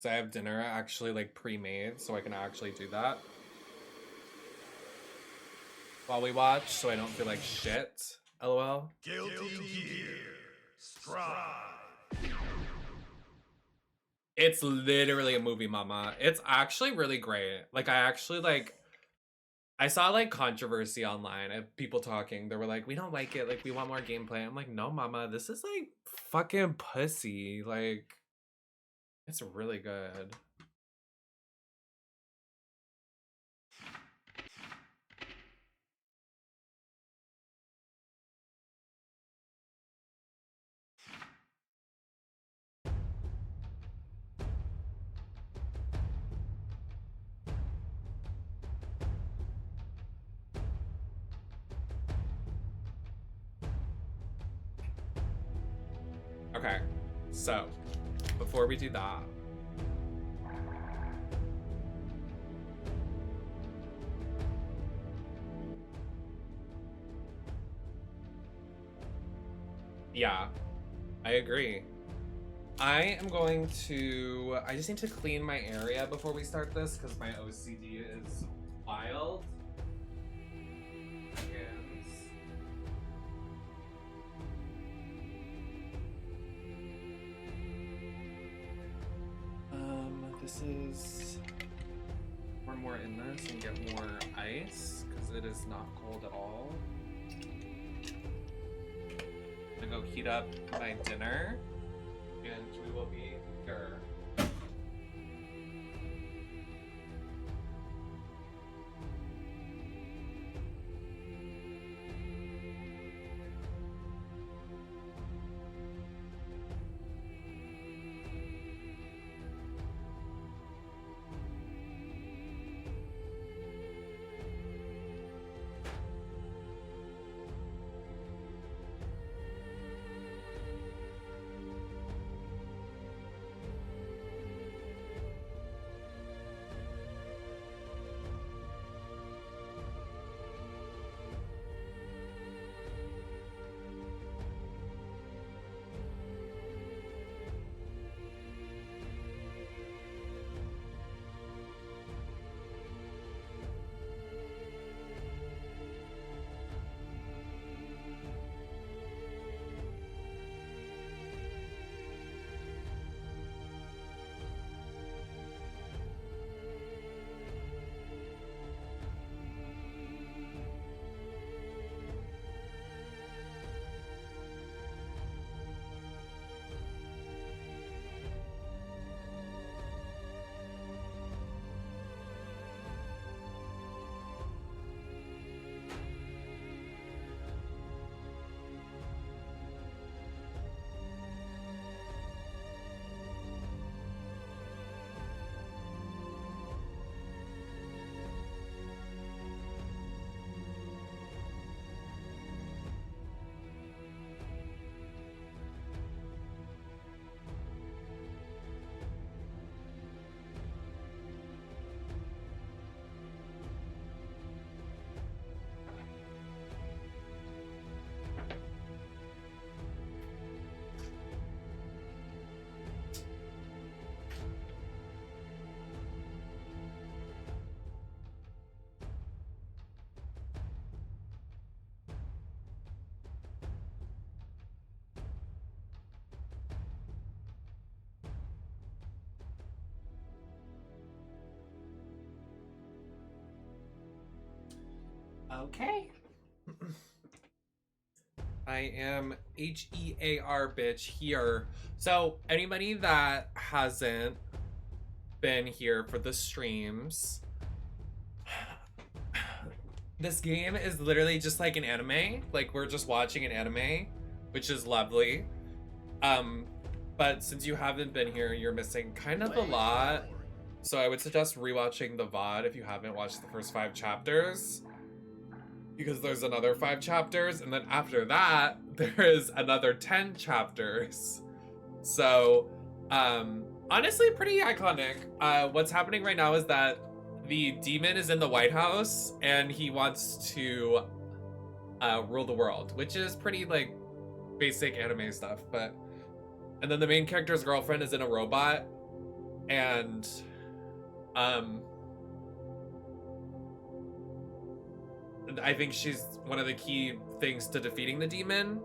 So I have dinner actually like pre-made, so I can actually do that while we watch, so I don't feel like shit. LOL. Guilty Gear Strive. It's literally a movie, mama. It's actually really great. Like I saw like controversy online of people talking. They were like, we don't like it, like we want more gameplay. I'm like, no, mama, this is like fucking pussy. Like, it's really good. Okay, so before we do that, yeah, I agree. I am going to, I just need to clean my area before we start this because my OCD is wild. This is, pour more in this and get more ice because it is not cold at all. I'm gonna go heat up my dinner and we will be here. Okay. I am HEAR bitch here. So anybody that hasn't been here for the streams, this game is literally just like an anime. Like we're just watching an anime, which is lovely. But since you haven't been here, you're missing kind of a lot. So I would suggest rewatching the VOD if you haven't watched the first 5 chapters. Because there's another 5 chapters, and then after that, there is another 10 chapters. So, honestly, pretty iconic. What's happening right now is that the demon is in the White House, and he wants to rule the world, which is pretty, like, basic anime stuff, but... And then the main character's girlfriend is in a robot, And I think she's one of the key things to defeating the demon.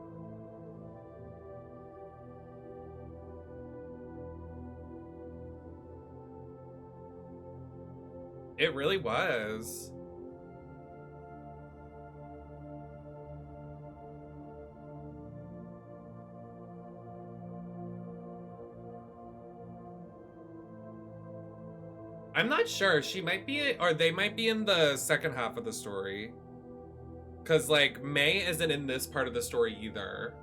It really was. I'm not sure. She might be, or they might be in the second half of the story. Because, like, May isn't in this part of the story either.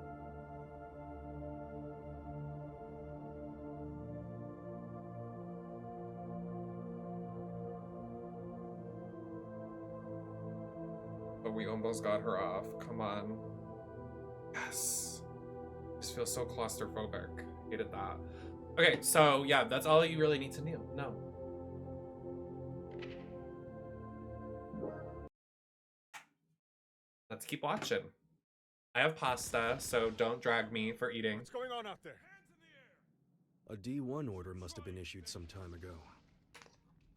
But we almost got her off. Come on. Yes. Just feels so claustrophobic. Hated that. Okay, so yeah, that's all you really need to know. Let's keep watching. I have pasta, so don't drag me for eating. What's going on out there? A D1 order must have been issued some time ago.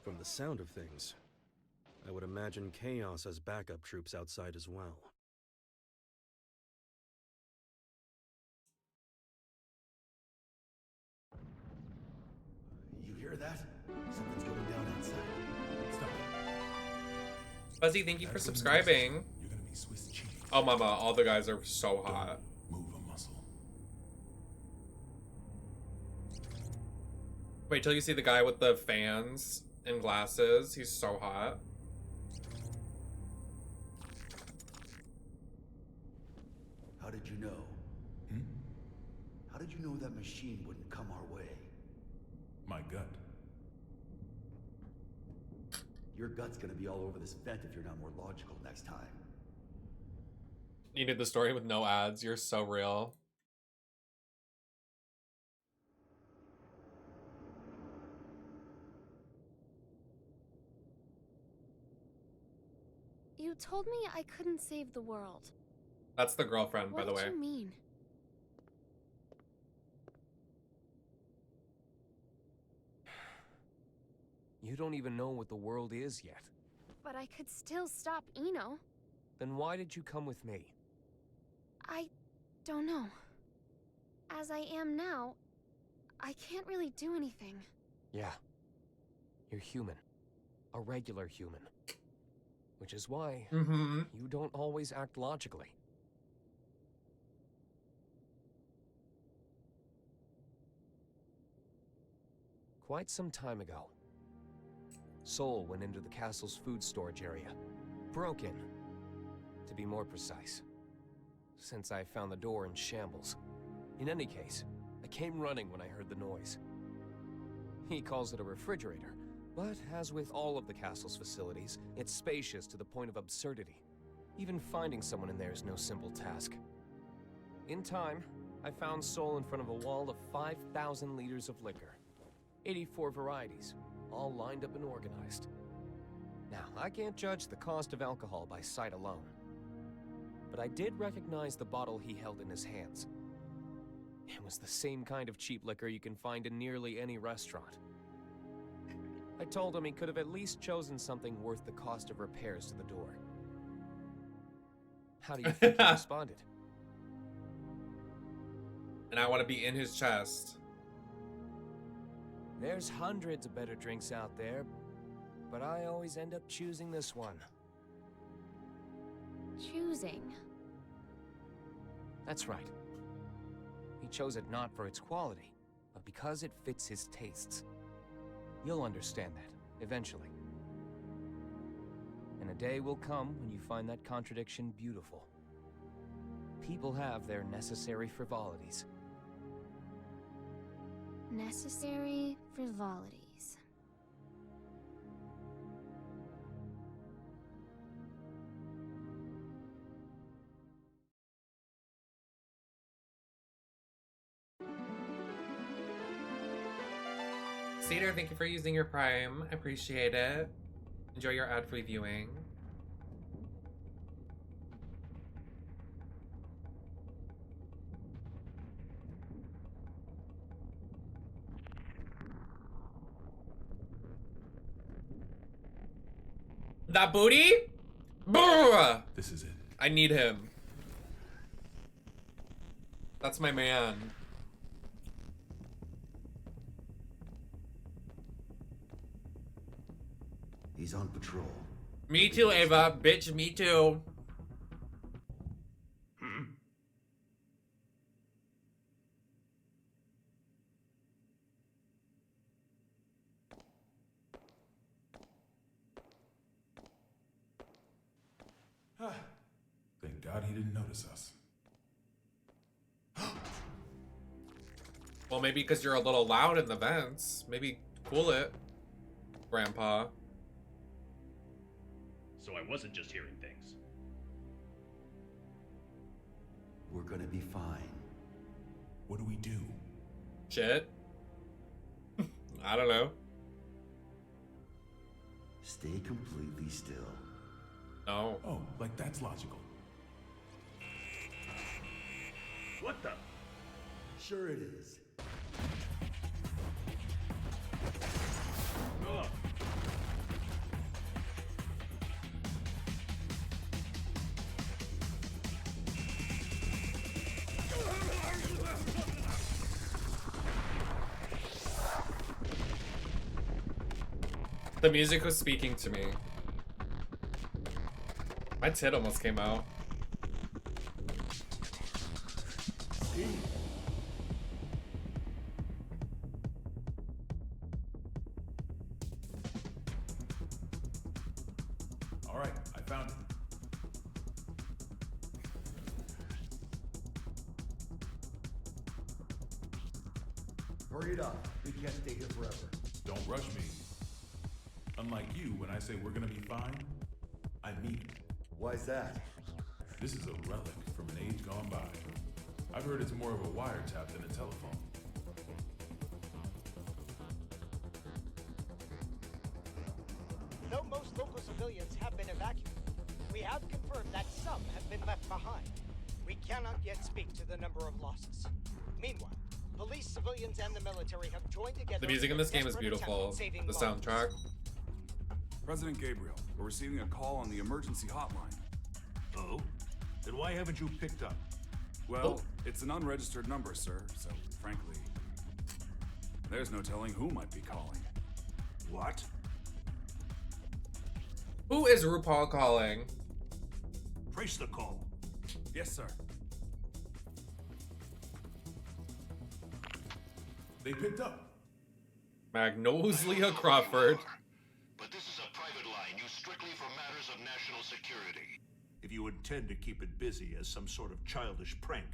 From the sound of things, I would imagine Chaos has backup troops outside as well. You hear that? Something's going down outside. Stop. Fuzzy, thank you for subscribing. You're gonna be Swiss cheese. Oh, mama, all the guys are so hot. Move a muscle. Wait till you see the guy with the fans and glasses. He's so hot. How did you know? How did you know that machine wouldn't come our way? My gut. Your gut's gonna be all over this vent if you're not more logical next time. You did the story with no ads. You're so real. You told me I couldn't save the world. That's the girlfriend, by the way. What did you mean? You don't even know what the world is yet. But I could still stop Eno. Then why did you come with me? I don't know. As I am now, I can't really do anything. Yeah. You're human. A regular human. Which is why you don't always act logically. Quite some time ago, Sol went into the castle's food storage area. Broke in, to be more precise. Since I found the door in shambles. In any case, I came running when I heard the noise. He calls it a refrigerator, but as with all of the castle's facilities, it's spacious to the point of absurdity. Even finding someone in there is no simple task. In time, I found Sol in front of a wall of 5,000 liters of liquor. 84 varieties, all lined up and organized. Now, I can't judge the cost of alcohol by sight alone. But I did recognize the bottle he held in his hands. It was the same kind of cheap liquor you can find in nearly any restaurant. I told him he could have at least chosen something worth the cost of repairs to the door. How do you think he responded? And I want to be in his chest. There's hundreds of better drinks out there, but I always end up choosing this one. Choosing? That's right. He chose it not for its quality, but because it fits his tastes. You'll understand that, eventually. And a day will come when you find that contradiction beautiful. People have their necessary frivolities. Necessary frivolities. Cedar, thank you for using your Prime. I appreciate it. Enjoy your ad-free viewing. That booty? Brr! This is it. I need him. That's my man. He's on patrol. Me too, Ava. Bitch, me too. Thank God he didn't notice us. Well, maybe because you're a little loud in the vents. Maybe cool it, Grandpa. So I wasn't just hearing things. We're gonna be fine. What do we do? Shit. I don't know. Stay completely still. No. Oh, like that's logical. What the? Sure it is. Ugh. The music was speaking to me. My tit almost came out. All right, I found it. Hurry it up. We can't stay here forever. Don't rush me. Unlike you, when I say we're gonna be fine, I mean it. Why's that? This is a relic from an age gone by. I've heard it's more of a wiretap than a telephone. Though most local civilians have been evacuated, we have confirmed that some have been left behind. We cannot yet speak to the number of losses. Meanwhile, police, civilians, and the military have joined together. The music in this game is desperate attempt beautiful. at saving The lives. soundtrack. President Gabriel, we're receiving a call on the emergency hotline. Oh? Then why haven't you picked up? Well, it's an unregistered number, sir, so frankly, there's no telling who might be calling. What? Who is RuPaul calling? Trace the call. Yes, sir. They picked up. Magnolia Crawford. But this is a private line used strictly for matters of national security. If you intend to keep it busy as some sort of childish prank,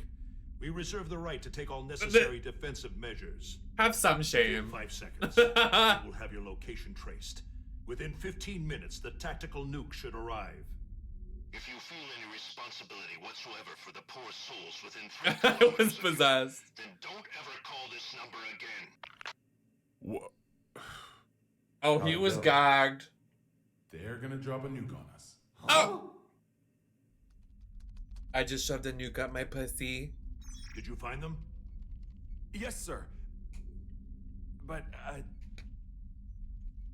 we reserve the right to take all necessary defensive measures. Have some In shame. 5 seconds, we will have your location traced. Within 15 minutes, the tactical nuke should arrive. If you feel any responsibility whatsoever for the poor souls within 3 I was kilometers of you, possessed. then don't ever call this number again. What? Oh, he was no. gagged. They're gonna drop a nuke on us. Oh! I just shoved a nuke up my pussy. Did you find them? Yes, sir. But,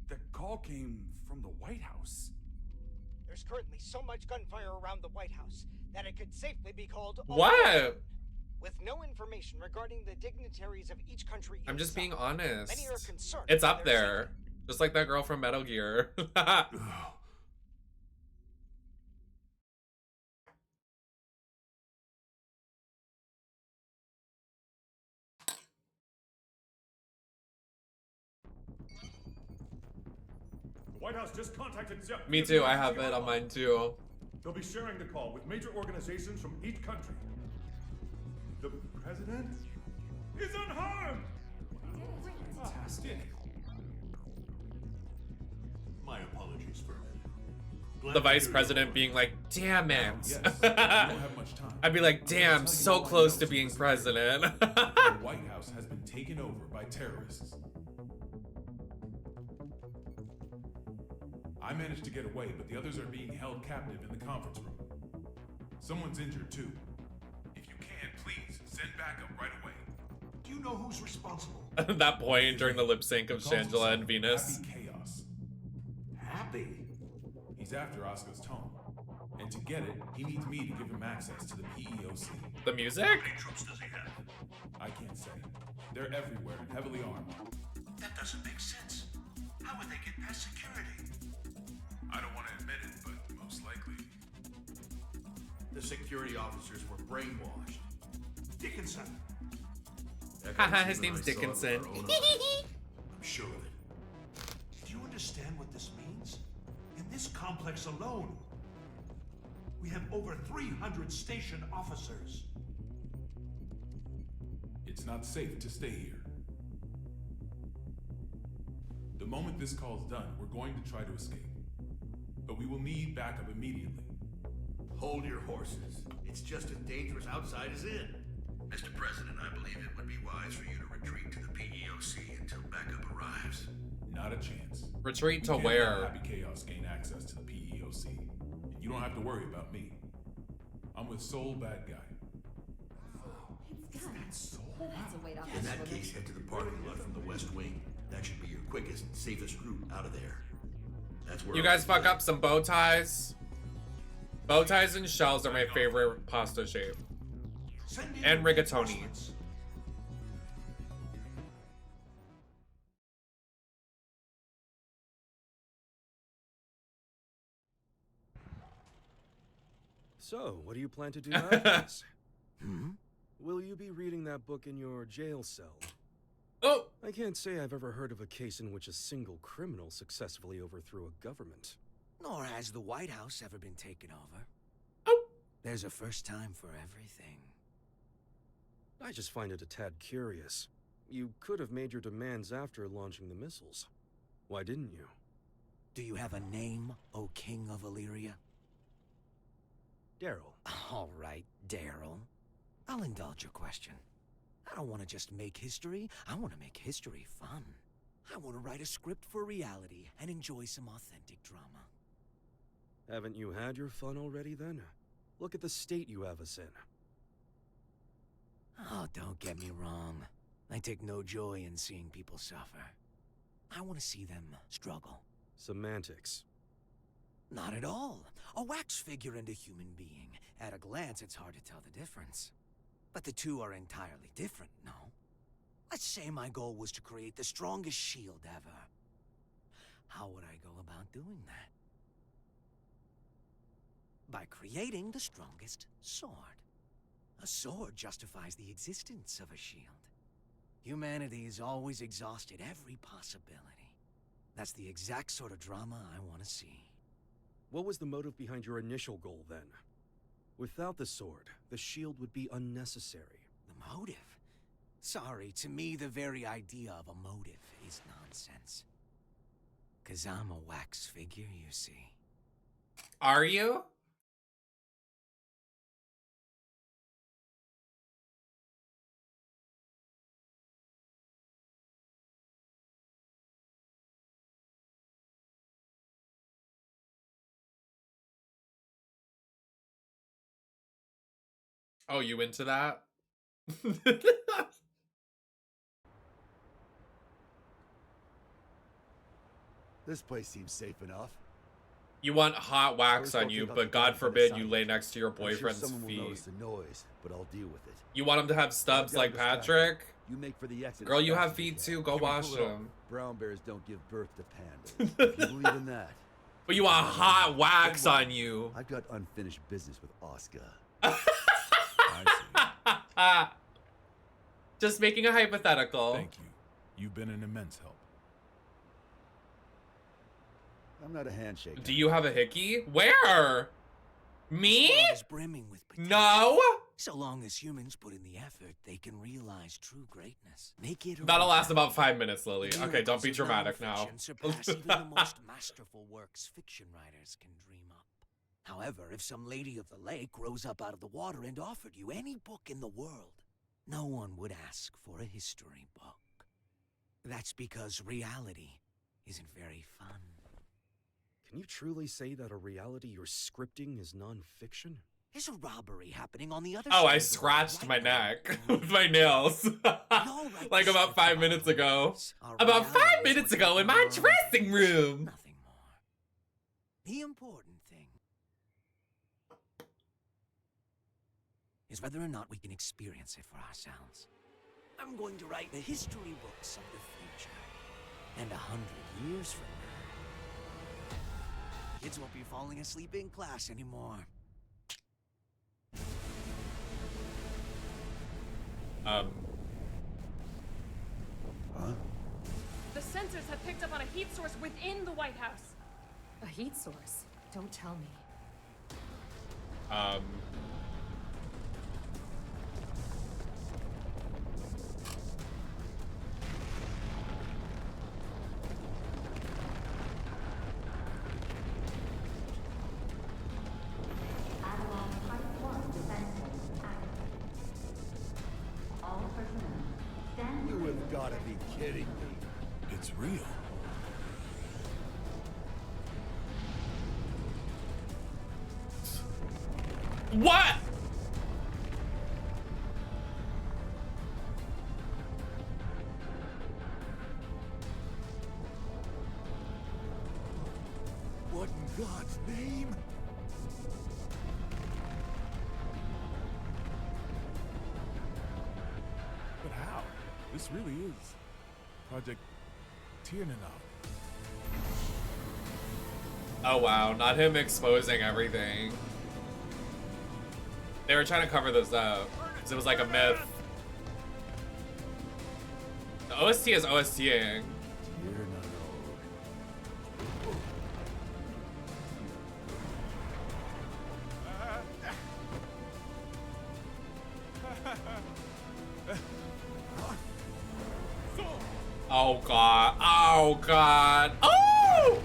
the call came from the White House. There's currently so much gunfire around the White House that it could safely be called a war What? zone. With no information regarding the dignitaries of each country. I'm just being inside, honest. Many are concerned. It's for up their there. safety. Just like that girl from Metal Gear. The White House just contacted Zep. Me too, I have it on mine too. They'll be sharing the call with major organizations from each country. The president is unharmed! Fantastic. My apologies, Furman. The vice president being like, damn it. Yes, we don't have much time. I'd be like, I'll damn, tell you so all I close know to from being this president. The White House has been taken over by terrorists. I managed to get away, but the others are being held captive in the conference room. Someone's injured too. If you can, please send backup right away. Do you know who's responsible? That point during the lip sync of He calls Shangela and himself Venus. Happy Chaos. Happy. He He's after Oscar's tome. And to get it, he needs me to give him access to the PEOC. The music? How many troops does he have? I can't say. They're everywhere and heavily armed. That doesn't make sense. How would they get past security? I don't want to admit it, but most likely. The security officers were brainwashed. Dickinson. Haha, his name's Dickinson. I'm sure of it. Do you understand what this means? In this complex alone, we have over 300 station officers. It's not safe to stay here. The moment this call's done, we're going to try to escape. But we will need backup immediately. Hold your horses. It's just as dangerous outside as in. Mr. President, I believe it would be wise for you to retreat to the PEOC until backup arrives. Not a chance. Retreat to You can't where? let Happy Chaos gain access to the PEOC. And you don't have to worry about me. I'm with Soul Bad Guy. It's got Soul? That's a weight off In my that shoulders. case, head to the parking lot from the West Wing. That should be your quickest and safest route out of there. That's where You guys fuck up some bow ties. Bow ties and shells are my favorite pasta shape. And rigatoni. So, what do you plan to do after this? Will you be reading that book in your jail cell? Oh! I can't say I've ever heard of a case in which a single criminal successfully overthrew a government. Nor has the White House ever been taken over. Oh! There's a first time for everything. I just find it a tad curious. You could have made your demands after launching the missiles. Why didn't you? Do you have a name, O King of Illyria? Daryl. All right, Daryl. I'll indulge your question. I don't want to just make history. I want to make history fun. I want to write a script for reality and enjoy some authentic drama. Haven't you had your fun already then? Look at the state you have us in. Oh, don't get me wrong. I take no joy in seeing people suffer. I want to see them struggle. Semantics. Not at all. A wax figure and a human being. At a glance, it's hard to tell the difference. But the two are entirely different, no? Let's say my goal was to create the strongest shield ever. How would I go about doing that? By creating the strongest sword. A sword justifies the existence of a shield. Humanity has always exhausted every possibility. That's the exact sort of drama I want to see. What was the motive behind your initial goal then? Without the sword, the shield would be unnecessary. The motive? Sorry, to me the very idea of a motive is nonsense. 'Cause I'm a wax figure, you see. Are you? Oh, you into that? This place seems safe enough. You want hot wax First, on I'll you, take out but the God gun for the forbid you sign. lay next to your I'm sure boyfriend's someone will feet. notice the noise, but I'll deal with it. You want him to have stubs I've got like him distracted. Patrick? You make for the exit. Girl, as you fast have as feet can. too. Go Can we wash pull it over? them. Brown bears don't give birth to pandas. If you believe in that. But you want hot wax Don't worry. on you. I've got unfinished business with Oscar. Just making a hypothetical. Thank you. You've been an immense help. I'm not a handshake. Do you have a hickey? Where? Me? This world is brimming with potential. No? So long as humans put in the effort, they can realize true greatness. Make it. That'll last about 5 minutes, Lily. The Okay, don't be miracles of dramatic now. nonfiction surpass even the most masterful works fiction writers can dream up. However, if some lady of the lake rose up out of the water and offered you any book in the world, no one would ask for a history book. That's because reality isn't very fun. Can you truly say that a reality you're scripting is non-fiction? There's a robbery happening on the other Oh, side. I of the scratched world my right now. neck with my nails. Like about 5 minutes ago. About 5 minutes ago in my dressing room. The important thing is whether or not we can experience it for ourselves. I'm going to write the history books of the future. And 100 years from now, kids won't be falling asleep in class anymore. Huh? The sensors have picked up on a heat source within the White House. A heat source? Don't tell me. You have got to be kidding me. It's real. What? What in God's name? But how? This really is Project Tiernaut. Oh wow, not him exposing everything. They were trying to cover this up, because it was like a myth. The OST is OSTing. Oh god, oh god, oh!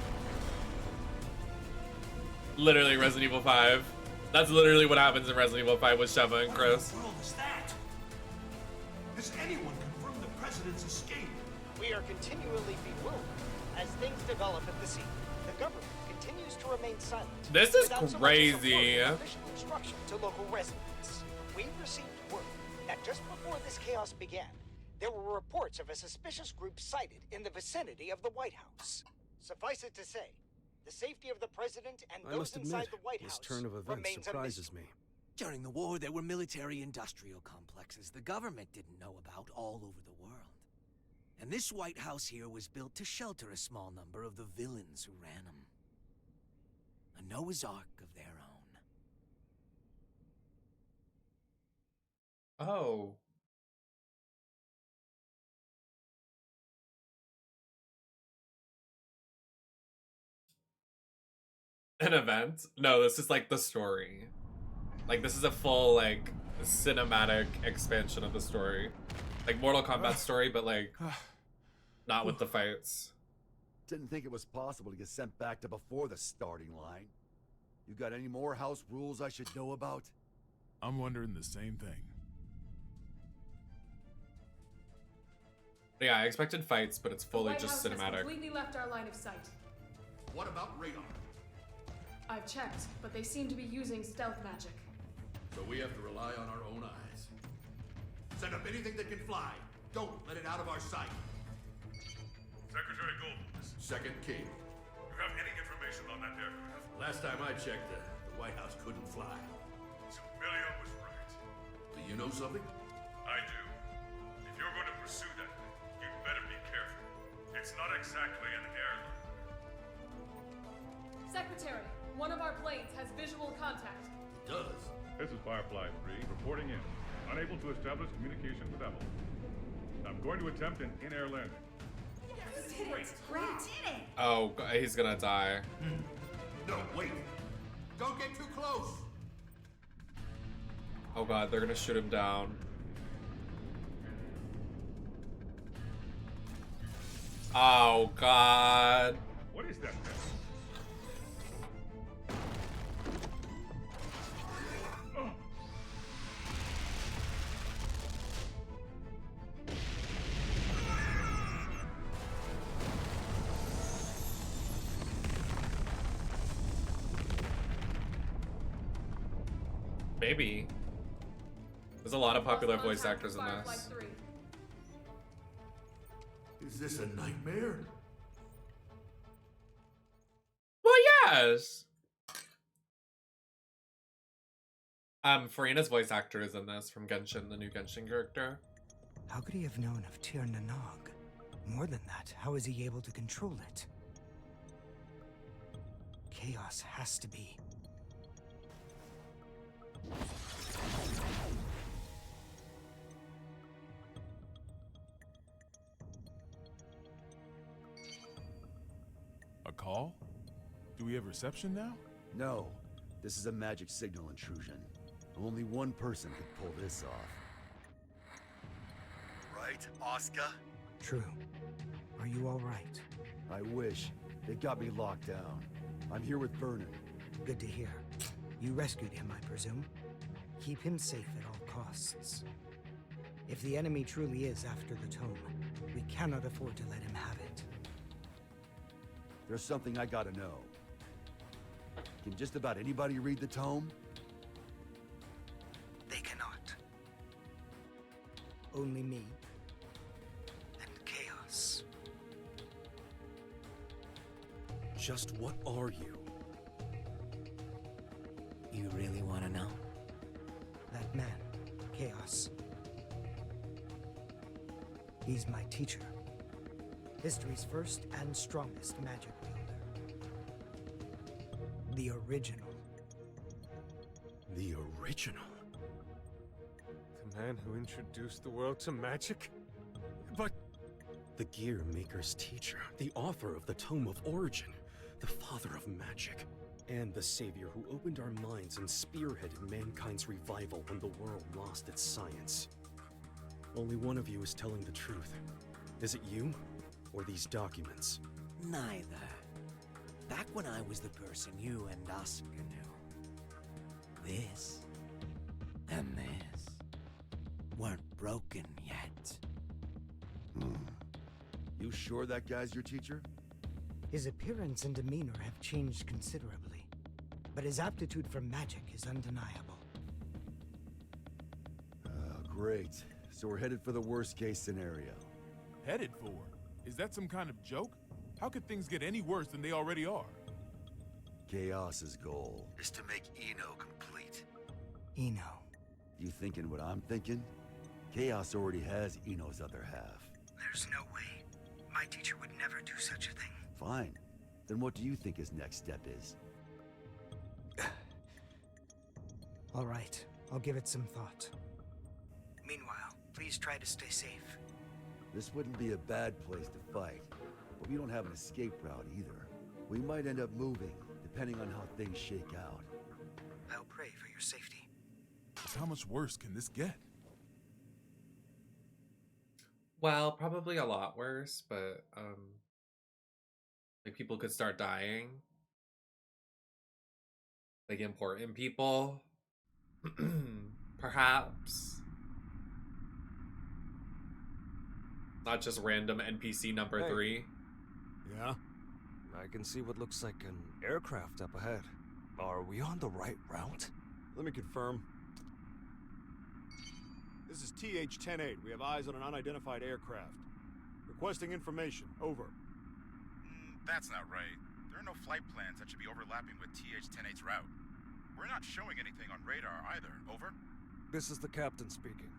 Literally Resident Evil 5. That's literally what happens in Resident Evil 5 with Sheva and Chris. What in the world is that? Has anyone confirmed the president's escape? We are continually bewildered as things develop at the scene. The government continues to remain silent. This is without so much as crazy. affording official instruction to local residents. We received word that just before this chaos began, there were reports of a suspicious group sighted in the vicinity of the White House. Suffice it to say, the safety of the president and I those must inside admit, the White this House turn of events remains a surprises mystery. me. During the war, there were military-industrial complexes the government didn't know about all over the world. And this White House here was built to shelter a small number of the villains who ran them. A Noah's Ark of their own. Oh. An event? No, this is like the story. Like this is a full like cinematic expansion of the story. Like Mortal Kombat story, but like not with the fights. Didn't think it was possible to get sent back to before the starting line. You got any more house rules I should know about? I'm wondering the same thing. Yeah, I expected fights, but it's fully White just House has cinematic. completely left our line of sight. What about radar? I've checked, but they seem to be using stealth magic. So we have to rely on our own eyes. Send up anything that can fly. Don't let it out of our sight. Secretary Goldman. Second King. You have any information on that aircraft? Last time I checked, the White House couldn't fly. Civilian was right. Do you know something? I do. If you're going to pursue that thing, you'd better be careful. It's not exactly an heirloom. Secretary, one of our planes has visual contact. It does. This is Firefly 3, reporting in. Unable to establish communication with Apple. I'm going to attempt an in-air landing. Oh, he's gonna die. No, wait. Don't get too close. Oh god, they're gonna shoot him down. Oh god. What is that thing? Maybe. There's a lot of popular voice actors in Firefly this. 3. Is this a nightmare? Well, yeah. does. Farina's voice actor is in this from Genshin, the new Genshin character. How could he have known of Tir Nanog? More than that, how is he able to control it? Chaos has to be. A call? Do we have reception now? No. This is a magic signal intrusion. Only one person could pull this off. Right, Oscar? True. Are you all right? I wish. They got me locked down. I'm here with Vernon. Good to hear. You rescued him, I presume? Keep him safe at all costs. If the enemy truly is after the tome, we cannot afford to let him have it. There's something I gotta know. Can just about anybody read the tome? They cannot. Only me. And Chaos. Just what are you? You really want to know? That man, Chaos. He's my teacher. History's first and strongest magic wielder. The original. The original? The man who introduced the world to magic? But... The Gear Maker's teacher, the author of the Tome of Origin, the father of magic, and the savior who opened our minds and spearheaded mankind's revival when the world lost its science. Only one of you is telling the truth. Is it you, or these documents? Neither. Back when I was the person you and Oscar knew, this and this weren't broken yet. You sure that guy's your teacher? His appearance and demeanor have changed considerably, but his aptitude for magic is undeniable. Great. So we're headed for the worst-case scenario. Headed for? Is that some kind of joke? How could things get any worse than they already are? Chaos's goal is to make Eno complete. Eno. You thinking what I'm thinking? Chaos already has Eno's other half. There's no way. My teacher would never do such a thing. Fine. Then what do you think his next step is? All right. I'll give it some thought. Meanwhile, please try to stay safe. This wouldn't be a bad place to fight, but we don't have an escape route either. We might end up moving, depending on how things shake out. I'll pray for your safety. How much worse can this get? Well, probably a lot worse, but like people could start dying. Like important people. Perhaps. Not just random NPC number 3. Yeah? I can see what looks like an aircraft up ahead. Are we on the right route? Let me confirm. This is TH-108. We have eyes on an unidentified aircraft. Requesting information. Over. That's not right. There are no flight plans that should be overlapping with TH-108's route. We're not showing anything on radar either. Over. This is the captain speaking.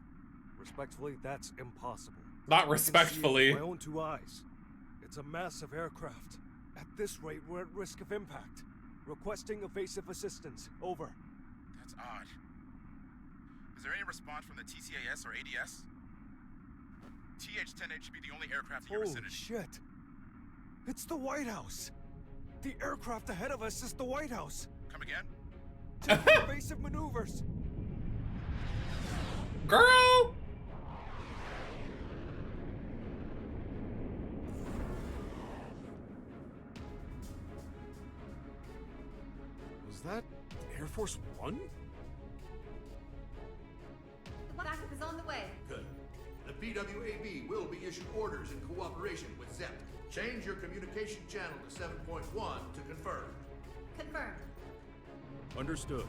Respectfully, that's impossible. Not respectfully. I can see it with my own 2 eyes. It's a massive aircraft. At this rate, we're at risk of impact. Requesting evasive assistance. Over. That's odd. Is there any response from the TCAS or ADS? TH-108 should be the only aircraft in your Holy vicinity. shit! It's the White House! The aircraft ahead of us is the White House! Come again? Taking evasive maneuvers! Girl! Was that Air Force One? The backup is on the way. Good. The PWAB will be issued orders in cooperation with ZEP. Change your communication channel to 7.1 to confirm. Confirmed. Understood.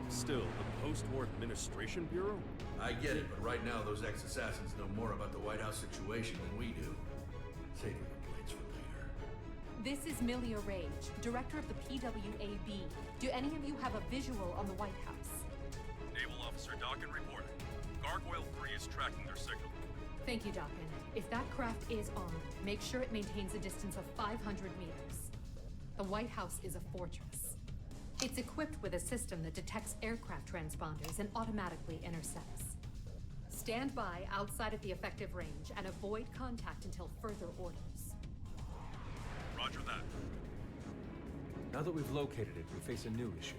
Still, the Post-War Administration Bureau? I get it, but right now those ex-assassins know more about the White House situation than we do. Save your complaints for later. This is Milia Rage, director of the PWAB. Do any of you have a visual on the White House? Naval Officer Dockin reporting. Gargoyle 3 is tracking their signal. Thank you, Dockin. If that craft is armed, make sure it maintains a distance of 500 meters. The White House is a fortress. It's equipped with a system that detects aircraft transponders and automatically intercepts. Stand by outside of the effective range and avoid contact until further orders. Roger that. Now that we've located it, we face a new issue.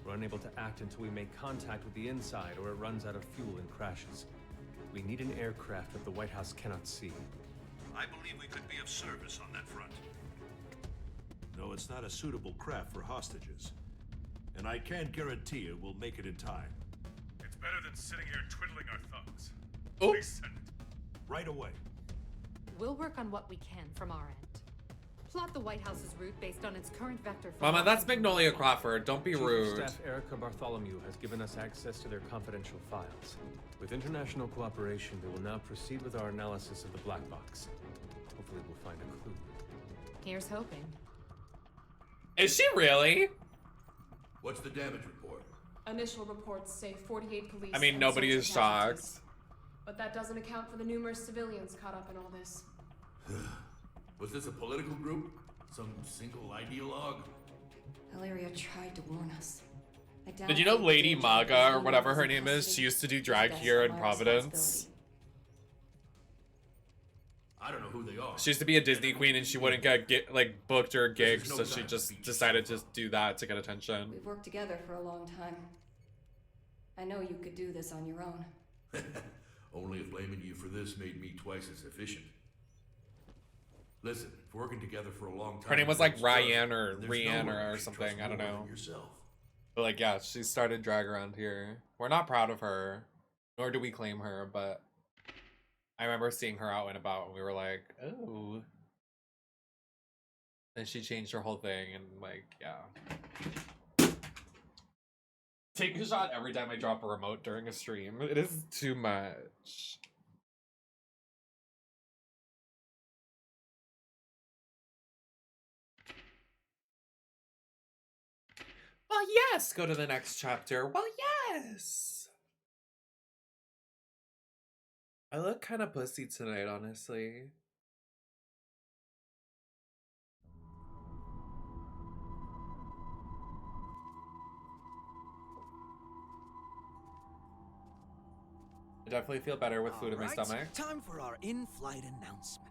We're unable to act until we make contact with the inside or it runs out of fuel and crashes. We need an aircraft that the White House cannot see. I believe we could be of service on that front. No, it's not a suitable craft for hostages. And I can't guarantee it will make it in time. It's better than sitting here twiddling our thumbs. Oh. Please send it. Right away. We'll work on what we can from our end. Plot the White House's route based on its current vector. Mama, that's Magnolia Crawford. Don't be Chief of rude. Staff Erica Bartholomew has given us access to their confidential files. With international cooperation, we will now proceed with our analysis of the black box. Hopefully we'll find a clue. Here's hoping. Is she really? What's the damage report? Initial reports say 48 police. I mean, and nobody is soldier casualties. shocked. But that doesn't account for the numerous civilians caught up in all this. Was this a political group? Some single ideologue? Valeria tried to warn us. Did you know Lady Maga, or whatever her name is, she used to do drag here in Providence? I don't know who they are. She used to be a Disney queen and she wouldn't get like booked or gigs, so she just decided to do that to get attention. We've worked together for a long time. I know you could do this on your own. Only if blaming you for this made me twice as efficient. Listen, if working together for a long time. Her name was like brings Ryan trust, or then there's no one Rihanna you or should something, trust I don't more know. than yourself. But like, yeah, she started drag around here. We're not proud of her, nor do we claim her, but I remember seeing her out and about and we were like, oh. And she changed her whole thing and like, yeah. Take a shot every time I drop a remote during a stream. It is too much. Well, yes, go to the next chapter. Well, yes. I look kind of pussy tonight, honestly. I definitely feel better with food in my Alright, stomach. Time for our in-flight announcement.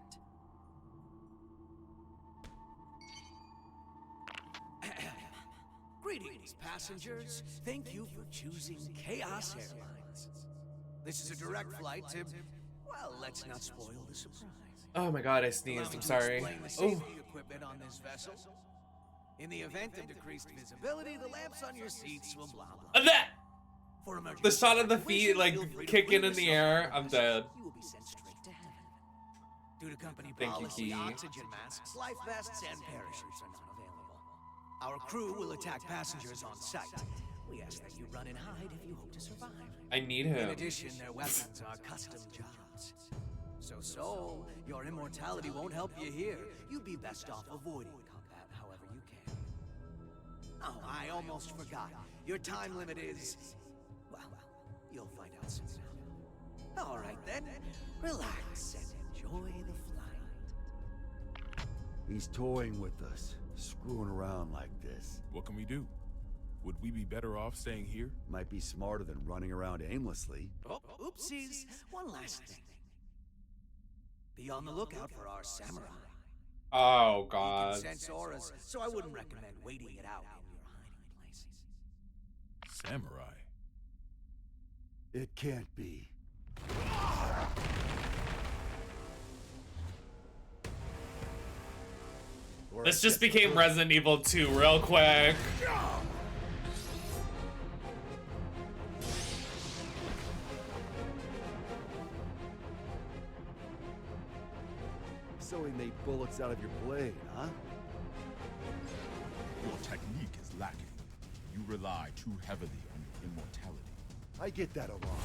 Greetings, passengers. Thank you for choosing Chaos Airlines. This is a direct flight to, well, let's not spoil the surprise. Oh my god, I Allow sneezed. me I'm to sorry. explain the Oh. safety equipment on this vessel. In the event of decreased visibility, the lamps on your seats will blah blah. That! For emergency The shot of the feet, evacuation, like, feel free to kicking bring in the yourself air. on I'm board. dead. You will be sent straight to heaven. Due to company Thank you, policy, Key. oxygen masks, life vests, and parachutes are not available. Our crew will attack passengers on sight. We ask that you run and hide if you hope to survive. I need In him. addition, their weapons are custom jobs. So, your immortality won't help you here. You'd be best off avoiding combat however you can. Oh, I almost forgot. Your time limit is... well, you'll find out soon enough. All right then, relax and enjoy the flight. He's toying with us, screwing around like this. What can we do? Would we be better off staying here? Might be smarter than running around aimlessly. Oh, oopsies. One last thing. Be on the lookout for our samurai. Oh He god. can sense auras, so I wouldn't recommend waiting it out in your hiding places. Samurai? It can't be. This just became Resident Evil 2 real quick. So he made bullets out of your blade, huh? Your technique is lacking. You rely too heavily on your immortality. I get that a lot.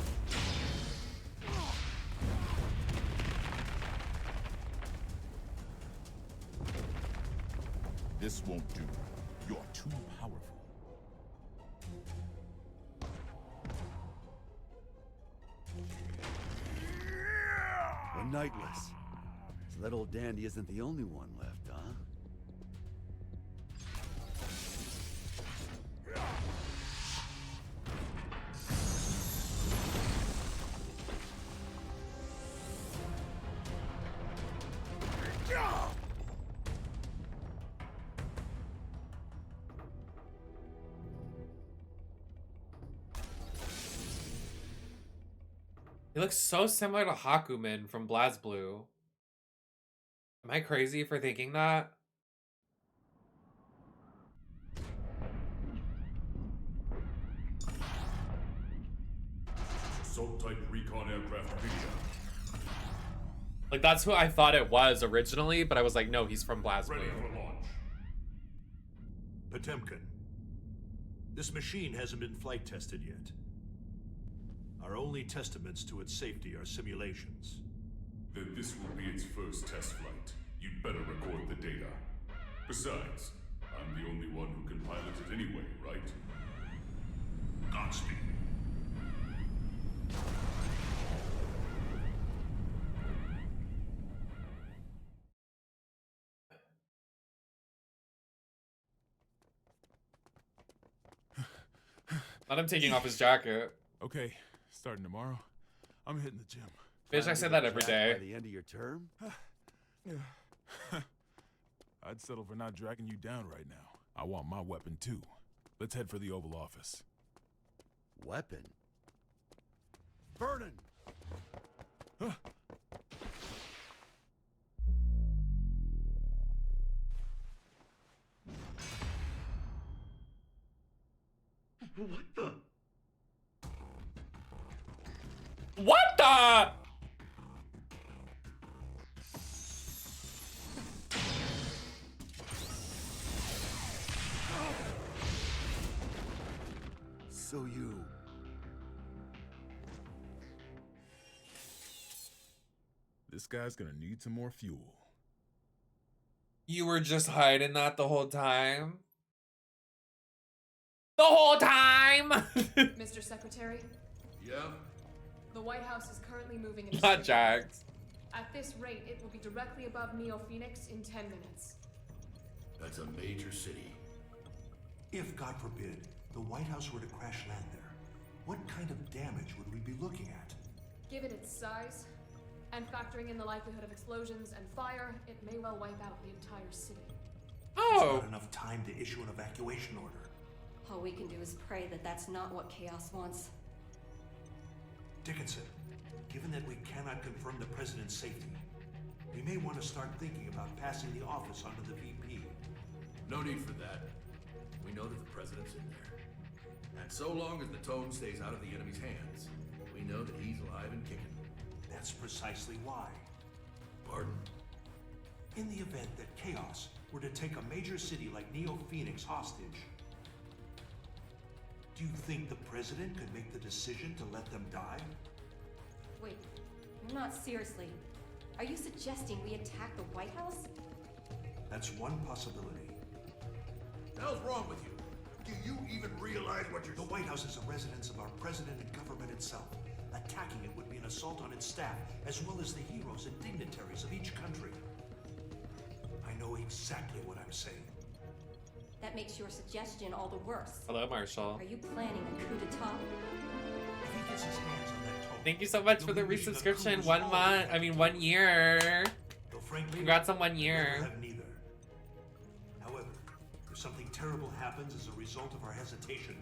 This won't do. You're too powerful. A Nightless. So that old dandy isn't the only one left, huh? He looks so similar to Hakumen from BlazBlue. Am I crazy for thinking that? Assault-type recon aircraft video. Like, that's who I thought it was originally, but I was like, no, he's from BlazBlue. Ready for launch. Potemkin. This machine hasn't been flight tested yet. Our only testaments to its safety are simulations. Then this will be its first test flight. You'd better record the data. Besides, I'm the only one who can pilot it anyway, right? Godspeed. Not him taking off his jacket. Okay, starting tomorrow, I'm hitting the gym. Bitch, I say that every day. By the end of your term? I'd settle for not dragging you down right now. I want my weapon too. Let's head for the Oval Office. Weapon? Vernon! What the? What the? So you... This guy's gonna need some more fuel. You were just hiding that the whole time? The whole time? Mr. Secretary? Yeah? The White House is currently moving into Not Jax. At this rate, it will be directly above Neo Phoenix in 10 minutes. That's a major city. If, God forbid, the White House were to crash land there, what kind of damage would we be looking at? Given its size, and factoring in the likelihood of explosions and fire, it may well wipe out the entire city. There's not enough time to issue an evacuation order. All we can do is pray that that's not what Chaos wants. Dickinson, given that we cannot confirm the President's safety, we may want to start thinking about passing the office onto the VP. No need for that. We know that the President's in there. And so long as the tome stays out of the enemy's hands, we know that he's alive and kicking. That's precisely why. Pardon? In the event that Chaos were to take a major city like Neo Phoenix hostage, do you think the President could make the decision to let them die? Wait, not seriously. Are you suggesting we attack the White House? That's one possibility. The hell's wrong with you? Do you even realize what you're... The White House is a residence of our President and government itself. Attacking it would be an assault on its staff, as well as the heroes and dignitaries of each country. I know exactly what I'm saying. That makes your suggestion all the worse. Hello, Marshall. Are you planning a coup d'etat? If he gets his hands on that tome, Thank you so much for the resubscription. 1 month. I mean, 1 year. though frankly, Congrats on 1 we'll year. have neither. However, if something terrible happens as a result of our hesitation,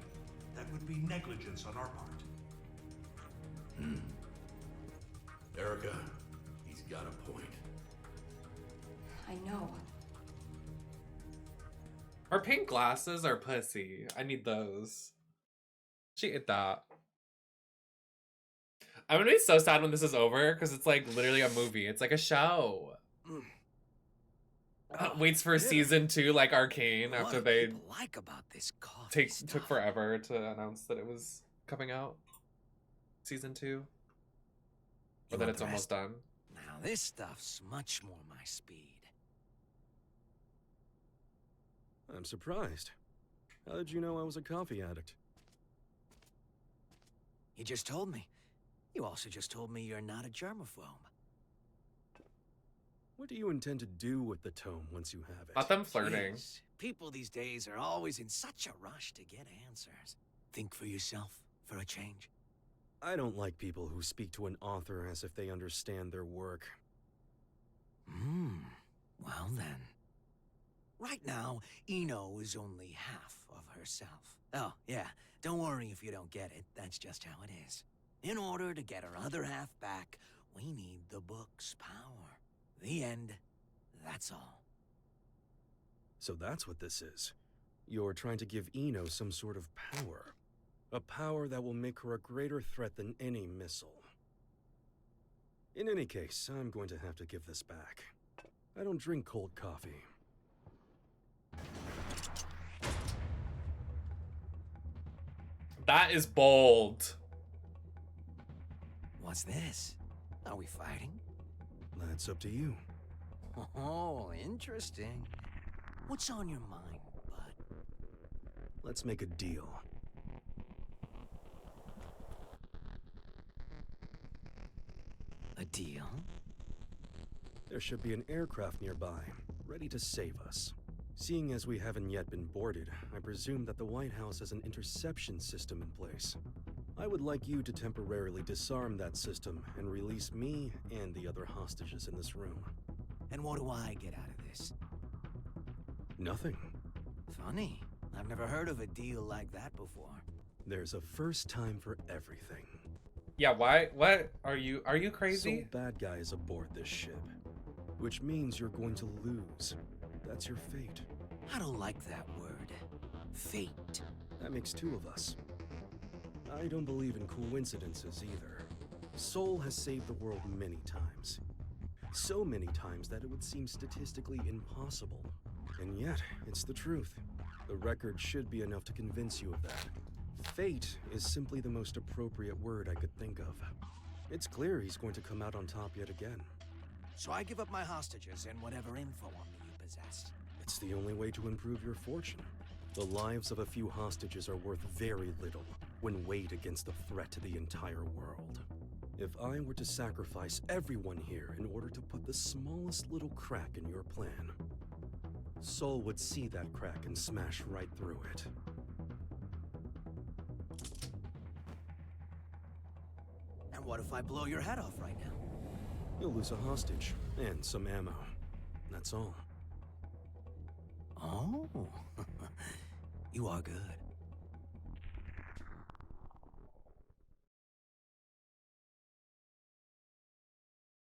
that would be negligence on our part. Erica, he's got a point. I know. Her pink glasses are pussy. I need those. She ate that. I'm gonna be so sad when this is over because it's like literally a movie. It's like a show. Waits for season 2 like Arcane after they like about this coffee took forever to announce that it was coming out. Season 2. Or that it's almost done. Now this stuff's much more my speed. I'm surprised. How did you know I was a coffee addict? You just told me. You also just told me you're not a germaphobe. What do you intend to do with the tome once you have it? About them flirting. Jeez, people these days are always in such a rush to get answers. Think for yourself, for a change. I don't like people who speak to an author as if they understand their work. Well then. Right now, Eno is only half of herself. Oh, yeah, don't worry if you don't get it. That's just how it is. In order to get her other half back, we need the book's power. The end. That's all. So that's what this is. You're trying to give Eno some sort of power. A power that will make her a greater threat than any missile. In any case, I'm going to have to give this back. I don't drink cold coffee. That is bold. What's this? Are we fighting? That's up to you. Oh, interesting. What's on your mind, bud? Let's make a deal. A deal? There should be an aircraft nearby, ready to save us. Seeing as we haven't yet been boarded, I presume that the White House has an interception system in place. I would like you to temporarily disarm that system and release me and the other hostages in this room. And what do I get out of this? Nothing. Funny. I've never heard of a deal like that before. There's a first time for everything. Yeah, why? What? Are you crazy? So bad guys aboard this ship. Which means you're going to lose. That's your fate. I don't like that word. Fate. That makes two of us. I don't believe in coincidences either. Sol has saved the world many times. So many times that it would seem statistically impossible. And yet, it's the truth. The record should be enough to convince you of that. Fate is simply the most appropriate word I could think of. It's clear he's going to come out on top yet again. So I give up my hostages and whatever info on me you possess. It's the only way to improve your fortune. The lives of a few hostages are worth very little when weighed against the threat to the entire world. If I were to sacrifice everyone here in order to put the smallest little crack in your plan, Sol would see that crack and smash right through it. And what if I blow your head off right now? You'll lose a hostage and some ammo. That's all. Oh, you are good.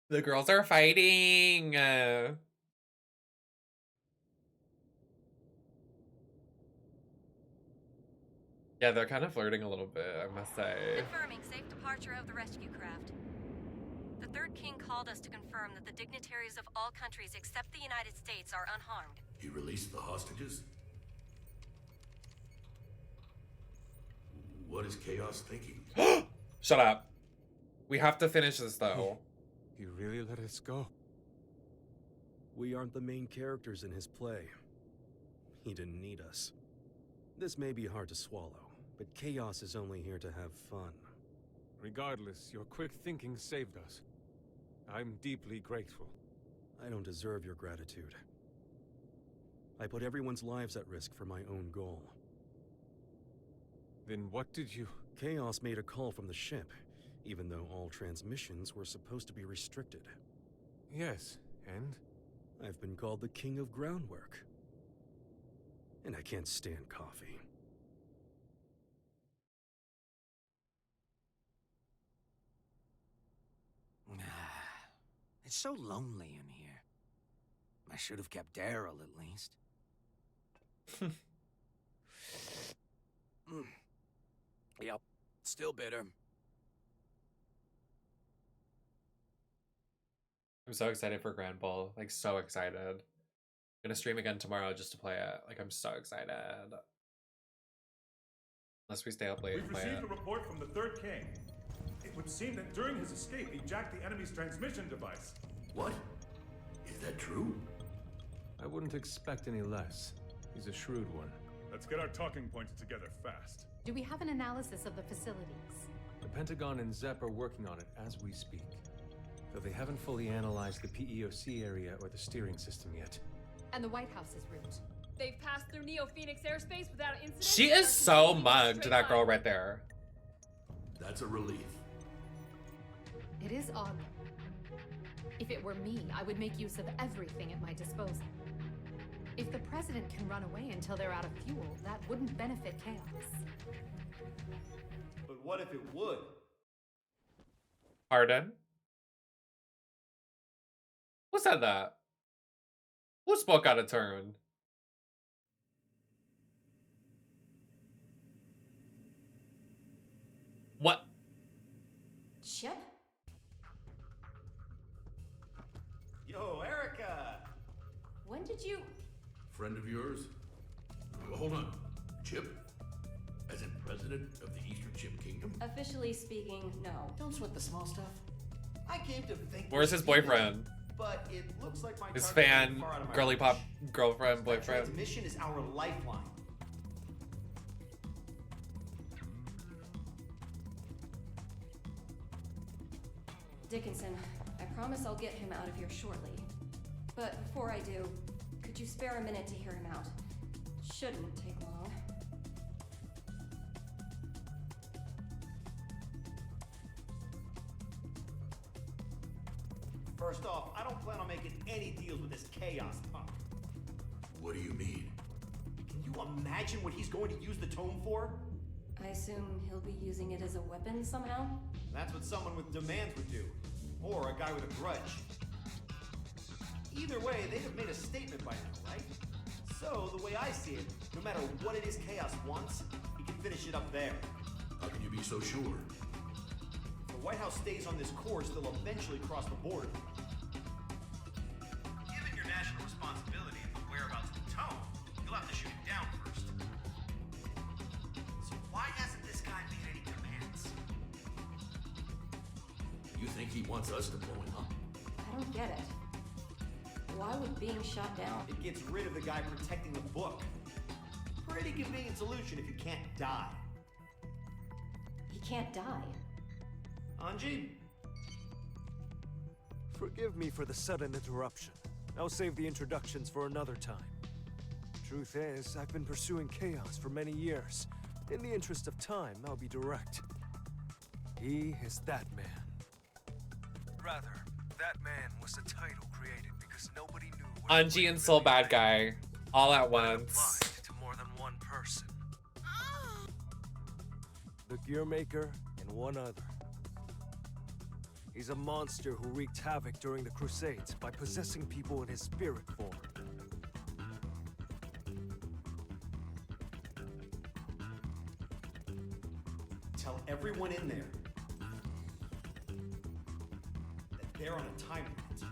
The girls are fighting. Yeah, they're kind of flirting a little bit, I must say. Confirming safe departure of the rescue craft. The Third King called us to confirm that the dignitaries of all countries except the United States are unharmed. He released the hostages? What is Chaos thinking? Shut up. We have to finish this, though. He really let us go? We aren't the main characters in his play. He didn't need us. This may be hard to swallow, but Chaos is only here to have fun. Regardless, your quick thinking saved us. I'm deeply grateful. I don't deserve your gratitude. I put everyone's lives at risk for my own goal. Then what did you... Chaos made a call from the ship, even though all transmissions were supposed to be restricted. Yes, and? I've been called the King of Groundwork. And I can't stand coffee. It's so lonely in here. I should have kept Daryl at least. Yep, still bitter. I'm so excited for Grand Ball. Like, so excited. I'm gonna stream again tomorrow just to play it. Like, I'm so excited. Unless we stay up late and We've play received it. a report from the Third King. It would seem that during his escape, he jacked the enemy's transmission device. What? Is that true? I wouldn't expect any less. He's a shrewd one. Let's get our talking points together fast. Do we have an analysis of the facilities? The Pentagon and ZEP are working on it as we speak. Though they haven't fully analyzed the PEOC area or the steering system yet. And the White House's route? They've passed through Neo-Phoenix airspace without incident. She is so mugged, that girl right there. That's a relief. It is odd. If it were me, I would make use of everything at my disposal. If the president can run away until they're out of fuel, that wouldn't benefit chaos. But what if it would? Pardon? Who said that? Who spoke out of turn? What? Chip? Yo, Erica! When did you... Friend of yours? Hold on. Chip? As in president of the Eastern Chip Kingdom? Officially speaking, no. Don't sweat the small stuff. I came to think... Where's his boyfriend? But it looks like my His target fan, is far out of my girly reach. pop, girlfriend, boyfriend. Transmission is our lifeline. Dickinson, I promise I'll get him out of here shortly. But before I do, could you spare a minute to hear him out? Shouldn't take long. First off, I don't plan on making any deals with this chaos punk. What do you mean? Can you imagine what he's going to use the tome for? I assume he'll be using it as a weapon somehow? That's what someone with demands would do. Or a guy with a grudge. Either way, they'd have made a statement by now, right? So, the way I see it, no matter what it is Chaos wants, he can finish it up there. How can you be so sure? If the White House stays on this course, they'll eventually cross the border. Given your national responsibility and the whereabouts of the tome, you'll have to shoot it down first. So why hasn't this guy made any demands? You think he wants us to blow him up? I don't get it. Why would being shot down? It gets rid of the guy protecting the book. Pretty convenient solution if you can't die. He can't die. Anji? Forgive me for the sudden interruption. I'll save the introductions for another time. Truth is, I've been pursuing Chaos for many years. In the interest of time, I'll be direct. He is that man. Rather, that man was a title created because nobody knew where Anji and Soul Bad Guy, all at once. to more than one person. The Gear Maker and one other. He's a monster who wreaked havoc during the Crusades by possessing people in his spirit form. Tell everyone in there that they're on a time limit.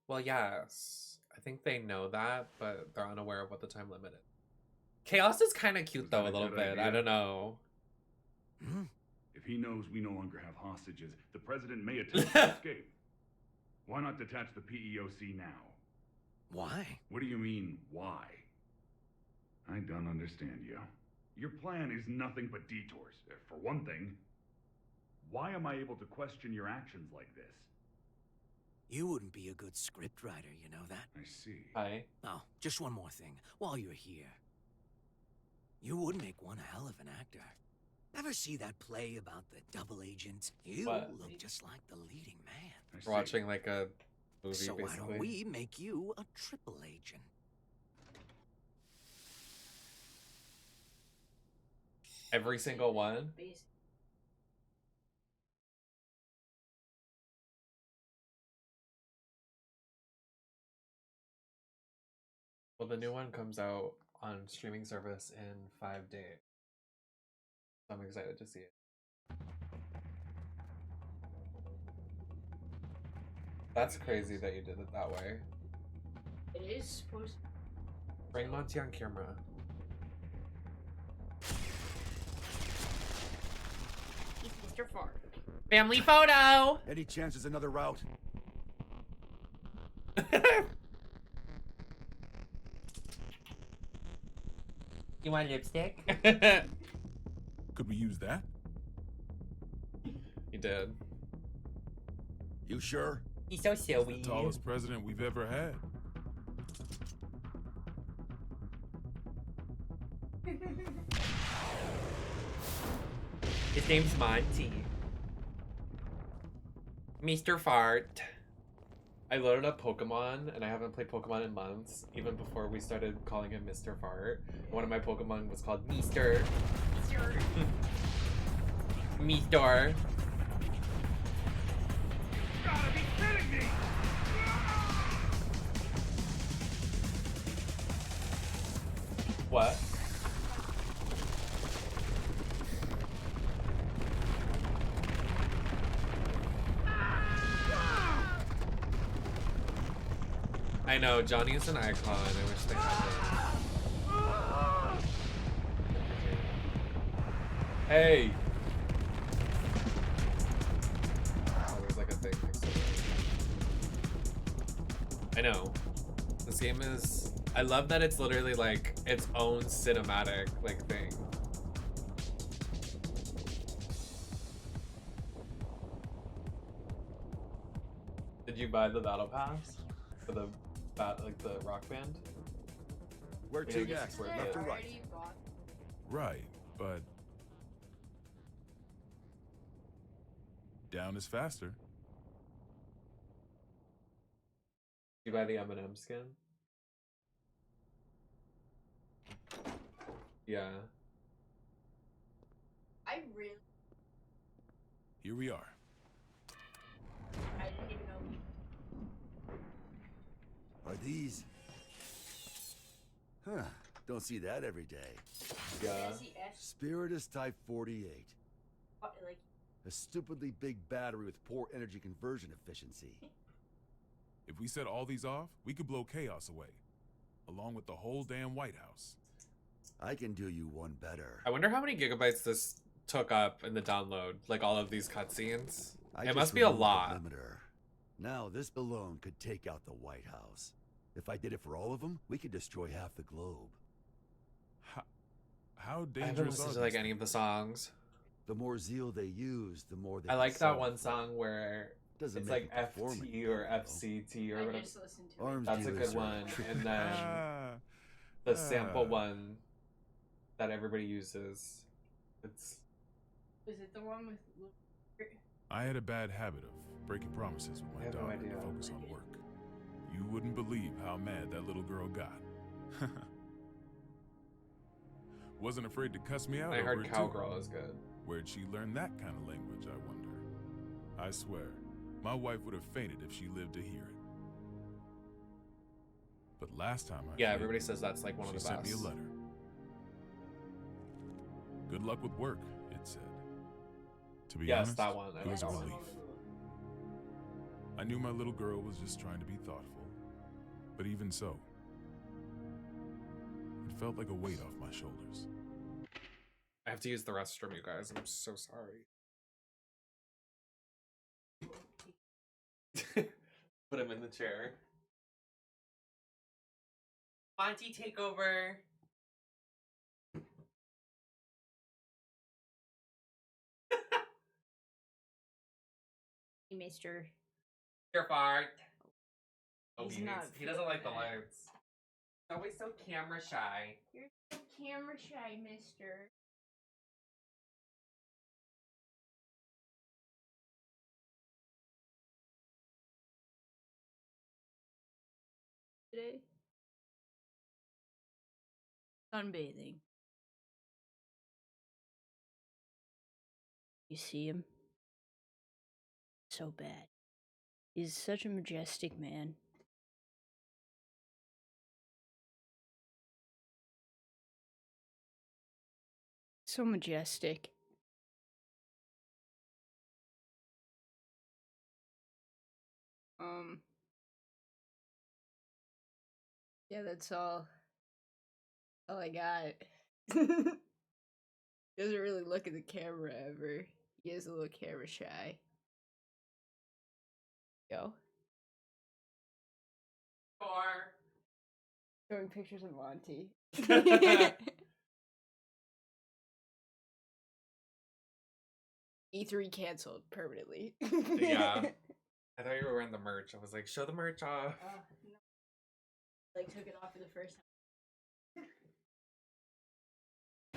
Well, yes. I think they know that, but they're unaware of what the time limit is. Chaos is kind of cute, though, a little good bit. I idea? don't know. If he knows we no longer have hostages, the president may attempt to escape. Why not detach the PEOC now? Why? What do you mean, why? I don't understand you. Your plan is nothing but detours. For one thing, why am I able to question your actions like this? You wouldn't be a good scriptwriter, you know that? I see. Hi. Oh, just one more thing. While you're here. You would make one hell of an actor. Ever see that play about the double agent? You What? look just like the leading man. We're watching like a movie, So why basically. don't we make you a triple agent? Every single one? Well, the new one comes out on streaming service in 5 days. I'm excited to see it. That's crazy that you did it that way. It is supposed to. Bring Monty on camera. He's Mr. Fart. Family photo! Any chance there's another route? You want lipstick? Could we use that? He did. You sure? He's so silly. The tallest president we've ever had. His name's Monty. Mr. Fart. I loaded up Pokemon, and I haven't played Pokemon in months, even before we started calling him Mr. Fart. One of my Pokemon was called Meester. Meester. Gotta be kidding me! What? I know, Johnny is an icon. I wish they had him. Hey! Oh, there's like a thing next to it. I know. This game is... I love that it's literally like its own cinematic like thing. Did you buy the battle pass for the like the rock band? Where to next? Left or right? Right, but down is faster. You buy the M&M skin? Yeah. I really. Here we are. I didn't even know. Are these? Huh. Don't see that every day. Yeah. Spiritus Type 48. Like. A stupidly big battery with poor energy conversion efficiency. If we set all these off, we could blow chaos away, along with the whole damn White House. I can do you one better. I wonder how many gigabytes this took up in the download, like all of these cutscenes. I It must be a removed the lot. limiter. Now this alone could take out the White House. If I did it for all of them, we could destroy half the globe. How I haven't dangerous listened are to like these any of the songs. The more zeal they use, the more they I can like that solve one for. song where Doesn't it's make like it performing, FT or FCT or I whatever. just listened to Arms That's a dealers good are one. tricky. And then the sample one that everybody uses. It's Was it the one with? I had a bad habit of breaking promises with I my have no daughter idea. to focus on work. You wouldn't believe how mad that little girl got. Wasn't afraid to cuss me out. I over heard it, too. Cowgirl is good. Where'd she learn that kind of language, I wonder? I swear, my wife would have fainted if she lived to hear it. But last time I Yeah, faked, everybody says that's like one of she the sent best. me a letter. Good luck with work, it said. To be Yes, honest, that one. I it like was a that one. relief. I knew my little girl was just trying to be thoughtful, but even so, it felt like a weight off my shoulders. I have to use the restroom, you guys. I'm so sorry. Put him in the chair. Monty, take over. Mr. Your fart. Oh, He's he not hates, he doesn't like the feeling that. lights. He's always so camera shy. You're so camera shy, mister. Today? Sunbathing. You see him? So bad. He's such a majestic man. So majestic. Yeah, that's all I got. He doesn't really look at the camera ever. He is a little camera shy. Go. more. Showing pictures of Monty. E3 canceled permanently. Yeah. I thought you were wearing the merch. I was like, show the merch off. No. Like, took it off for the first time.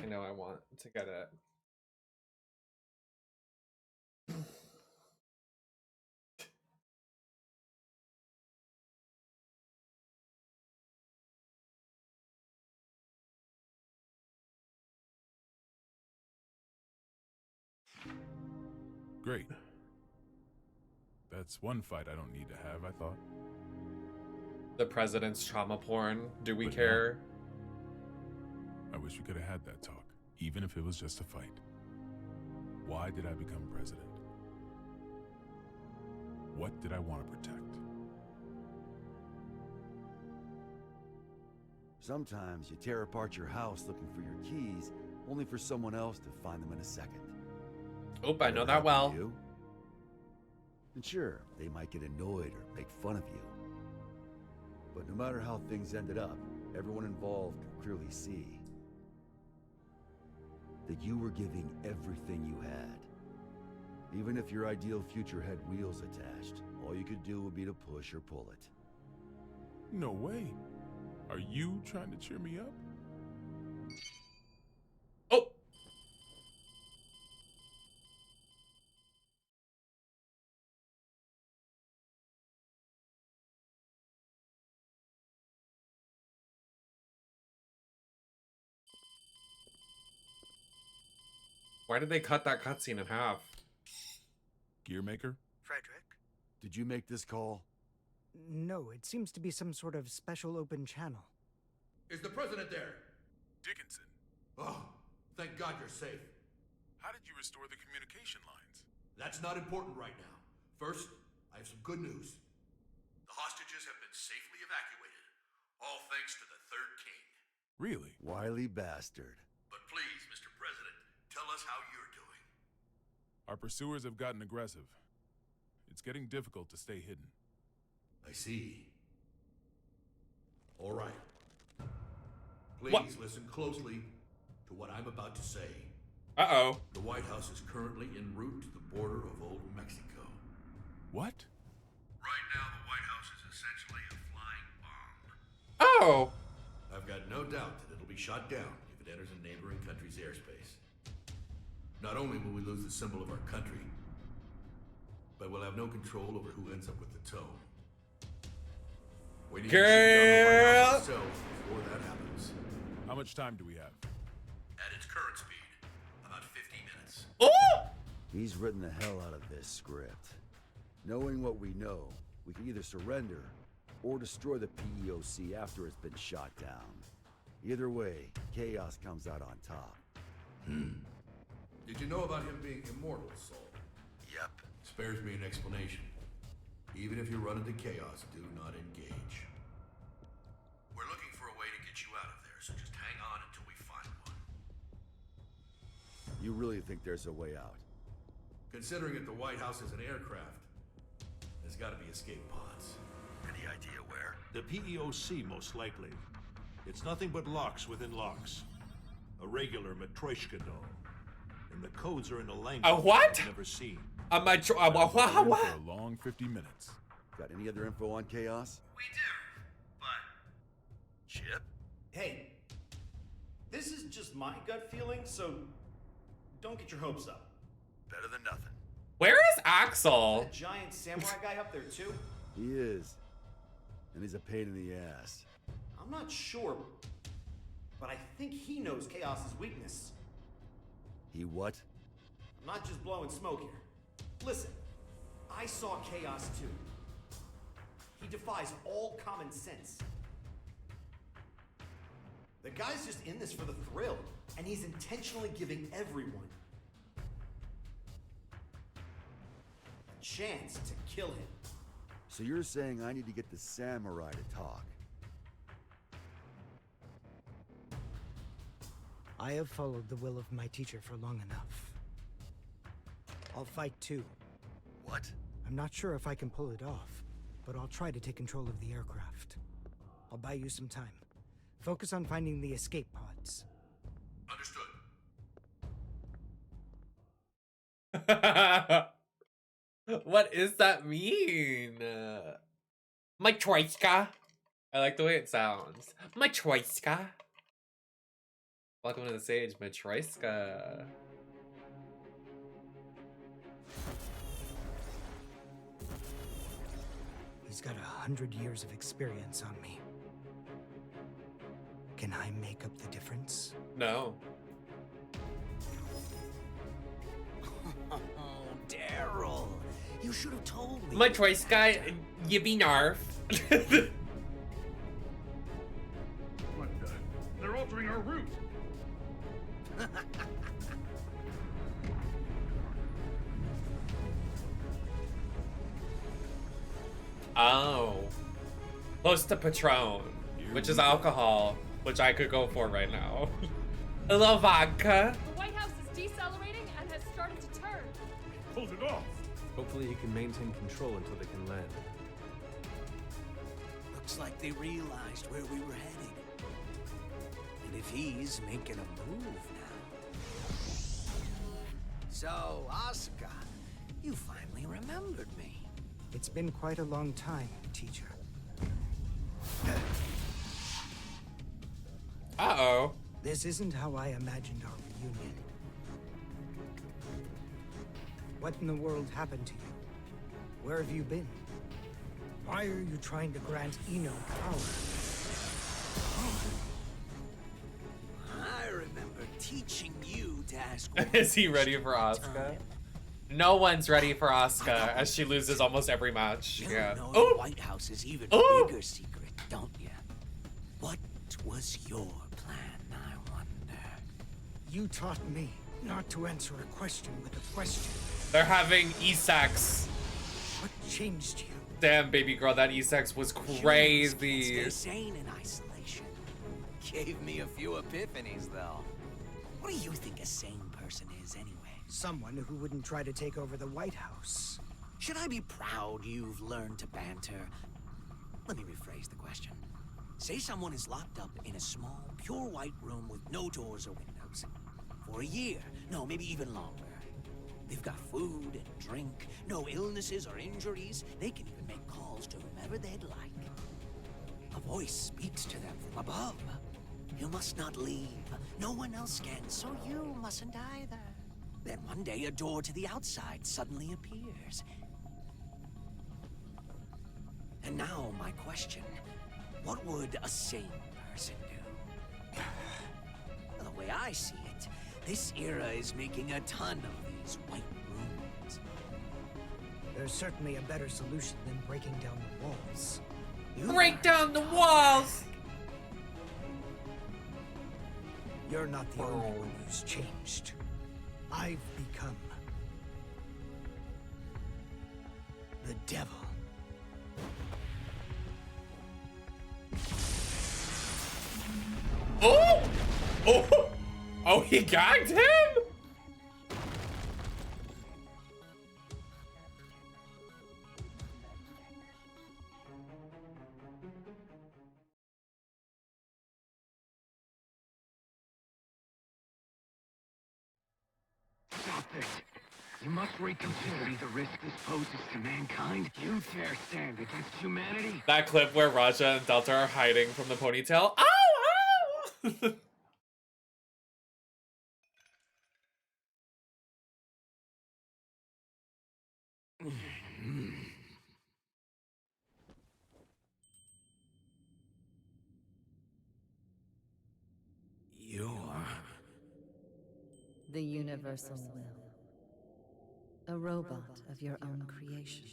I know I want to get it. Great. That's one fight I don't need to have, I thought. The president's trauma porn. Do we But care? I wish we could have had that talk, even if it was just a fight. Why did I become president? What did I want to protect? Sometimes you tear apart your house looking for your keys, only for someone else to find them in a second. Oh, I know that well. You? And sure, they might get annoyed or make fun of you. But no matter how things ended up, everyone involved could clearly see that you were giving everything you had. Even if your ideal future had wheels attached, all you could do would be to push or pull it. No way. Are you trying to cheer me up? Oh! Why did they cut that cutscene in half? Gearmaker? Frederick? Did you make this call? No, it seems to be some sort of special open channel. Is the president there? Dickinson. Oh, thank God you're safe. How did you restore the communication lines? That's not important right now. First, I have some good news. The hostages have been safely evacuated, all thanks to the Third King. Really? Wily bastard. But please, Mr. President, tell us how you're doing. Our pursuers have gotten aggressive. It's getting difficult to stay hidden. I see. All right. Please listen closely to what I'm about to say. Uh-oh. The White House is currently en route to the border of Old Mexico. What? Right now, the White House is essentially a flying bomb. Oh! I've got no doubt that it'll be shot down if it enters a neighboring country's airspace. Not only will we lose the symbol of our country, but we'll have no control over who ends up with the toe. We need to shoot down the White House itself before that happens. How much time do we have? At its current speed, about 50 minutes. Oh! He's written the hell out of this script. Knowing what we know, we can either surrender or destroy the PEOC after it's been shot down. Either way, chaos comes out on top. Did you know about him being immortal, Saul? Yep. Spares me an explanation. Even if you run into chaos, do not engage. We're looking for a way to get you out of there, so just hang on until we find one. You really think there's a way out? Considering that the White House is an aircraft, there's got to be escape pods. Any idea where? The PEOC, most likely. It's nothing but locks within locks. A regular Matryoshka doll. And the codes are in a language A what? I've never seen. A We're in for a long 50 minutes. Got any other info on chaos? We do, but... Chip? Hey, this is just my gut feeling, so don't get your hopes up. Better than nothing. Where is Axel? That giant samurai guy up there too? He is. And he's a pain in the ass. I'm not sure, but I think he knows Chaos's weakness. He what? I'm not just blowing smoke here. Listen, I saw Chaos too. He defies all common sense. The guy's just in this for the thrill, and he's intentionally giving everyone a chance to kill him. So you're saying I need to get the samurai to talk? I have followed the will of my teacher for long enough. I'll fight too. What? I'm not sure if I can pull it off, but I'll try to take control of the aircraft. I'll buy you some time. Focus on finding the escape pods. Understood. What does that mean? Matryoshka. I like the way it sounds. Matryoshka. Welcome to the stage, Matryoshka. He's got 100 years of experience on me. Can I make up the difference? No. Oh, Daryl! You should have told me. Matryoshka, you be narf. What the? They're altering our route. Oh. Close to Patron, which is alcohol, which I could go for right now. A little vodka. The White House is decelerating and has started to turn. Pulled it off. Hopefully he can maintain control until they can land. Looks like they realized where we were headed. And if he's making a move now. So, Asuka, you finally remembered me. It's been quite a long time, teacher. Uh-oh. This isn't how I imagined our reunion. What in the world happened to you? Where have you been? Why are you trying to grant Eno power? I remember teaching you to ask. Is he ready for Asuka? No one's ready for Asuka, as she loses almost every match. You Yeah. know Oh! the White House's even Oh! bigger secret, don't you? What was your plan, I wonder? You taught me not to answer a question with a question. They're having E-sex. What changed you? Damn, baby girl, that E-sex was crazy. Stay sane in isolation. Gave me a few epiphanies, though. What do you think a sane person is, anyway? Someone who wouldn't try to take over the White House. Should I be proud you've learned to banter? Let me rephrase the question. Say someone is locked up in a small, pure white room with no doors or windows. For a year, no, maybe even longer. They've got food and drink, no illnesses or injuries. They can even make calls to whomever they'd like. A voice speaks to them from above. You must not leave. No one else can, so you mustn't either. Then one day a door to the outside suddenly appears. And now my question, what would a sane person do? The way I see it, this era is making a ton of these white rooms. There's certainly a better solution than breaking down the walls. Break down the walls! You're not the only one who's changed. I've become the devil. Oh! Oh! Oh, he gagged him? Stop this. You must reconsider the risk this poses to mankind. You dare stand against humanity? That clip where Raja and Delta are hiding from the ponytail. Ow! Ow! You're... The universal will. A robot of your own creation.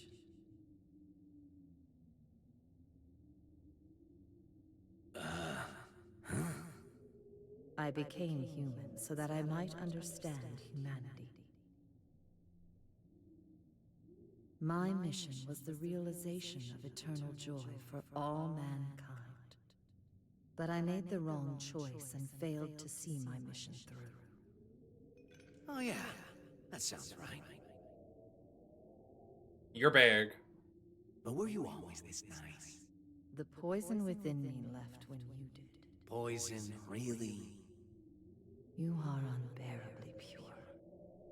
I became human so that I might understand humanity. My mission was the realization of eternal joy for all mankind. But I made the wrong choice and failed to see my mission through. Oh yeah, that sounds right. You're big. But were you always this nice? The poison within me left when you did. Poison, really? You are unbearably pure.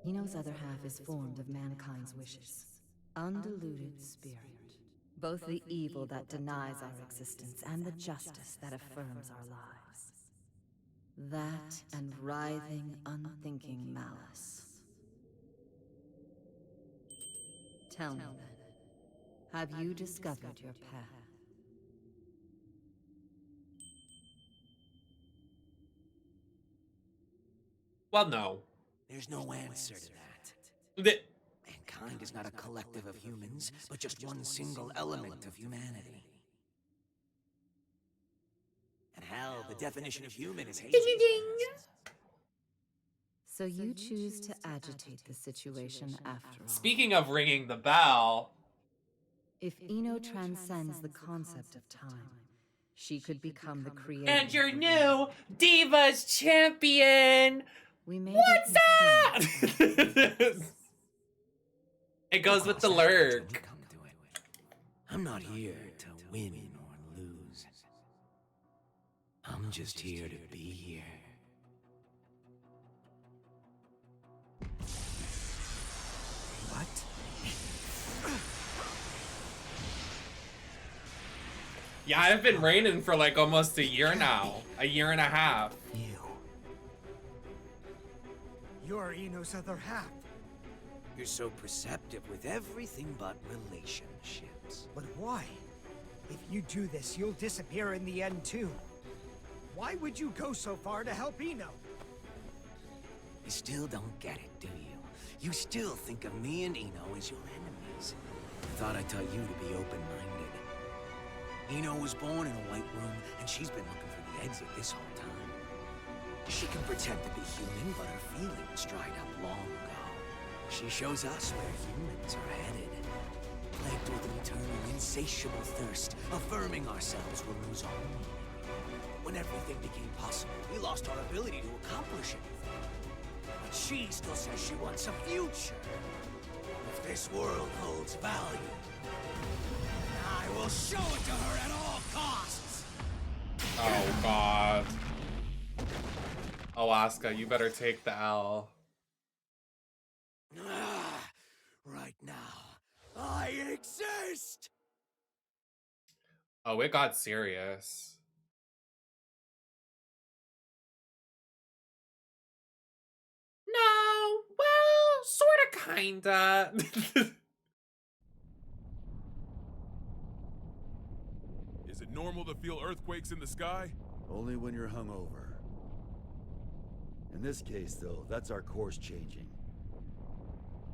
Eno's other half is formed of mankind's wishes. Undiluted spirit. Both the evil that denies our existence and the justice that affirms our lives. That and writhing, unthinking malice. Tell me then, have you discovered your path? Well, no. There's no answer to that. The Mankind is not a collective of humans, but just one single element of humanity. And hell, the definition of human is hate. So you choose to agitate the situation after all. Speaking of ringing the bell. If Eno transcends the concept of time, she could become the creator. And your new Divas champion! What's that? It goes with the lurk. I'm not here to win or lose. I'm just here to be here. What? Yeah, I've been reigning for like almost a year now. A year and a half. You're Eno's other half. You're so perceptive with everything but relationships. But why? If you do this, you'll disappear in the end too. Why would you go so far to help Eno? You still don't get it, do you? You still think of me and Eno as your enemies. Thought I taught you to be open-minded. Eno was born in a white room, and she's been looking for the exit this whole time. She can pretend to be human, but her feelings dried up long ago. She shows us where humans are headed. Plagued with an eternal, insatiable thirst, affirming ourselves will lose all meaning. When everything became possible, we lost our ability to accomplish anything. But she still says she wants a future. If this world holds value, I will show it to her at all costs! Oh, God. Alaska, you better take the L. Right now, I exist! Oh, it got serious. No, well, sorta, kinda. Is it normal to feel earthquakes in the sky? Only when you're hungover. In this case, though, that's our course changing.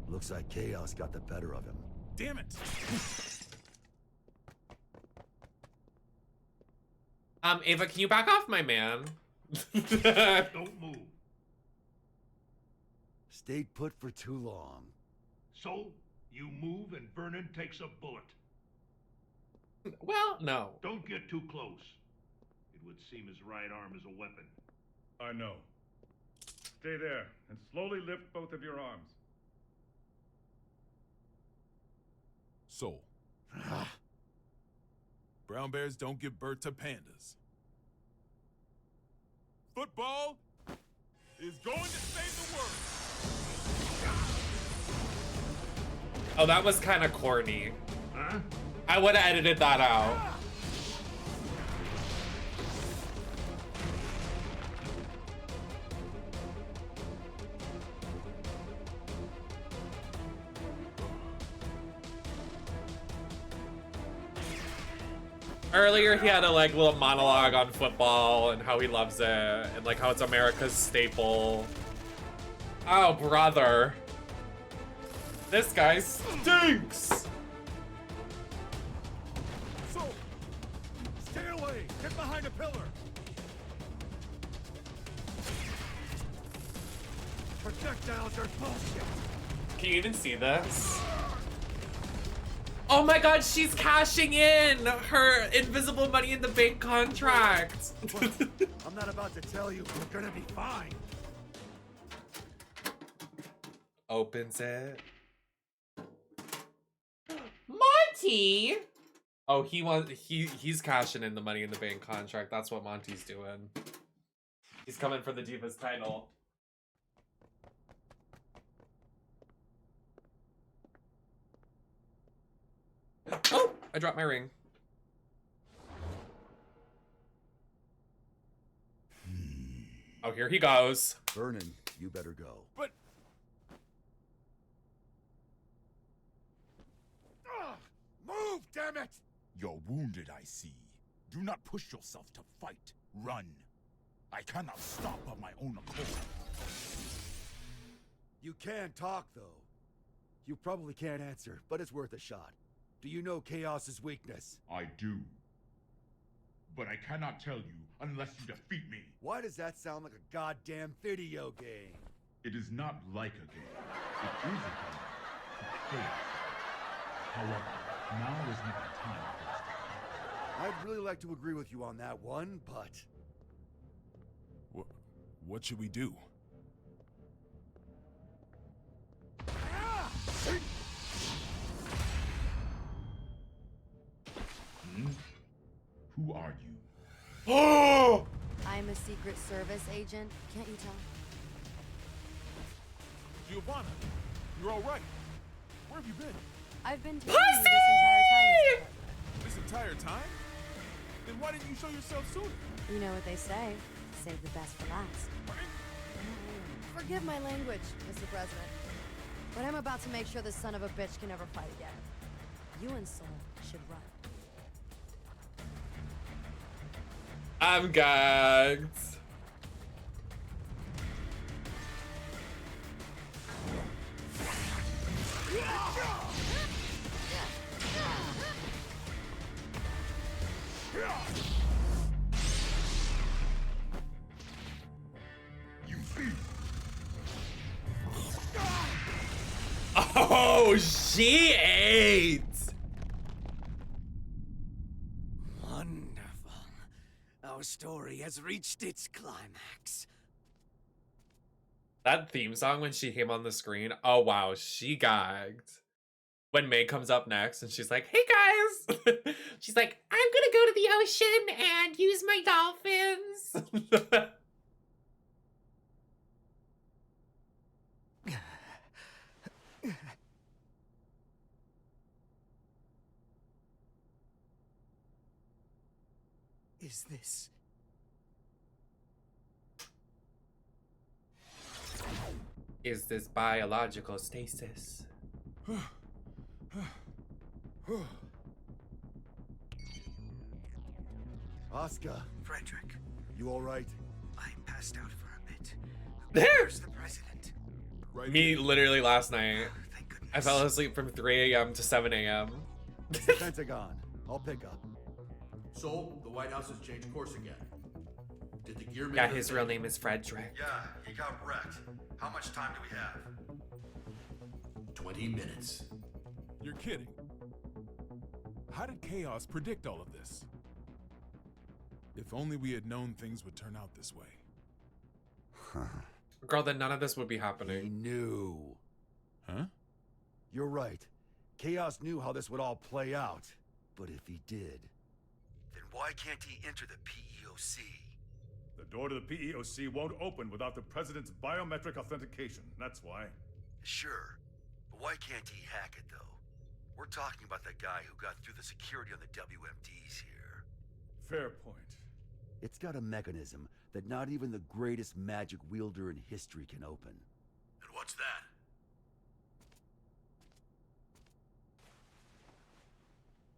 Looks like chaos got the better of him. Damn it! Ava, can you back off my man? Don't move. Stayed put for too long. So, you move and Vernon takes a bullet. Well, no. Don't get too close. It would seem his right arm is a weapon. I know. Stay there and slowly lift both of your arms. Soul. Brown bears don't give birth to pandas. Football is going to save the world. Oh, that was kind of corny. Huh? I would have edited that out. Earlier, he had a like little monologue on football and how he loves it and like how it's America's staple. Oh, brother. This guy stinks. So, stay away. Get behind a pillar. Projectiles are bullshit. Can you even see this? Oh my god, she's cashing in her invisible money in the bank contract. I'm not about to tell you we're gonna be fine. Opens it. Monty! Oh, he's cashing in the Money in the Bank contract. That's what Monty's doing. He's coming for the Divas title. Oh, I dropped my ring. Oh, here he goes. Vernon, you better go. But... Move, damn it! You're wounded, I see. Do not push yourself to fight. Run. I cannot stop of my own accord. You can talk, though. You probably can't answer, but it's worth a shot. Do you know Chaos's weakness? I do. But I cannot tell you unless you defeat me. Why does that sound like a goddamn video game? It is not like a game. It is a game. However, now is not the time for us to fight. I'd really like to agree with you on that one, but... What should we do? Who are you? Oh! I'm a Secret Service agent. Can't you tell? Giovanna, you're all right. Where have you been? I've been telling you this entire time. This entire time? Then why didn't you show yourself sooner? You know what they say. Save the best for last. Forgive my language, Mr. President. But I'm about to make sure this son of a bitch can never fight again. You and Soul should run. I'm gagged. Oh, she ate. Wonderful. Our story has reached its climax. That theme song when she came on the screen. Oh, wow. She gagged. When May comes up next and she's like, hey, guys. She's like, I'm going to go to the ocean and use my dolphins. Is this... Is this biological stasis? Oscar. Frederick. You all right? I passed out for a bit. There's the president. Me literally last night. I fell asleep from 3 a.m. to 7 a.m. It's the Pentagon. I'll pick up. So, the White House has changed course again. Did the gear Yeah, his real name is Frederick. Yeah, he got wrecked. How much time do we have? 20 minutes. You're kidding. How did Chaos predict all of this? If only we had known things would turn out this way. Girl, then none of this would be happening. He knew. Huh? You're right. Chaos knew how this would all play out. But if he did, then why can't he enter the PEOC? The door to the PEOC won't open without the president's biometric authentication. That's why. Sure. But why can't he hack it, though? We're talking about the guy who got through the security on the WMDs here. Fair point. It's got a mechanism that not even the greatest magic wielder in history can open. And what's that?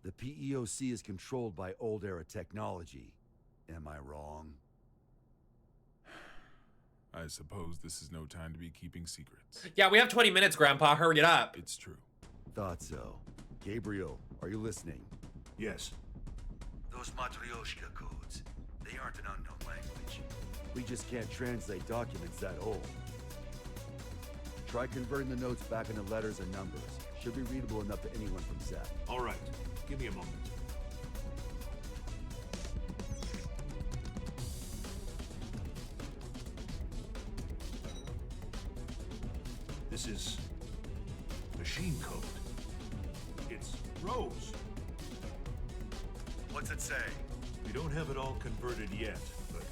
The PEOC is controlled by old-era technology. Am I wrong? I suppose this is no time to be keeping secrets. Yeah, we have 20 minutes, Grandpa. Hurry it up. It's true. Thought so. Gabriel, are you listening? Yes. Those Matryoshka codes, they aren't an unknown language. We just can't translate documents that old. Try converting the notes back into letters and numbers. Should be readable enough to anyone from Zep. All right. Give me a moment. This is machine code. It's Rose. What's it say? We don't have it all converted yet, but...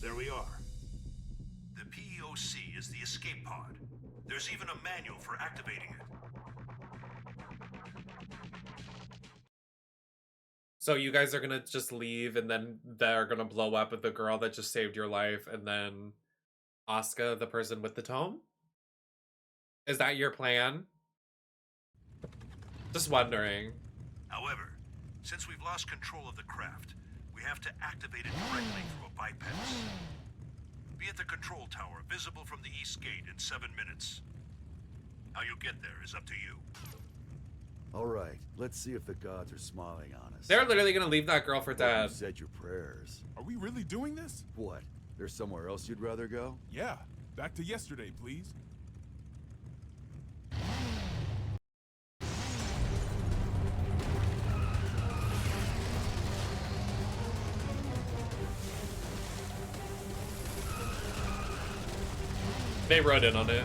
There we are. The PEOC is the escape pod. There's even a manual for activating it. So you guys are gonna just leave and then they're gonna blow up with the girl that just saved your life and then Asuka, the person with the tome? Is that your plan? Just wondering. However, since we've lost control of the craft, we have to activate it directly through a bypass. Be at the control tower, visible from the east gate in 7 minutes. How you get there is up to you. All right, let's see if the gods are smiling on us. They're literally gonna leave that girl for Hope dead. you said your prayers. Are we really doing this? What? There's somewhere else you'd rather go? Yeah. Back to yesterday, please. They rode in on it.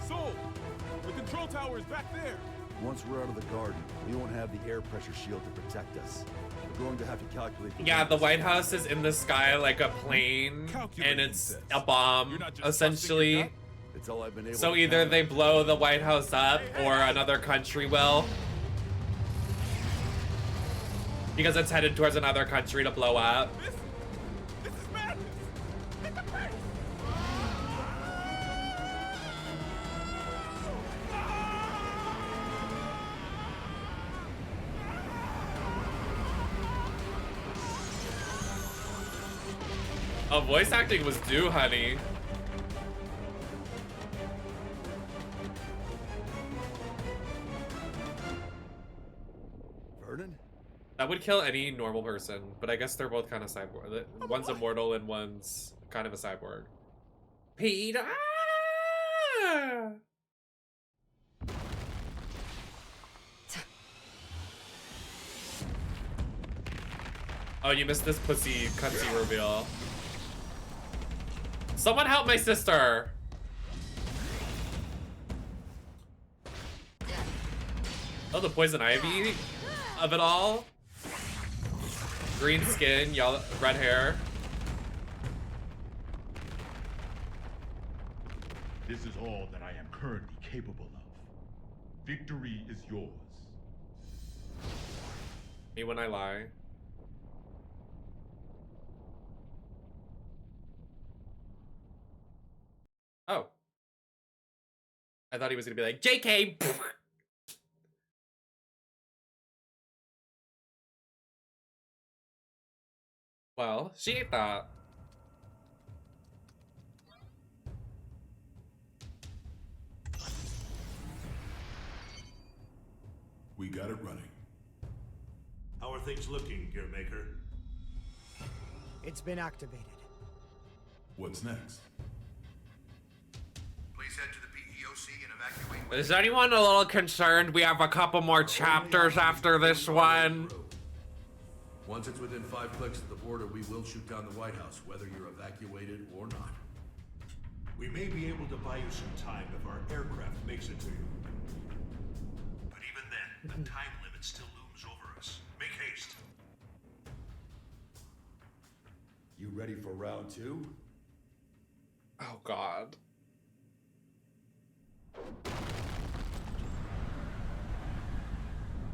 Sold! The control tower is back there! Once we're out of the garden, we won't have the air pressure shield to protect us. We're going to have to calculate the Yeah, the White House is in the sky like a plane, and it's a bomb, essentially. It's all I've been able So to either count. they blow the White House up, or another country will. Because it's headed towards another country to blow up. This is madness! Get the pace! Oh, voice acting was due, honey. Vernon? That would kill any normal person, but I guess they're both kind of cyborg. One's immortal and one's kind of a cyborg. Peter! Ah! Oh, you missed this pussy cunty reveal. Someone help my sister! Oh, the poison ivy of it all. Green skin, yellow, red hair. This is all that I am currently capable of. Victory is yours. Me when I lie. Oh. I thought he was gonna be like, JK! Well, she ate that. We got it running. How are things looking, Gearmaker? It's been activated. What's next? Please head to the PEOC and evacuate. Is anyone a little concerned we have a couple more chapters after this one? Once it's within 5 clicks of the border, we will shoot down the White House, whether you're evacuated or not. We may be able to buy you some time if our aircraft makes it to you. But even then, a time limit still looms over us. Make haste. You ready for round 2? Oh, God.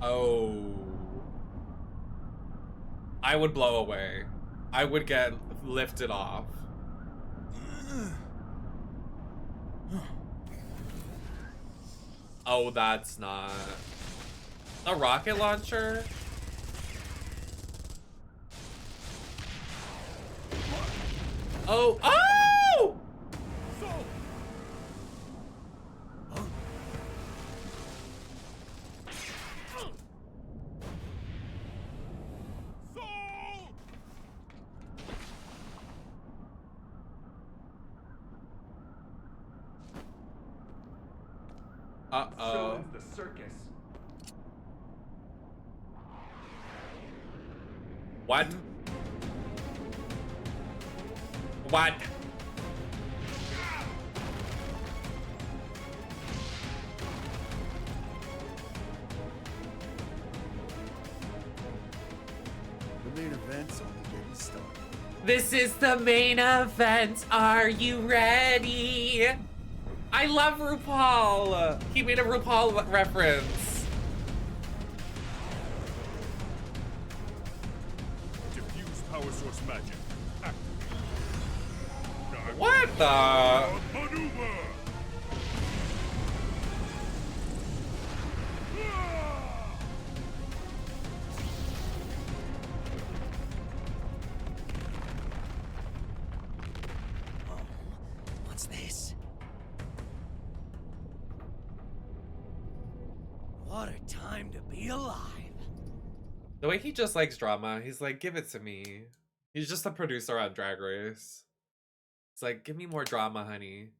Oh. I would blow away. I would get lifted off. Oh, that's not a rocket launcher. Oh, oh! Uh-oh. The circus. What? What? The main event's only getting started. This is the main event. Are you ready? I love RuPaul. He made a RuPaul reference. Diffuse power source magic. Activate. What the? Maneuver. What's this? What a time to be alive. The way he just likes drama, he's like, give it to me. He's just a producer on Drag Race. It's like, give me more drama, honey.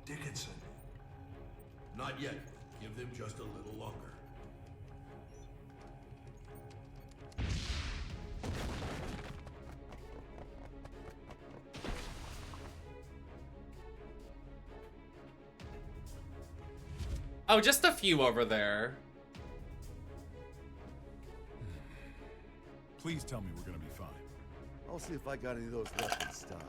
Dickinson. Not yet. Give them just a little longer. Oh, just a few over there. Please tell me we're gonna be fine. I'll see if I got any of those left in stock.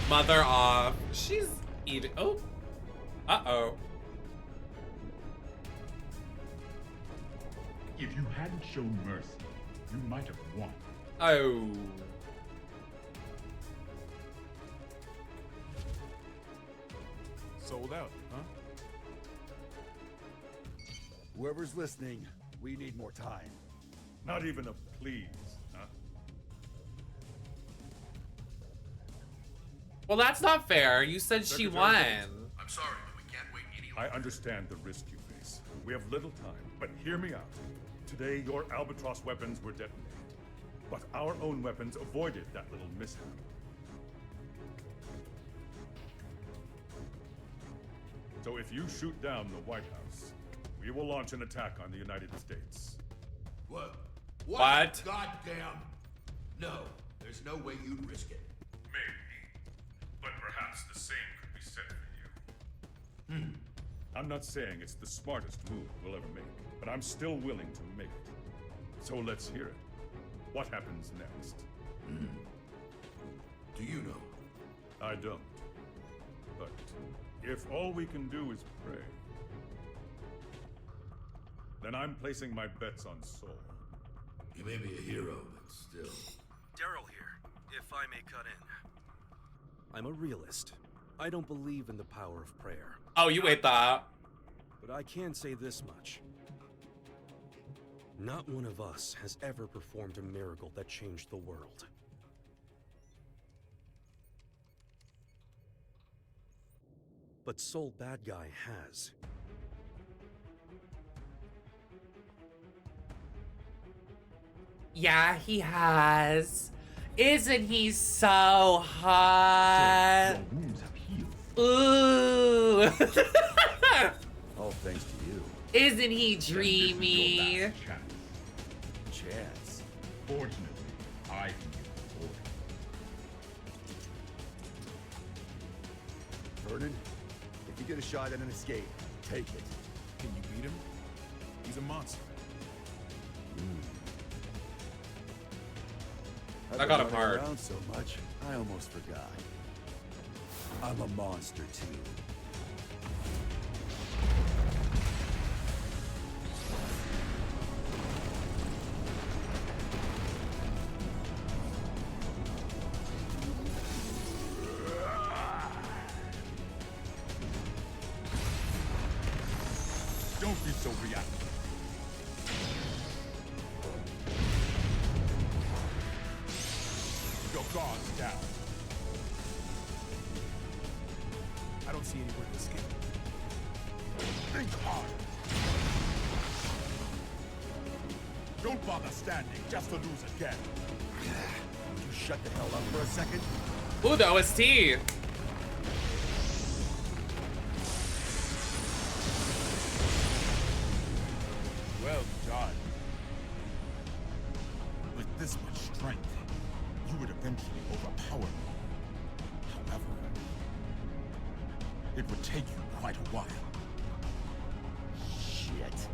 Mother off. She's eating. Oh. Uh-oh. If you hadn't shown mercy, you might have won. Oh. Sold out, huh? Whoever's listening, we need more time. Not even a please, huh? Well, that's not fair. You said she won. I'm sorry, but we can't wait any I understand the risk you face. We have little time, but hear me out. Today, your Albatross weapons were detonated, but our own weapons avoided that little mishap. So if you shoot down the White House, we will launch an attack on the United States. What? What? Goddamn! No, there's no way you'd risk it. Maybe, but perhaps the same could be said for you. I'm not saying it's the smartest move we'll ever make, but I'm still willing to make it. So let's hear it. What happens next? Do you know? I don't. But if all we can do is pray, then I'm placing my bets on Soul. You may be a hero, but still. Daryl here, if I may cut in. I'm a realist. I don't believe in the power of prayer. Oh, you ate that. But I can say this much. Not one of us has ever performed a miracle that changed the world. But Soul Bad Guy has. Yeah, he has. Isn't he so hot? Your wounds have healed. Ooh. All thanks to you. Isn't he dreamy? Chance. Fortunately, I can get the order. Vernon, if you get a shot at an escape, take it. Can you beat him? He's a monster. I got him I've been running hard. around so much, I almost forgot. I'm a monster too. Don't be so reactive. Your guard's down. I don't see anywhere to escape. Think hard. Go Don't bother standing, just to lose again. Would you shut the hell up for a second? Ooh, the OST. Well done. With this much strength, you would eventually overpower me. However, it would take you quite a while. Shit.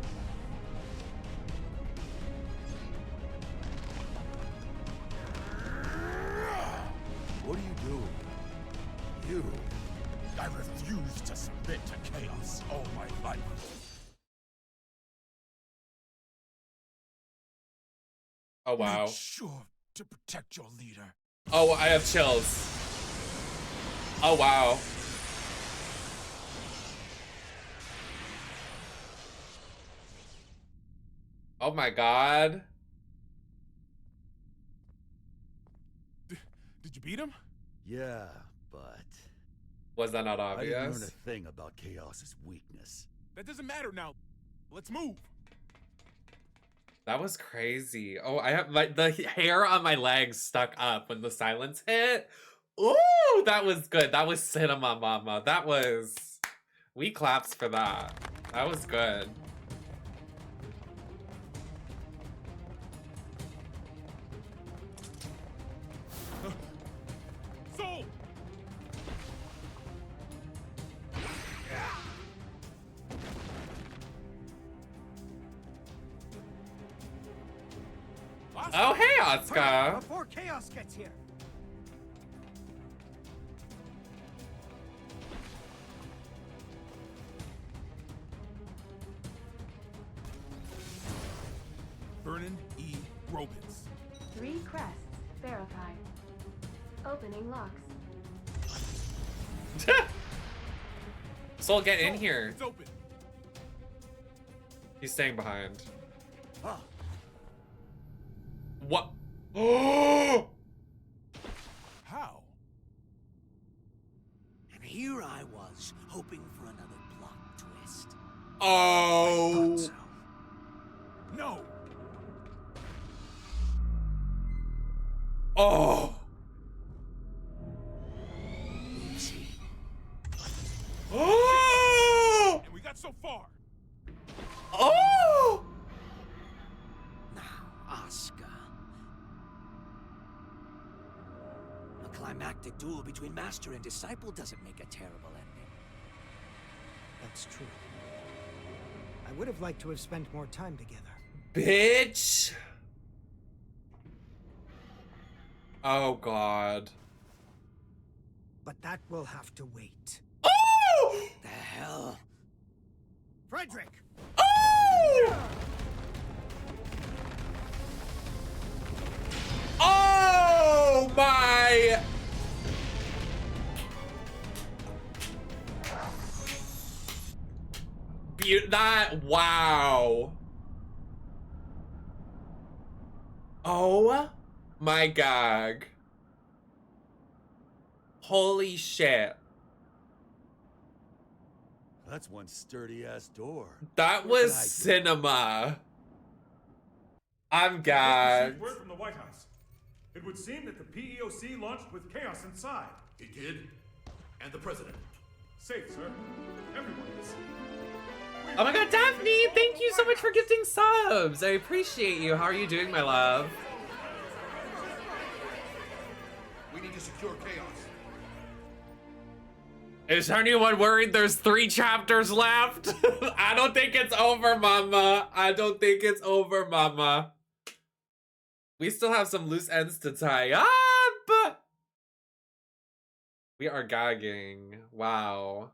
What are you doing? You. I refuse to submit to chaos all my life. Oh, wow. Make sure to protect your leader. Oh, I have chills. Oh, wow. Oh my god. Did you beat him? Yeah, but... Was that not I didn't learn obvious? a thing about Chaos's weakness. That doesn't matter now. Let's move. That was crazy. Oh, I have the hair on my legs stuck up when the silence hit. Ooh, that was good. That was cinema, mama. That was... We claps for that. That was good. Soul! Oh, hey, Asuka. Before chaos gets here. Vernon E. Robbins. 3 crests. Verified. Opening locks. Soul, get in here. It's open. He's staying behind. Huh. What? Oh! How? And here I was, hoping for another plot twist. Oh! So. No. Oh! Oopsie. Oh! And we got so far. Oh! Now, Asuka. A climactic duel between master and disciple doesn't make a terrible ending. That's true. I would have liked to have spent more time together. Bitch! Oh, God. But that will have to wait. Oh! The hell? Frederick! Oh! Oh, my... That, wow. Oh my god. Holy shit. That's one sturdy-ass door. That was cinema. I'm gagged. Word from the White House. It would seem that the PEOC launched with chaos inside. It did? And the president? Safe, sir. Everyone is. Oh my god, Daphne, thank you so much for gifting subs. I appreciate you. How are you doing, my love? We need to secure chaos. Is anyone worried there's 3 chapters left? I don't think it's over, mama. I don't think it's over, mama. We still have some loose ends to tie up. We are gagging. Wow.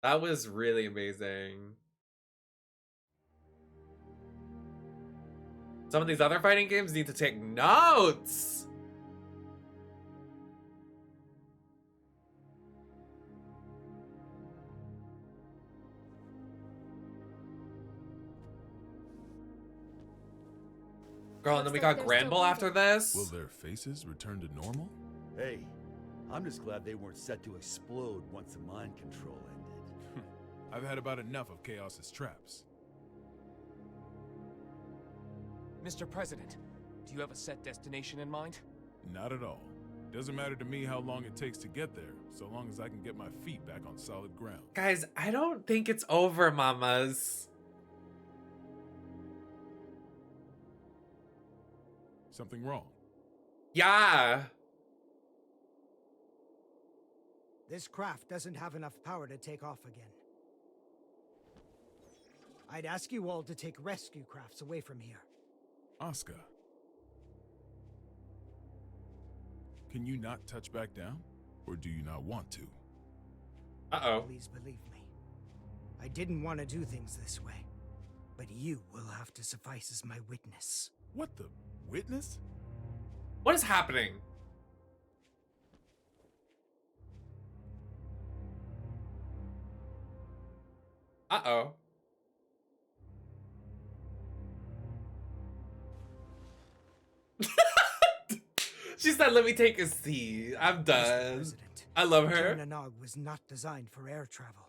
That was really amazing. Some of these other fighting games need to take notes. Girl, and then we got Granville after this. Will their faces return to normal? Hey, I'm just glad they weren't set to explode once the mind control ended. I've had about enough of Chaos's traps. Mr. President, do you have a set destination in mind? Not at all. Doesn't matter to me how long it takes to get there, so long as I can get my feet back on solid ground. Guys, I don't think it's over, mamas. Something wrong? Yeah. This craft doesn't have enough power to take off again. I'd ask you all to take rescue crafts away from here. Oscar. Can you not touch back down? Or do you not want to? Uh-oh. Please believe me. I didn't want to do things this way. But you will have to suffice as my witness. What the? Witness? What is happening? Uh-oh. She said, let me take a seat. I'm done. I love her. Nanog was not designed for air travel.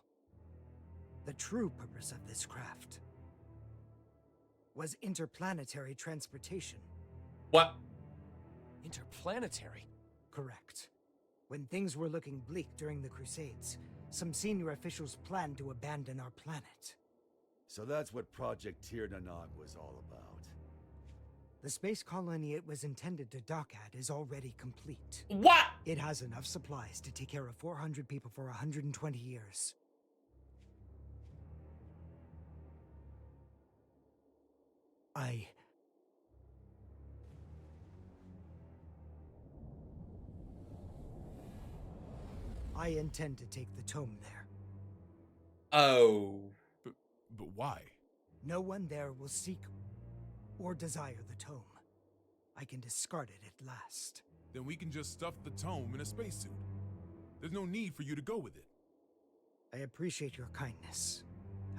The true purpose of this craft was interplanetary transportation. What? Interplanetary? Correct. When things were looking bleak during the Crusades, some senior officials planned to abandon our planet. So that's what Project Tir Nanog was all about. The space colony it was intended to dock at is already complete. What? It has enough supplies to take care of 400 people for 120 years. I intend to take the tome there. Oh. But why? No one there will seek or desire the tome. I can discard it at last. Then we can just stuff the tome in a spacesuit. There's no need for you to go with it. I appreciate your kindness.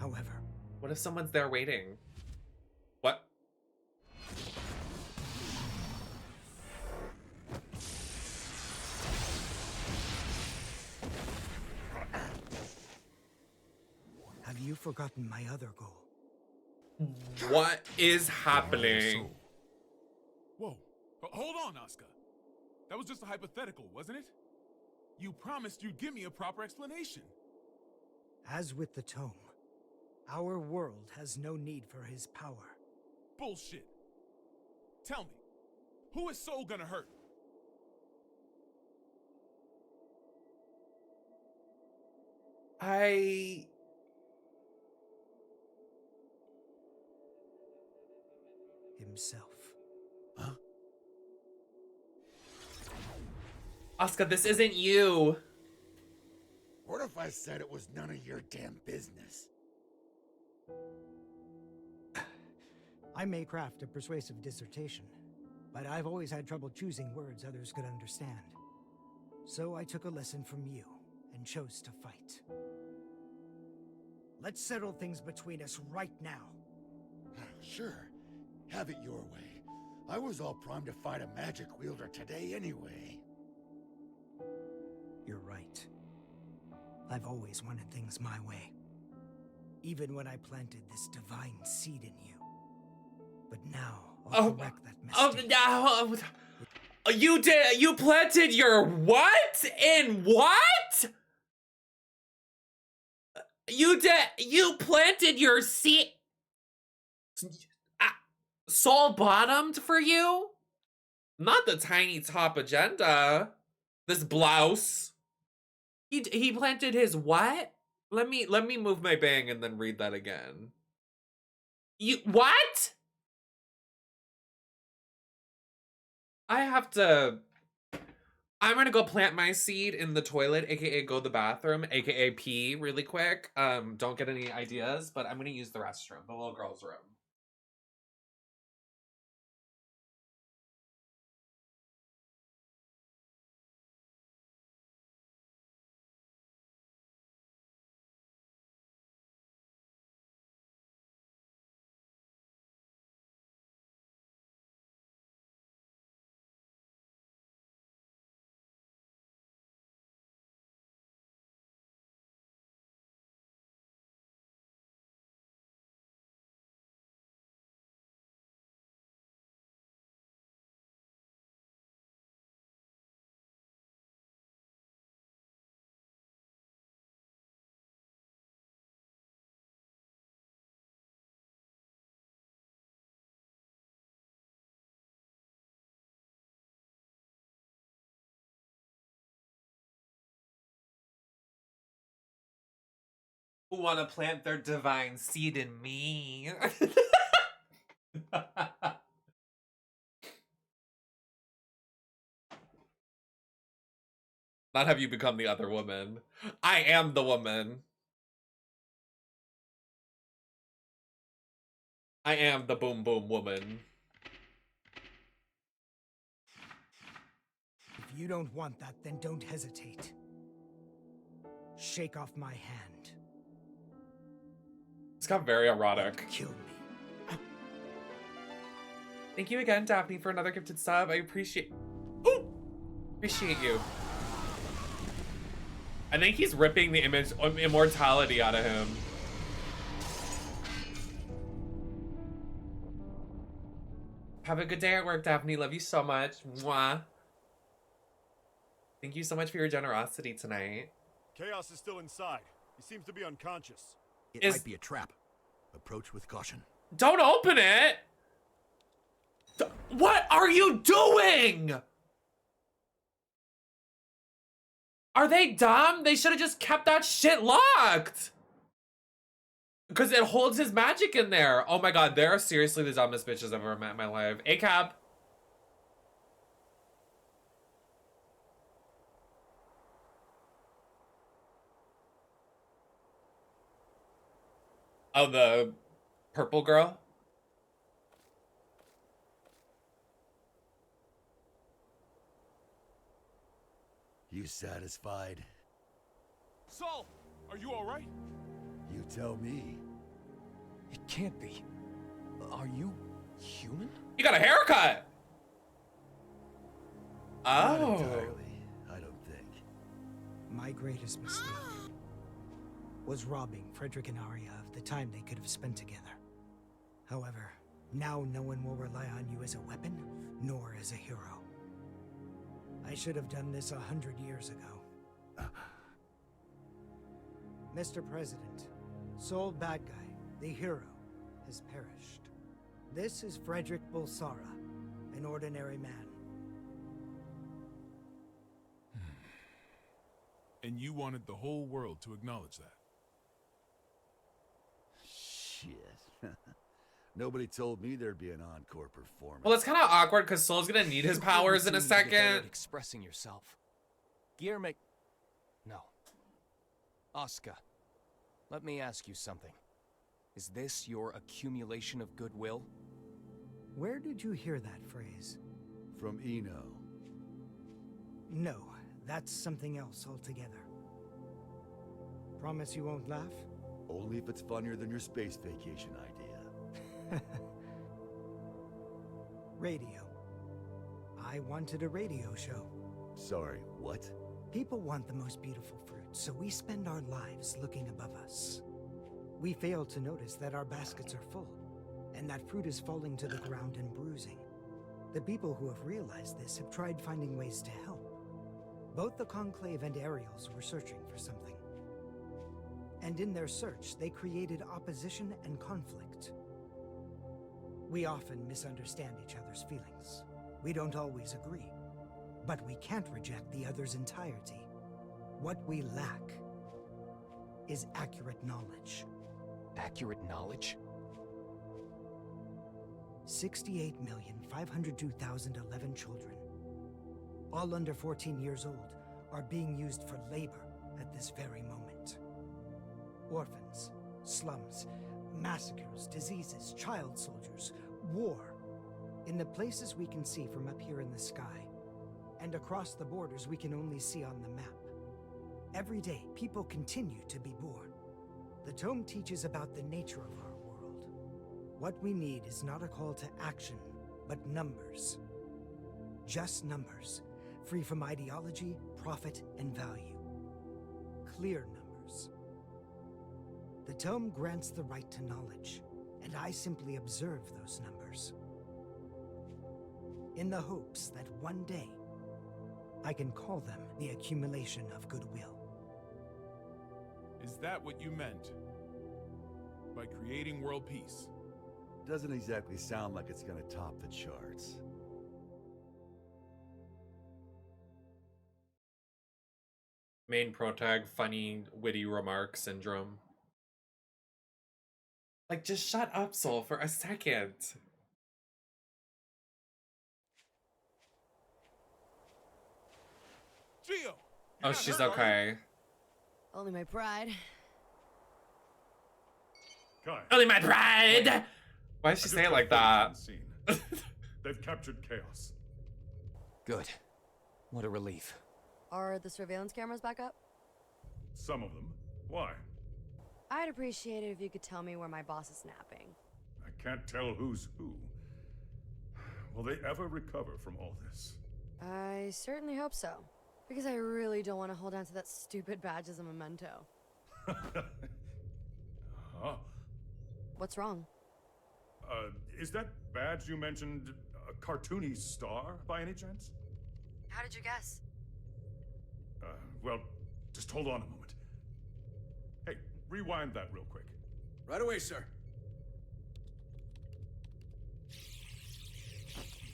However... What if someone's there waiting? What? Have you forgotten my other goal? What is happening? Whoa. Hold on, Oscar. That was just a hypothetical, wasn't it? You promised you'd give me a proper explanation. As with the tome, our world has no need for his power. Bullshit. Tell me, who is Soul gonna hurt? Himself. Huh? Oscar, this isn't you. What if I said it was none of your damn business? I may craft a persuasive dissertation, but I've always had trouble choosing words others could understand. So I took a lesson from you and chose to fight. Let's settle things between us right now. Sure. Have it your way. I was all primed to fight a magic wielder today anyway. You're right. I've always wanted things my way. Even when I planted this divine seed in you. But now, I'll correct that mistake. You planted your what? In what? You planted your seed. Soul bottomed for you? Not the tiny top agenda. This blouse. He planted his what? Let me move my bang and then read that again. You what? I'm gonna go plant my seed in the toilet, aka go to the bathroom, aka pee really quick. Don't get any ideas, but I'm gonna use the restroom, the little girl's room. who want to plant their divine seed in me. Not have you become the other woman. I am the woman. I am the boom boom woman. If you don't want that, then don't hesitate. Shake off my hand. It's got very erotic. Kill me. Thank you again, Daphne, for another gifted sub. I appreciate you. I think he's ripping the image immortality out of him. Have a good day at work, Daphne. Love you so much. Mwah. Thank you so much for your generosity tonight. Chaos is still inside. He seems to be unconscious. It might be a trap. Approach with caution. Don't open it! What are you doing? Are they dumb? They should have just kept that shit locked. Because it holds his magic in there. Oh my god, they're seriously the dumbest bitches I've ever met in my life. A-cab. Oh, the purple girl? You satisfied? Saul, are you all right? You tell me. It can't be. Are you human? You got a haircut! Not Oh. entirely, I don't think. My greatest mistake was robbing Frederick and Arya of the time they could have spent together. However, now no one will rely on you as a weapon, nor as a hero. I should have done this 100 years ago. Mr. President, Sol Bad Guy, the hero, has perished. This is Frederick Bulsara, an ordinary man. And you wanted the whole world to acknowledge that. Shit. Nobody told me there'd be an encore performance. Well, it's kind of awkward because Sol's gonna need his powers in a You seem to get better second. at expressing yourself. Gear make... No. Asuka, let me ask you something. Is this your accumulation of goodwill? Where did you hear that phrase? From Eno. No, that's something else altogether. Promise you won't laugh? Only if it's funnier than your space vacation idea. Radio. I wanted a radio show. Sorry, what? People want the most beautiful fruit, so we spend our lives looking above us. We fail to notice that our baskets are full, and that fruit is falling to the ground and bruising. The people who have realized this have tried finding ways to help. Both the Conclave and Ariels were searching for something. And in their search, they created opposition and conflict. We often misunderstand each other's feelings. We don't always agree. But we can't reject the other's entirety. What we lack is accurate knowledge. Accurate knowledge? 68,502,011 children, all under 14 years old, are being used for labor at this very moment. Orphans, slums, massacres, diseases, child soldiers, war. In the places we can see from up here in the sky, and across the borders we can only see on the map. Every day, people continue to be born. The tome teaches about the nature of our world. What we need is not a call to action, but numbers. Just numbers, free from ideology, profit, and value. Clear numbers. The tome grants the right to knowledge, and I simply observe those numbers. In the hopes that one day, I can call them the accumulation of goodwill. Is that what you meant? By creating world peace? Doesn't exactly sound like it's gonna top the charts. Main protag, funny, witty remark syndrome. Like, just shut up, Soul, for a second. Gio! Oh, she's okay. Only my pride. Kai. Only my pride! Why did she say it like that? They've captured Chaos. Good. What a relief. Are the surveillance cameras back up? Some of them. Why? I'd appreciate it if you could tell me where my boss is napping. I can't tell who's who. Will they ever recover from all this? I certainly hope so. Because I really don't want to hold on to that stupid badge as a memento. Huh? What's wrong? Is that badge you mentioned a cartoony star by any chance? How did you guess? Well, just hold on a moment. Hey, rewind that real quick. Right away, sir.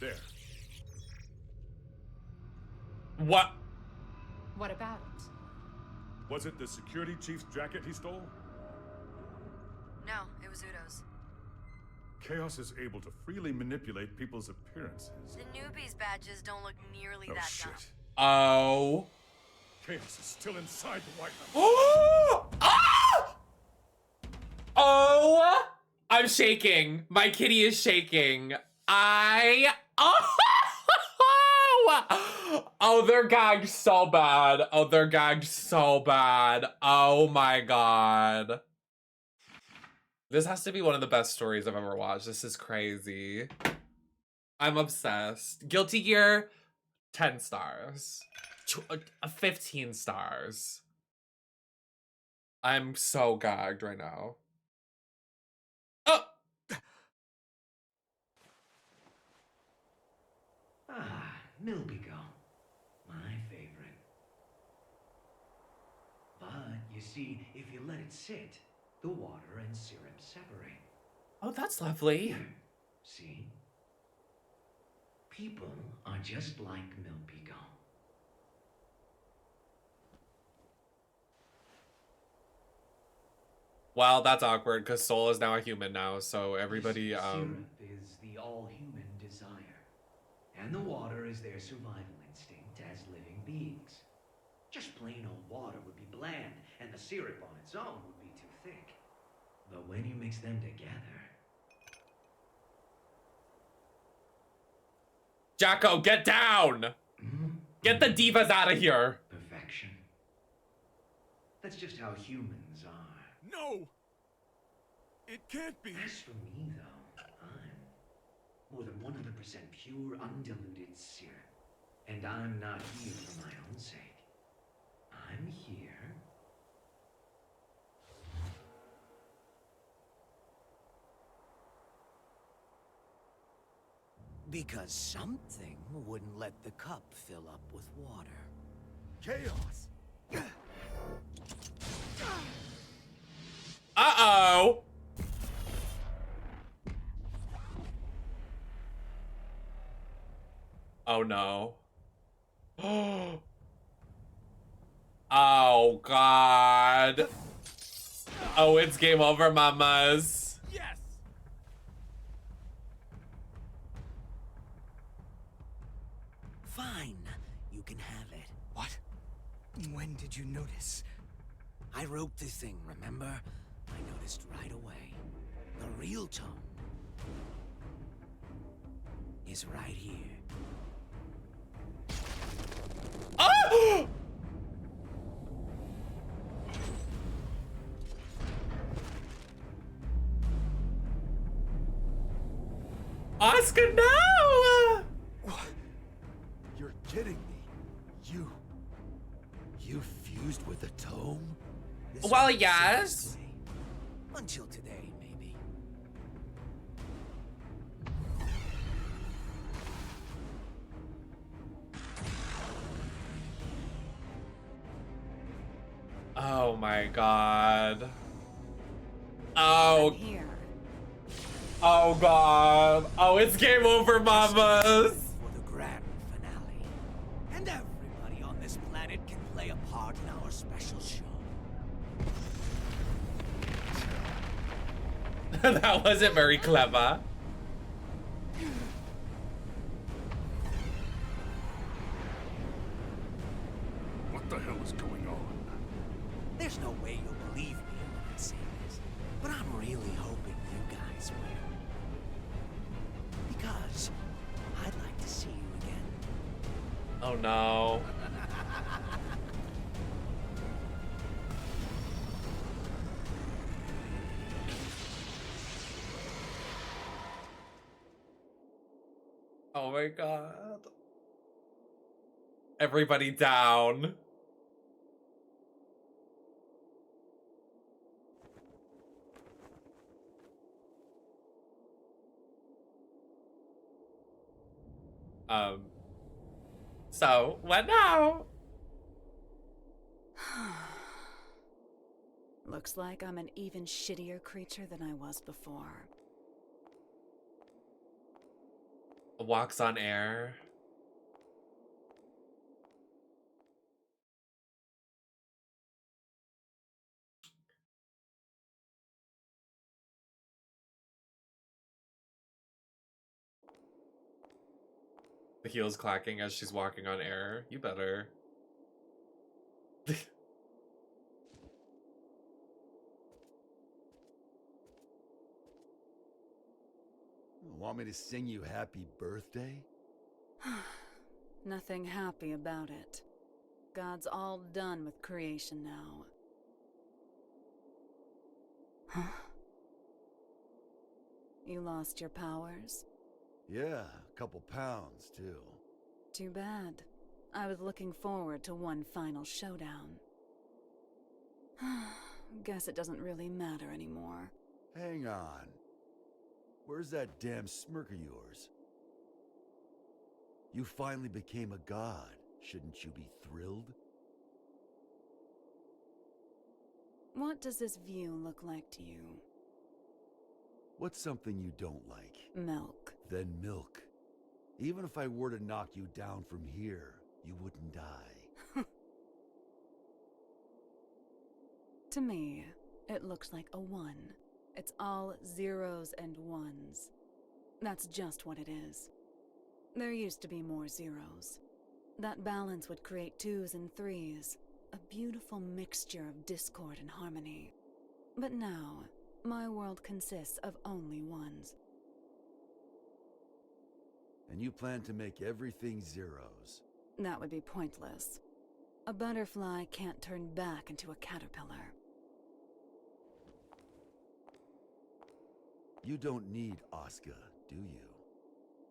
There. What? What about it? Was it the security chief's jacket he stole? No, it was Udo's. Chaos is able to freely manipulate people's appearances. The newbies badges don't look nearly Oh, that shit. dumb. Oh. Chaos is still inside the White House. Oh! Ah! Oh! I'm shaking. My kitty is shaking. Oh, they're gagged so bad. Oh, they're gagged so bad. Oh my god. This has to be one of the best stories I've ever watched. This is crazy. I'm obsessed. Guilty Gear, 10 stars. 15 stars. I'm so gagged right now. Oh! Ah, Milbigo. My favorite. But, you see, if you let it sit, the water and syrup separate. Oh, that's lovely. Here, see? People are just like Milbigo. Well, that's awkward because Soul is now a human now, so everybody Syrup is the all-human desire. And the water is their survival instinct as living beings. Just plain old water would be bland, and the syrup on its own would be too thick. But when you mix them together... Jacko, get down! Get the divas out of here! Perfection. That's just how humans are. No! It can't be! As for me, though, I'm more than 100% pure, undiluted syrup. And I'm not here for my own sake. I'm here... because something wouldn't let the cup fill up with water. Chaos! Uh-oh! Oh no. Oh god. Oh, it's game over, mamas. Yes! Fine. You can have it. What? When did you notice? I wrote the thing, remember? I noticed right away. The real tone is right here. Oh! Oscar, no! What? You're kidding me. You fused with the tome? This Well, was yes. today. Until today, maybe. Oh my god. Oh. Here. Oh god. Oh, it's game over, mamas. For the grand finale. And everybody on this planet can play a part in our special show. That wasn't very clever. What the hell is going on? There's no way you'll believe me when I say this, but I'm really hoping you guys win. Because I'd like to see you again. Oh no. Oh my god. Everybody down. So, what now? Looks like I'm an even shittier creature than I was before. Walks on air. The heels clacking as she's walking on air. You better. Want me to sing you happy birthday? Nothing happy about it. God's all done with creation now. Huh? You lost your powers? Yeah, a couple pounds, too. Too bad. I was looking forward to one final showdown. Guess it doesn't really matter anymore. Hang on. Where's that damn smirk of yours? You finally became a god. Shouldn't you be thrilled? What does this view look like to you? What's something you don't like? Milk. Then milk. Even if I were to knock you down from here, you wouldn't die. To me, it looks like a 1. It's all zeros and ones. That's just what it is. There used to be more zeros. That balance would create 2s and 3s, a beautiful mixture of discord and harmony. But now, my world consists of only 1s. And you plan to make everything zeros. That would be pointless. A butterfly can't turn back into a caterpillar. You don't need Oscar, do you?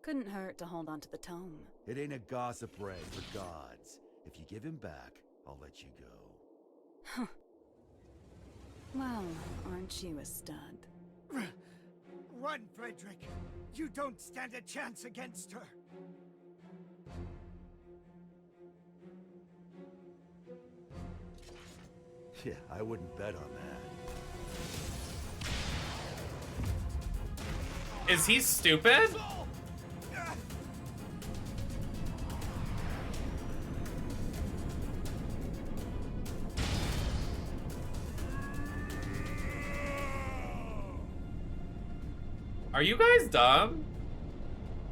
Couldn't hurt to hold on to the tome. It ain't a gossip rag for gods. If you give him back, I'll let you go. Well, aren't you a stud? Run, Frederick! You don't stand a chance against her! Yeah, I wouldn't bet on that. Is he stupid? Are you guys dumb?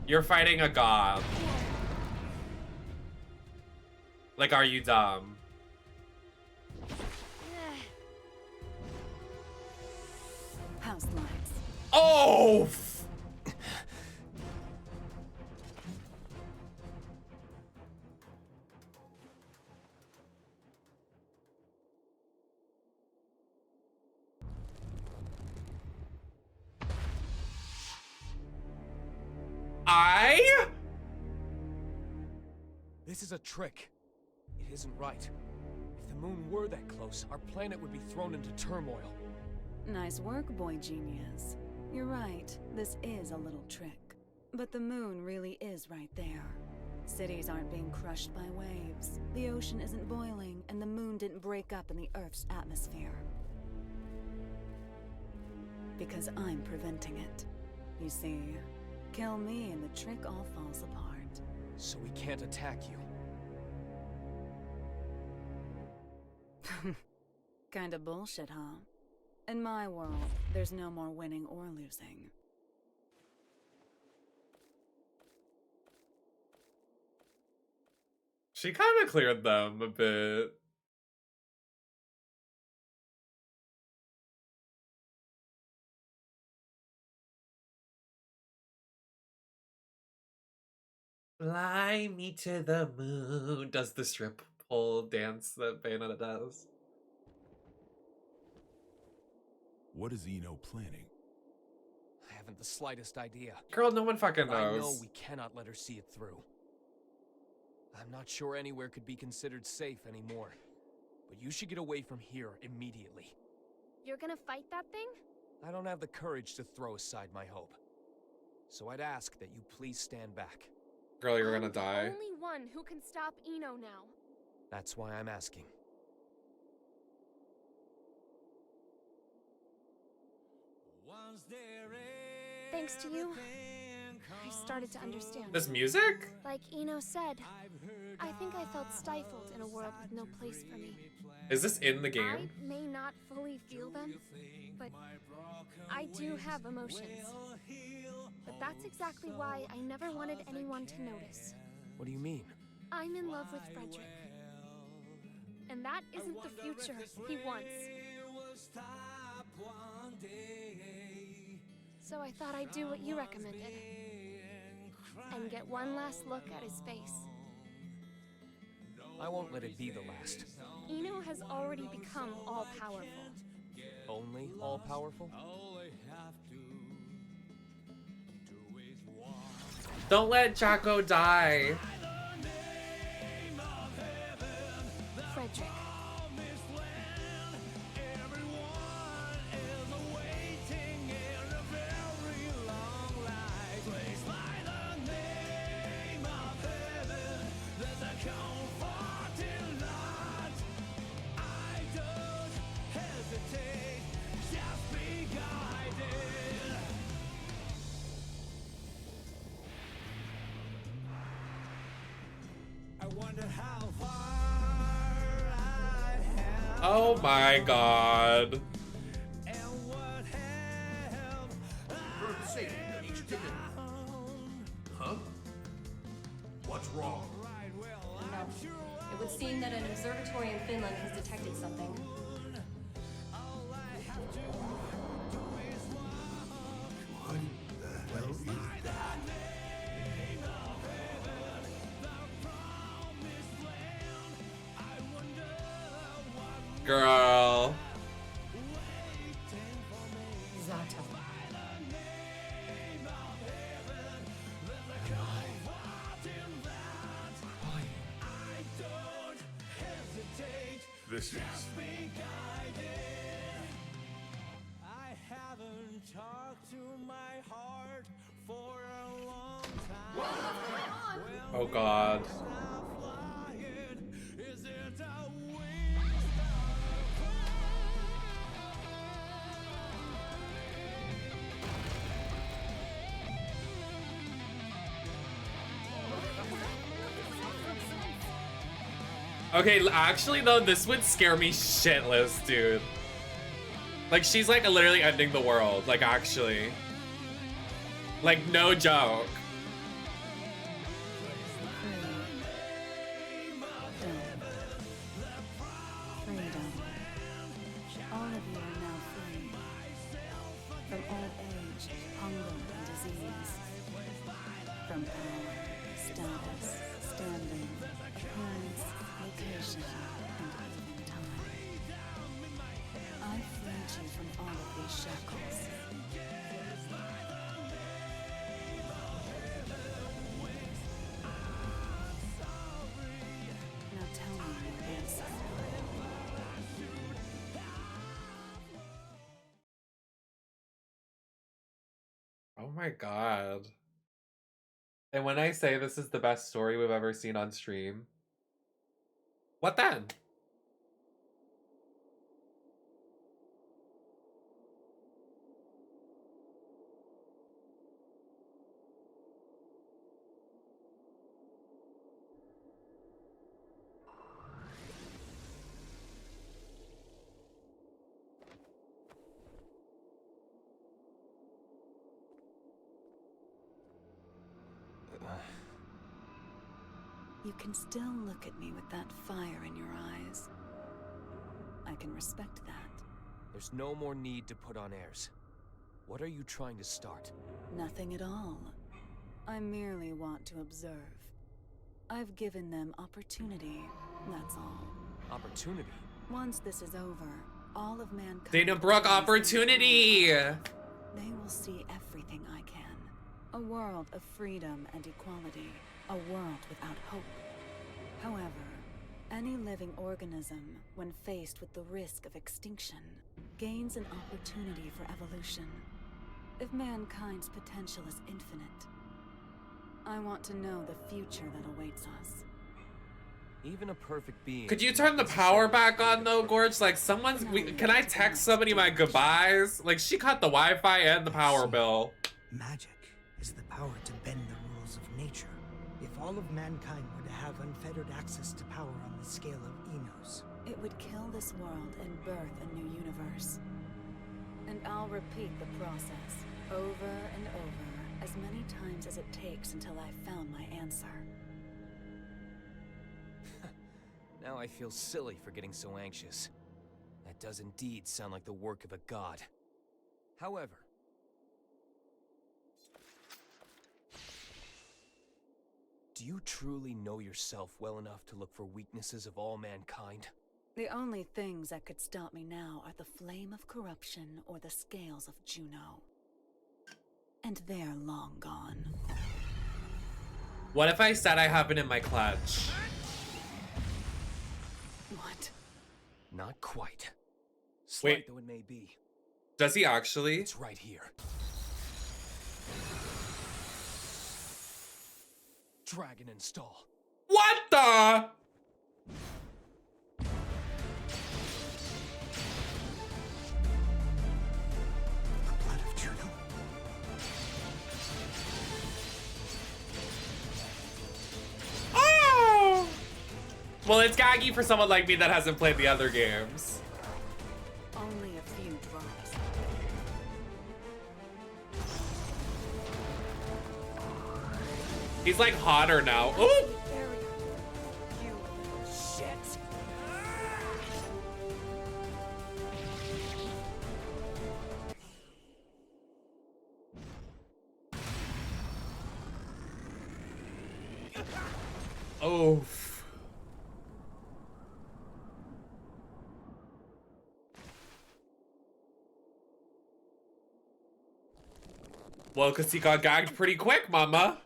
You're fighting a god. Like, are you dumb? House lights. Oh! This is a trick. It isn't right. If the moon were that close, our planet would be thrown into turmoil. Nice work, boy genius. You're right, this is a little trick. But the moon really is right there. Cities aren't being crushed by waves. The ocean isn't boiling, and the moon didn't break up in the Earth's atmosphere. Because I'm preventing it. You see, kill me and the trick all falls apart. So we can't attack you. Kinda bullshit, huh? In my world, there's no more winning or losing. She kind of cleared them a bit. Fly me to the moon. Does the strip pole dance that Bayonetta does? What is Eno planning? I haven't the slightest idea. Girl, no one fucking I know knows. we cannot let her see it through. I'm not sure anywhere could be considered safe anymore. But you should get away from here immediately. You're gonna fight that thing? I don't have the courage to throw aside my hope. So I'd ask that you please stand back. Girl, you're gonna die. Only one who can stop Eno now. That's why I'm asking. Thanks to you, I started to understand. This music? Like Eno said, I think I felt stifled in a world with no place for me. Is this in the I game? may not fully feel them, but I do have emotions. But that's exactly why I never wanted anyone to notice. What do you mean? I'm in love with Frederick. And that isn't the future he wants. So I thought I'd do what you recommended. And get one last look at his face. I won't let it be the last. Eno has already become all-powerful. Only all-powerful? Don't let Jocko die. Frederick. Oh my god. Huh? What's wrong? No. It would seem that an observatory in Finland has detected something. What the hell is that? Girl. Zato. This is... I haven't talked to my heart for a long time. Oh god. Okay, actually though, this would scare me shitless, dude. Like, she's like literally ending the world, like actually. Like, no joke. Freedom. All of you are now free. From old age, hunger, and disease. From power, status, standing, appearance, location, and even time. I freed you from all of these shackles. Now tell me what is. Oh my god. And when I say this is the best story we've ever seen on stream, what then? You can still look at me with that fire in your eyes. I can respect that. There's no more need to put on airs. What are you trying to start? Nothing at all. I merely want to observe. I've given them opportunity, that's all. Opportunity? Once this is over, all of mankind... Dana Brooke, opportunity! They will see everything I can. A world of freedom and equality. A world without hope. However, any living organism, when faced with the risk of extinction, gains an opportunity for evolution. If mankind's potential is infinite, I want to know the future that awaits us. Even a perfect being... Could you turn the power back on though, Gorge? Like someone's... can I text somebody my goodbyes? Like she cut the Wi-Fi and the power bill. Magic is the power to bend the rules of nature. If all of mankind were to have unfettered access to power on the scale of Enos, it would kill this world and birth a new universe. And I'll repeat the process over and over as many times as it takes until I've found my answer. Now I feel silly for getting so anxious. That does indeed sound like the work of a god. However, do you truly know yourself well enough to look for weaknesses of all mankind? The only things that could stop me now are the flame of corruption or the scales of Juno. And they're long gone. What if I said I have it in my clutch? What? Not quite. Slight Wait. though it may be. Does he actually? It's right here. Dragon install. What the? blood of Juno. Oh! Well, it's gaggy for someone like me that hasn't played the other games. Only a few drops. He's like hotter now. Ooh! You little shit. Oh. Well, because he got gagged pretty quick, mama.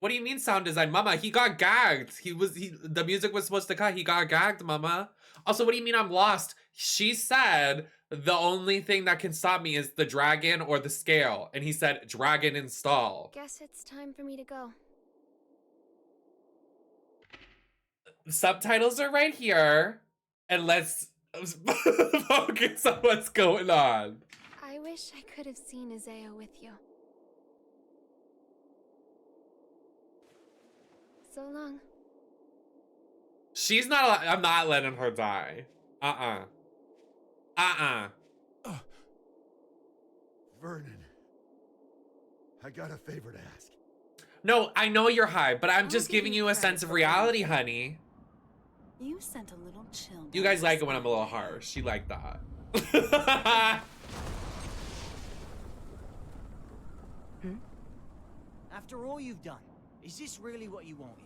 What do you mean sound design? Mama, he got gagged. The music was supposed to cut. He got gagged, mama. Also, what do you mean I'm lost? She said the only thing that can stop me is the dragon or the scale. And he said, dragon install. Guess it's time for me to go. Subtitles are right here. And let's focus on what's going on. I wish I could have seen Isaiah with you. So long. She's not, I'm not letting her die. Vernon, I got a favor to ask. No, I know you're high, but I'm just giving you a sense of reality, honey. You sent a little chill. You guys like it when I'm a little harsh. You like that. After all you've done, is this really what you wanted?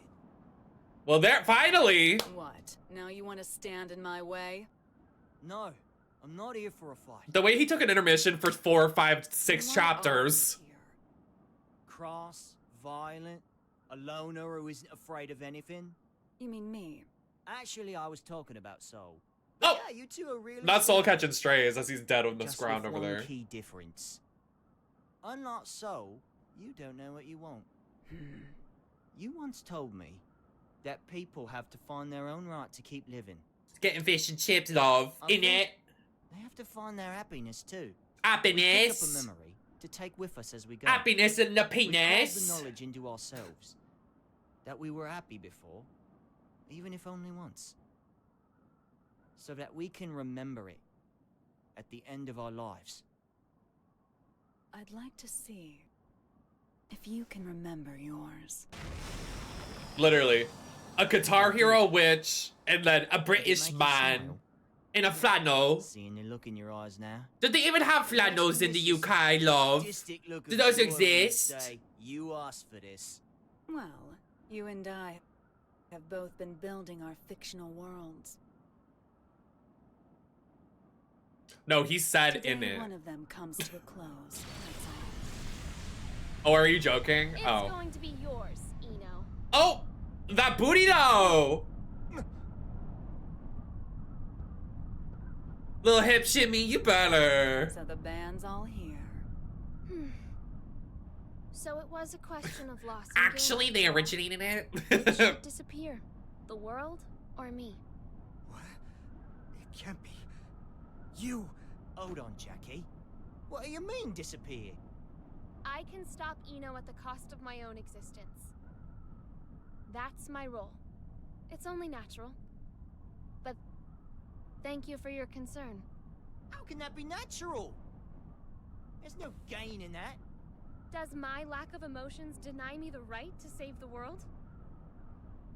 Well, there, finally. What? Now you want to stand in my way? No, I'm not here for a fight. The way he took an intermission for 4, 5, 6 chapters. Cross, violent, a loner who isn't afraid of anything. You mean me? Actually, I was talking about Soul. Oh! Yeah, you two are really Not Soul similar. catching strays as he's dead on the Just ground with over one there. key difference. Unlike Soul, you don't know what you want. You once told me that people have to find their own right to keep living. Getting fish and chips, love. I In think it. They have to find their happiness too. Happiness. We pick up a memory to take with us as we go. Happiness in the We carve penis. the knowledge into ourselves that we were happy before, even if only once, so that we can remember it at the end of our lives. I'd like to see if you can remember yours. Literally. A Guitar Hero witch, and then a British man in a flannel. Seeing the look in your eyes now. Did they even have flannels in the UK, love? Do those exist? You asked for this. Well, you and I have both been building our fictional worlds. No, he said Today, in it. one of them comes to a close. That's Oh, are you joking? It's Oh. going to be yours, Eno. Oh! That booty though! Little hip shimmy, you better. So the band's all here. So it was a question of loss. Actually, they originated it. Which should disappear? The world or me? What? It can't be. You. Hold on, Jackie. What do you mean disappear? I can stop Eno at the cost of my own existence. That's my role. It's only natural. But thank you for your concern. How can that be natural? There's no gain in that. Does my lack of emotions deny me the right to save the world?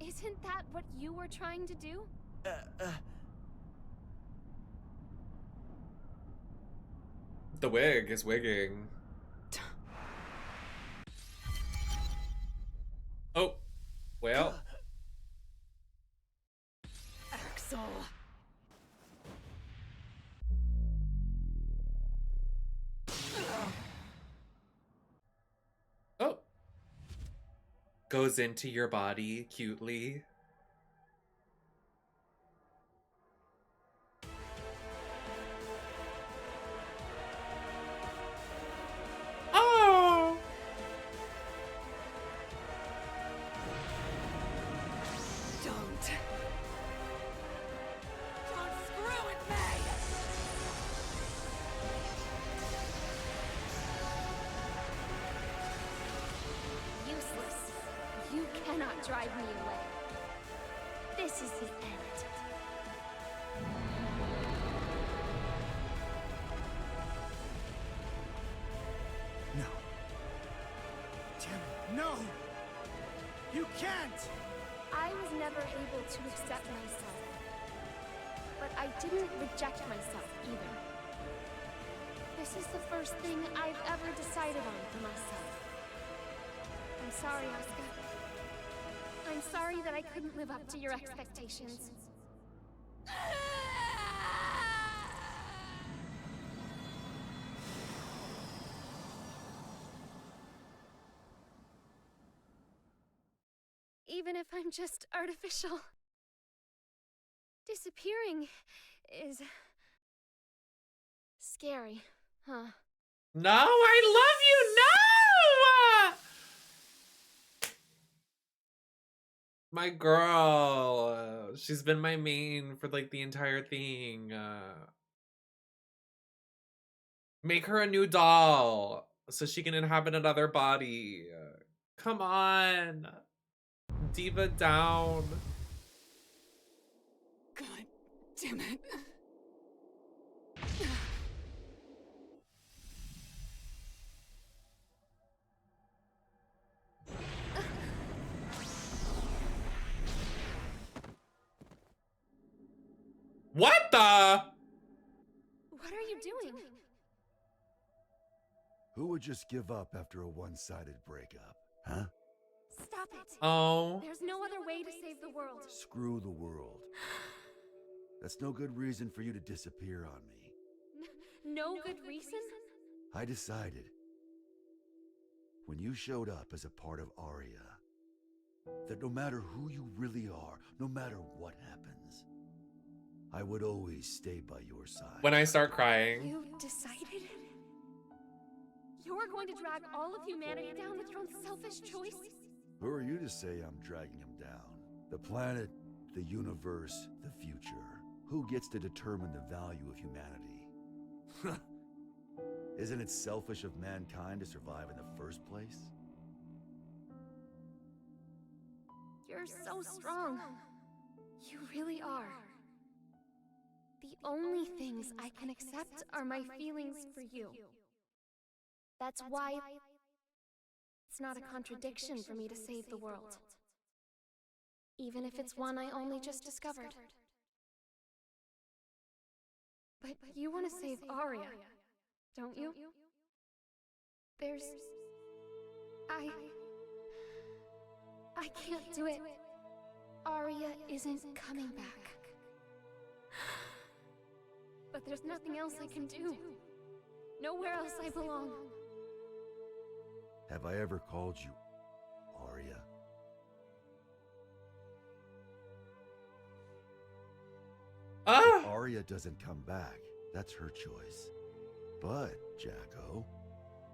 Isn't that what you were trying to do? The wig is wigging. Oh, well. Axel. Oh. Goes into your body cutely. Oh. Don't screw with me! Useless. You cannot drive me away. This is the end. No. Damn it, no! You can't! I was never able to accept myself. But I didn't reject myself either. This is the first thing I've ever decided on for myself. I'm sorry, Asuka. I'm sorry that I couldn't live up to your expectations. Even if I'm just artificial. Disappearing is scary, huh? No, I love you. No! My girl. She's been my main for like the entire thing. Make her a new doll so she can inhabit another body. Come on. Diva down. God damn it. What the? What are you doing? Who would just give up after a one-sided breakup, huh? Stop it. Oh. There's no other way to save the world. Screw the world. That's no good reason for you to disappear on me. No good reason? I decided, when you showed up as a part of Aria, that no matter who you really are, no matter what happens, I would always stay by your side. When I start crying. You decided? You're going to drag all of humanity down with your own selfish choice? Who are you to say I'm dragging him down? The planet, the universe, the future. Who gets to determine the value of humanity? Isn't it selfish of mankind to survive in the first place? You're so strong. You really are. The only things I can accept are my feelings for you. That's why it's not a contradiction for me to save the world. Even if it's one I only just discovered. But you want to save Arya, don't you? I can't do it. Arya isn't coming back. But there's nothing else I can do. Nowhere else I belong. Have I ever called you Arya? If Arya doesn't come back, that's her choice. But, Jacko,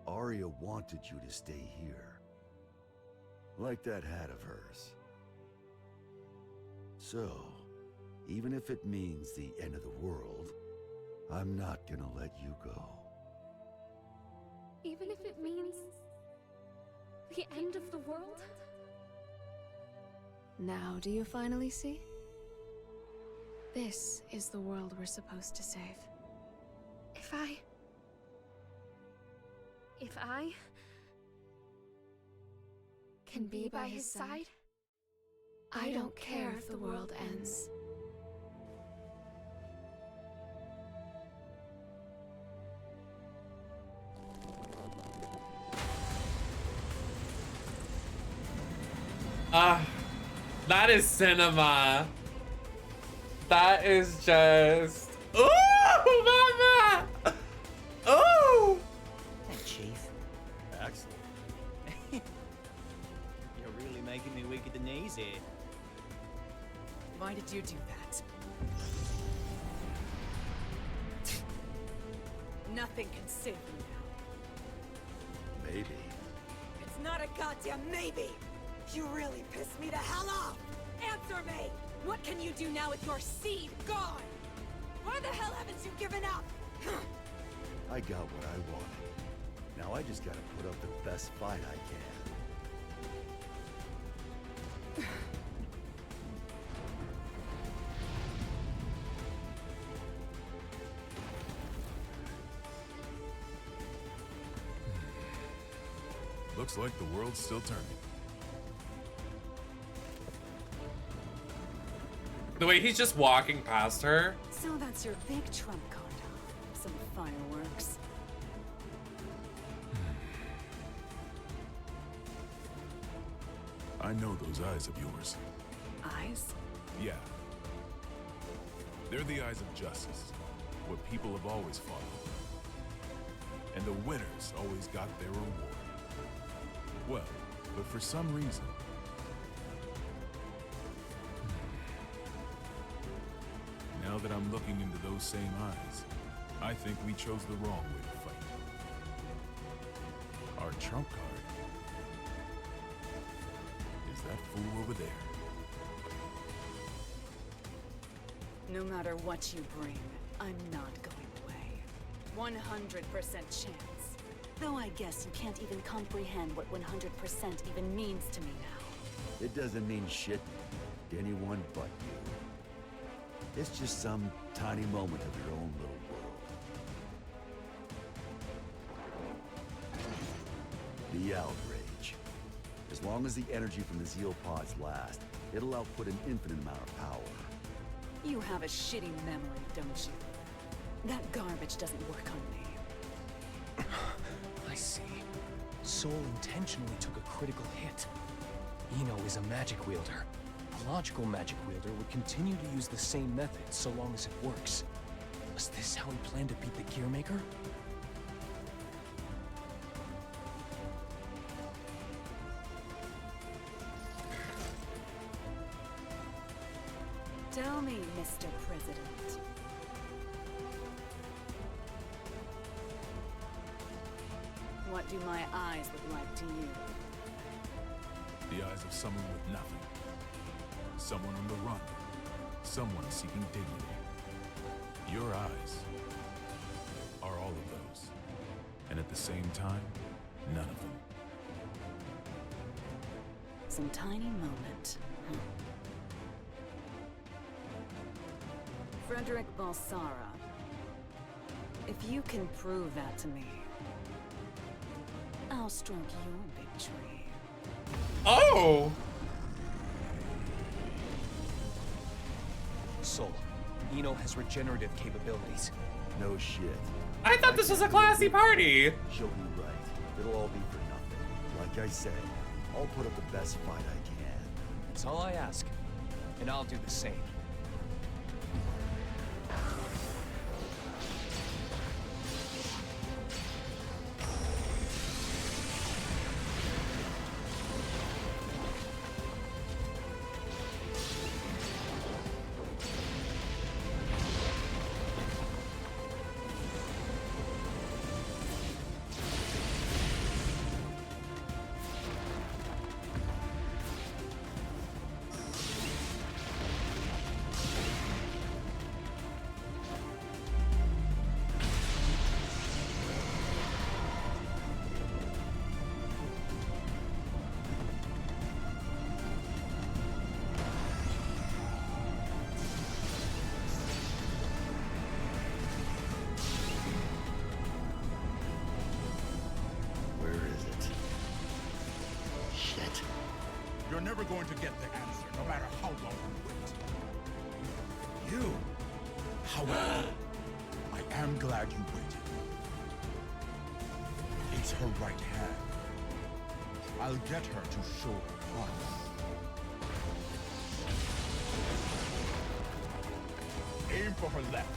Arya wanted you to stay here. Like that hat of hers. So, even if it means the end of the world, I'm not gonna let you go. Even if it means the end of the world? Now do you finally see? This is the world we're supposed to save. If I can be by his side, I don't care if the world ends. That is cinema. That is just... Ooh, mama! Ooh! Hey, Chief. Excellent. You're really making me weak at the knees here. Why did you do that? Nothing can save you now. Maybe. It's not a goddamn maybe! You really pissed me the hell off! Answer me! What can you do now with your seed gone? Why the hell haven't you given up? I got what I wanted. Now I just gotta put up the best fight I can. Looks like the world's still turning. The way he's just walking past her. So that's your big trump card, huh? Some fireworks. I know those eyes of yours. Eyes? Yeah. They're the eyes of justice. What people have always fought for. And the winners always got their reward. Well, but for some reason... Now that I'm looking into those same eyes, I think we chose the wrong way to fight. Our trump card is that fool over there. No matter what you bring, I'm not going away. 100% chance. Though I guess you can't even comprehend what 100% even means to me now. It doesn't mean shit to anyone but you. It's just some tiny moment of your own little world. The outrage. As long as the energy from the Zeal pods last, it'll output an infinite amount of power. You have a shitty memory, don't you? That garbage doesn't work on me. I see. Soul intentionally took a critical hit. Eno is a magic wielder. A logical magic wielder would continue to use the same method so long as it works. Was this how he planned to beat the Gearmaker? Tell me, Mr. President. What do my eyes look like to you? The eyes of someone with nothing. Someone on the run. Someone seeking dignity. Your eyes are all of those. And at the same time, none of them. Some tiny moment. Frederick Balsara. If you can prove that to me, I'll stroke your big tree. Oh! Soul, Eno has regenerative capabilities. No shit. I thought this was a classy party. She'll be right. It'll all be for nothing. Like I said, I'll put up the best fight I can. That's all I ask. And I'll do the same. You're never going to get the answer, no matter how long you wait. You, however, I am glad you waited. It's her right hand. I'll get her to show her promise. Aim for her left.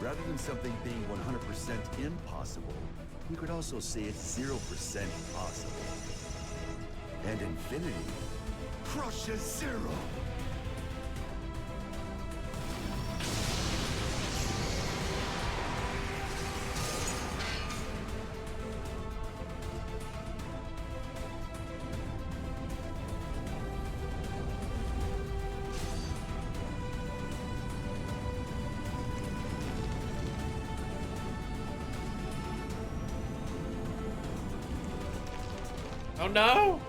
Rather than something being 100% impossible, you could also say it's 0% possible. And infinity crushes zero. Oh no!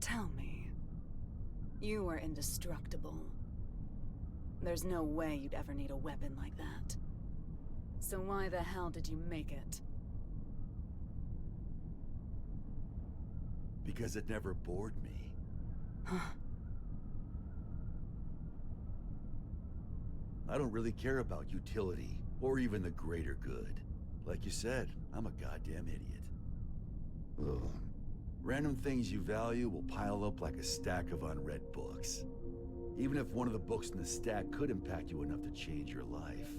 Tell me, you were indestructible. There's no way you'd ever need a weapon like that. So why the hell did you make it? Because it never bored me. I don't really care about utility, or even the greater good. Like you said, I'm a goddamn idiot. Ugh. Random things you value will pile up like a stack of unread books. Even if one of the books in the stack could impact you enough to change your life.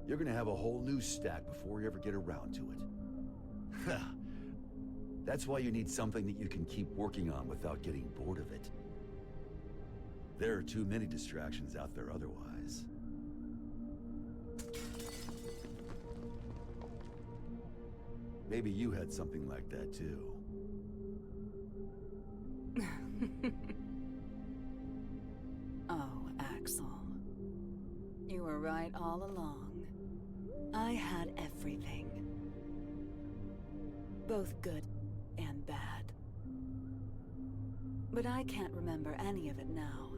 You're gonna have a whole new stack before you ever get around to it. That's why you need something that you can keep working on without getting bored of it. There are too many distractions out there otherwise. Maybe you had something like that too. Oh, Axel. You were right all along. I had everything. Both good and bad. But I can't remember any of it now.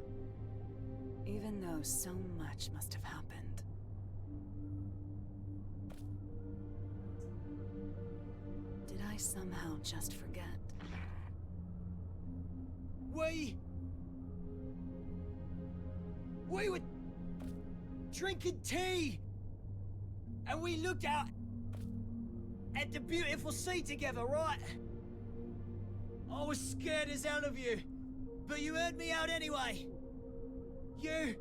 Even though so much must have happened. Did I somehow just forget? We would... drinking tea. And we looked out at the beautiful sea together, right? I was scared as hell of you, but you heard me out anyway. You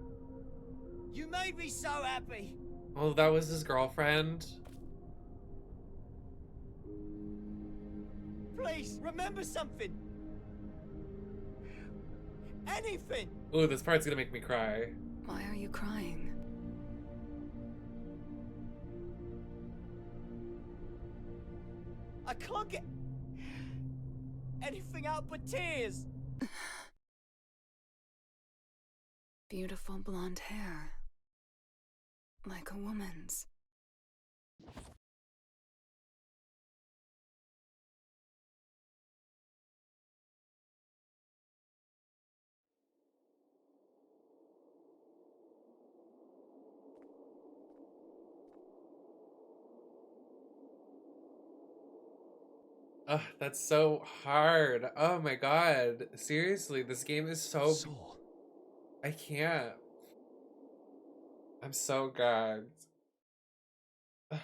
made me so happy. Oh, that was his girlfriend. Please, remember something. Anything. Ooh, this part's gonna make me cry. Why are you crying? I can't get anything out but tears. Beautiful blonde hair. Like a woman's. Ugh, that's so hard. Oh my god. Seriously, this game is so... Soul. I can't. I'm so gagged. Ugh.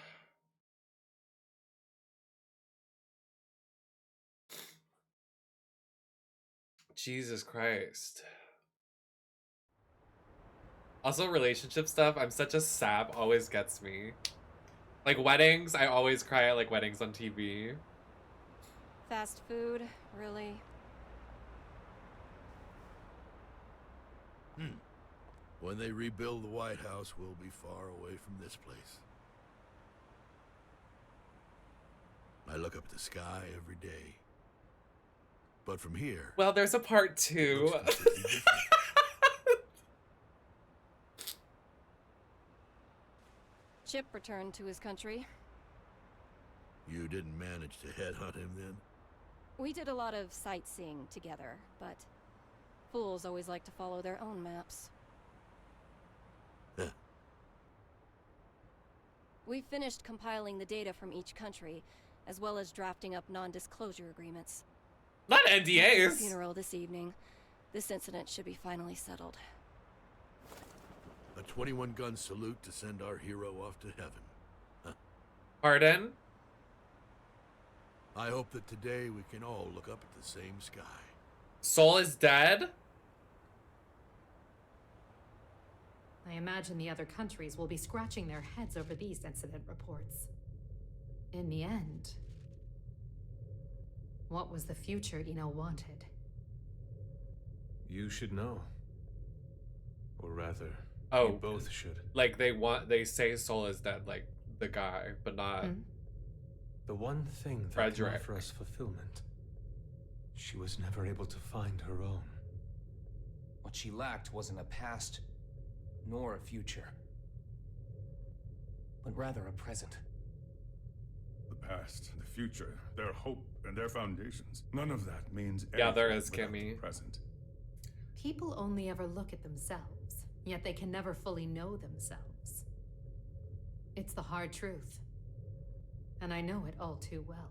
Jesus Christ. Also, relationship stuff, I'm such a sap, always gets me. Like weddings, I always cry at like weddings on TV. Fast food, really? When they rebuild the White House, we'll be far away from this place. I look up at the sky every day. But from here... Well, there's a part 2. Chip returned to his country. You didn't manage to headhunt him then? We did a lot of sightseeing together, but fools always like to follow their own maps. We finished compiling the data from each country, as well as drafting up non-disclosure agreements. Not NDAs! Funeral this evening. This incident should be finally settled. A 21-gun salute to send our hero off to heaven. Huh? Pardon? I hope that today we can all look up at the same sky. Soul is dead? I imagine the other countries will be scratching their heads over these incident reports. In the end, what was the future Eno wanted? You should know. Or rather, Oh, you both should. Like they say Soul is dead, like the guy, but not The one thing that Frederick. can offer us fulfillment. She was never able to find her own. What she lacked wasn't a past, nor a future, but rather a present. The past, the future, their hope, and their foundations. None of that means anything. Yeah, there is, without Kimmy. the present. People only ever look at themselves, yet they can never fully know themselves. It's the hard truth. And I know it all too well.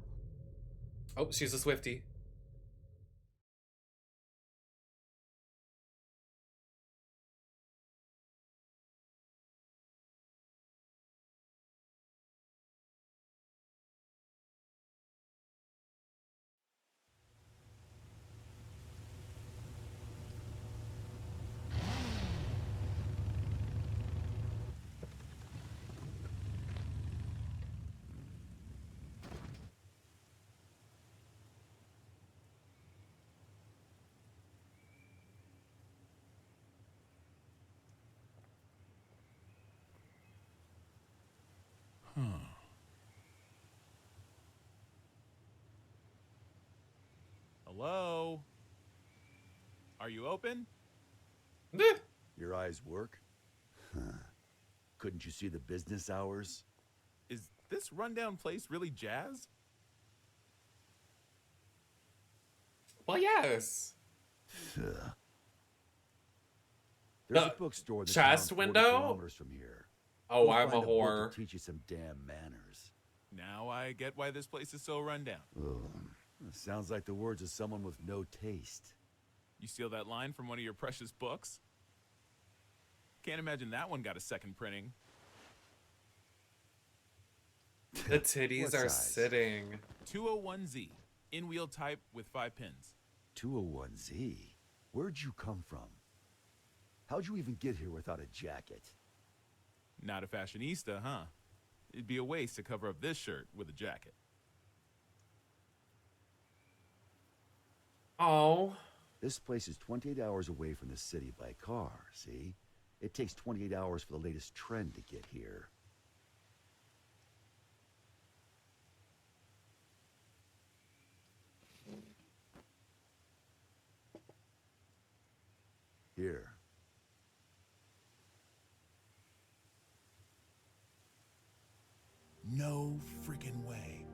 Oh, she's a Swiftie. Hello? Are you open? Your eyes work? Huh. Couldn't you see the business hours? Is this rundown place really jazz? Well, yes. There's The a bookstore in the chest town 40 window? kilometers from here. Oh, Go I'm find a book whore. to teach you some damn manners. Now I get why this place is so rundown. Sounds like the words of someone with no taste. You steal that line from one of your precious books? Can't imagine that one got a second printing. The titties What are size? sitting. 201Z, in-wheel type with 5 pins. 201Z? Where'd you come from? How'd you even get here without a jacket? Not a fashionista, huh? It'd be a waste to cover up this shirt with a jacket. Oh. This place is 28 hours away from the city by car, see? It takes 28 hours for the latest trend to get here. Here. No freaking way.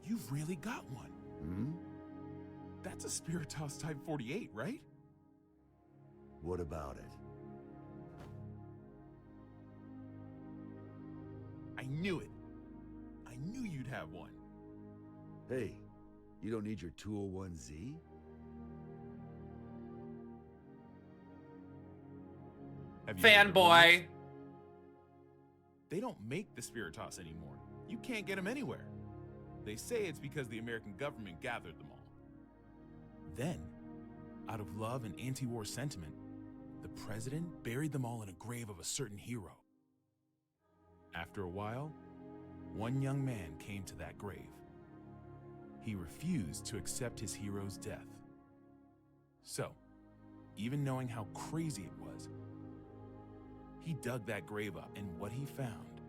You've really got one. Hmm? That's a Spiritos Type 48, right? What about it? I knew it. I knew you'd have one. Hey, you don't need your 201Z? Have you heard of Fanboy. rumors? They don't make the Spiritos anymore. You can't get them anywhere. They say it's because the American government gathered them all. Then, out of love and anti-war sentiment, the president buried them all in a grave of a certain hero. After a while, one young man came to that grave. He refused to accept his hero's death. So, even knowing how crazy it was, he dug that grave up, and what he found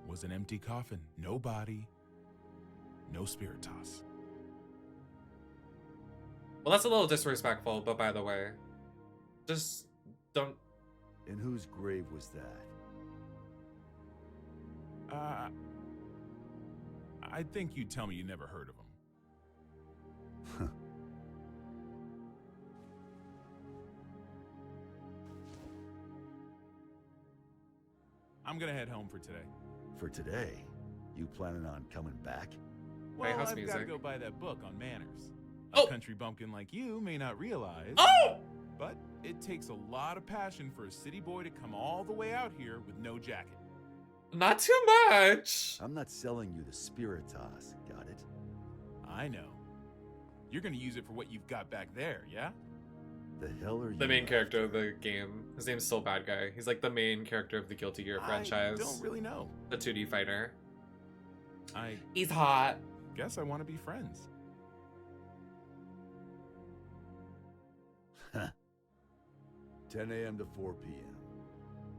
was an empty coffin. No body, no Spiritos. Well, that's a little disrespectful, but by the way, just don't. And whose grave was that? I think you'd tell me you never heard of him. I'm gonna head home for today. For today? You planning on coming back? Well, house I've got to music. go buy that book on manners. Oh! A country bumpkin like you may not realize. Oh! But it takes a lot of passion for a city boy to come all the way out here with no jacket. Not too much. I'm not selling you the Spiritos, got it? I know. You're gonna use it for what you've got back there, yeah? The hell are you? The main character of the game. His name's still Bad Guy. He's like the main character of the Guilty Gear franchise. I don't really know. The 2D fighter. He's I hot. guess I want to be friends. 10 a.m. to 4 p.m.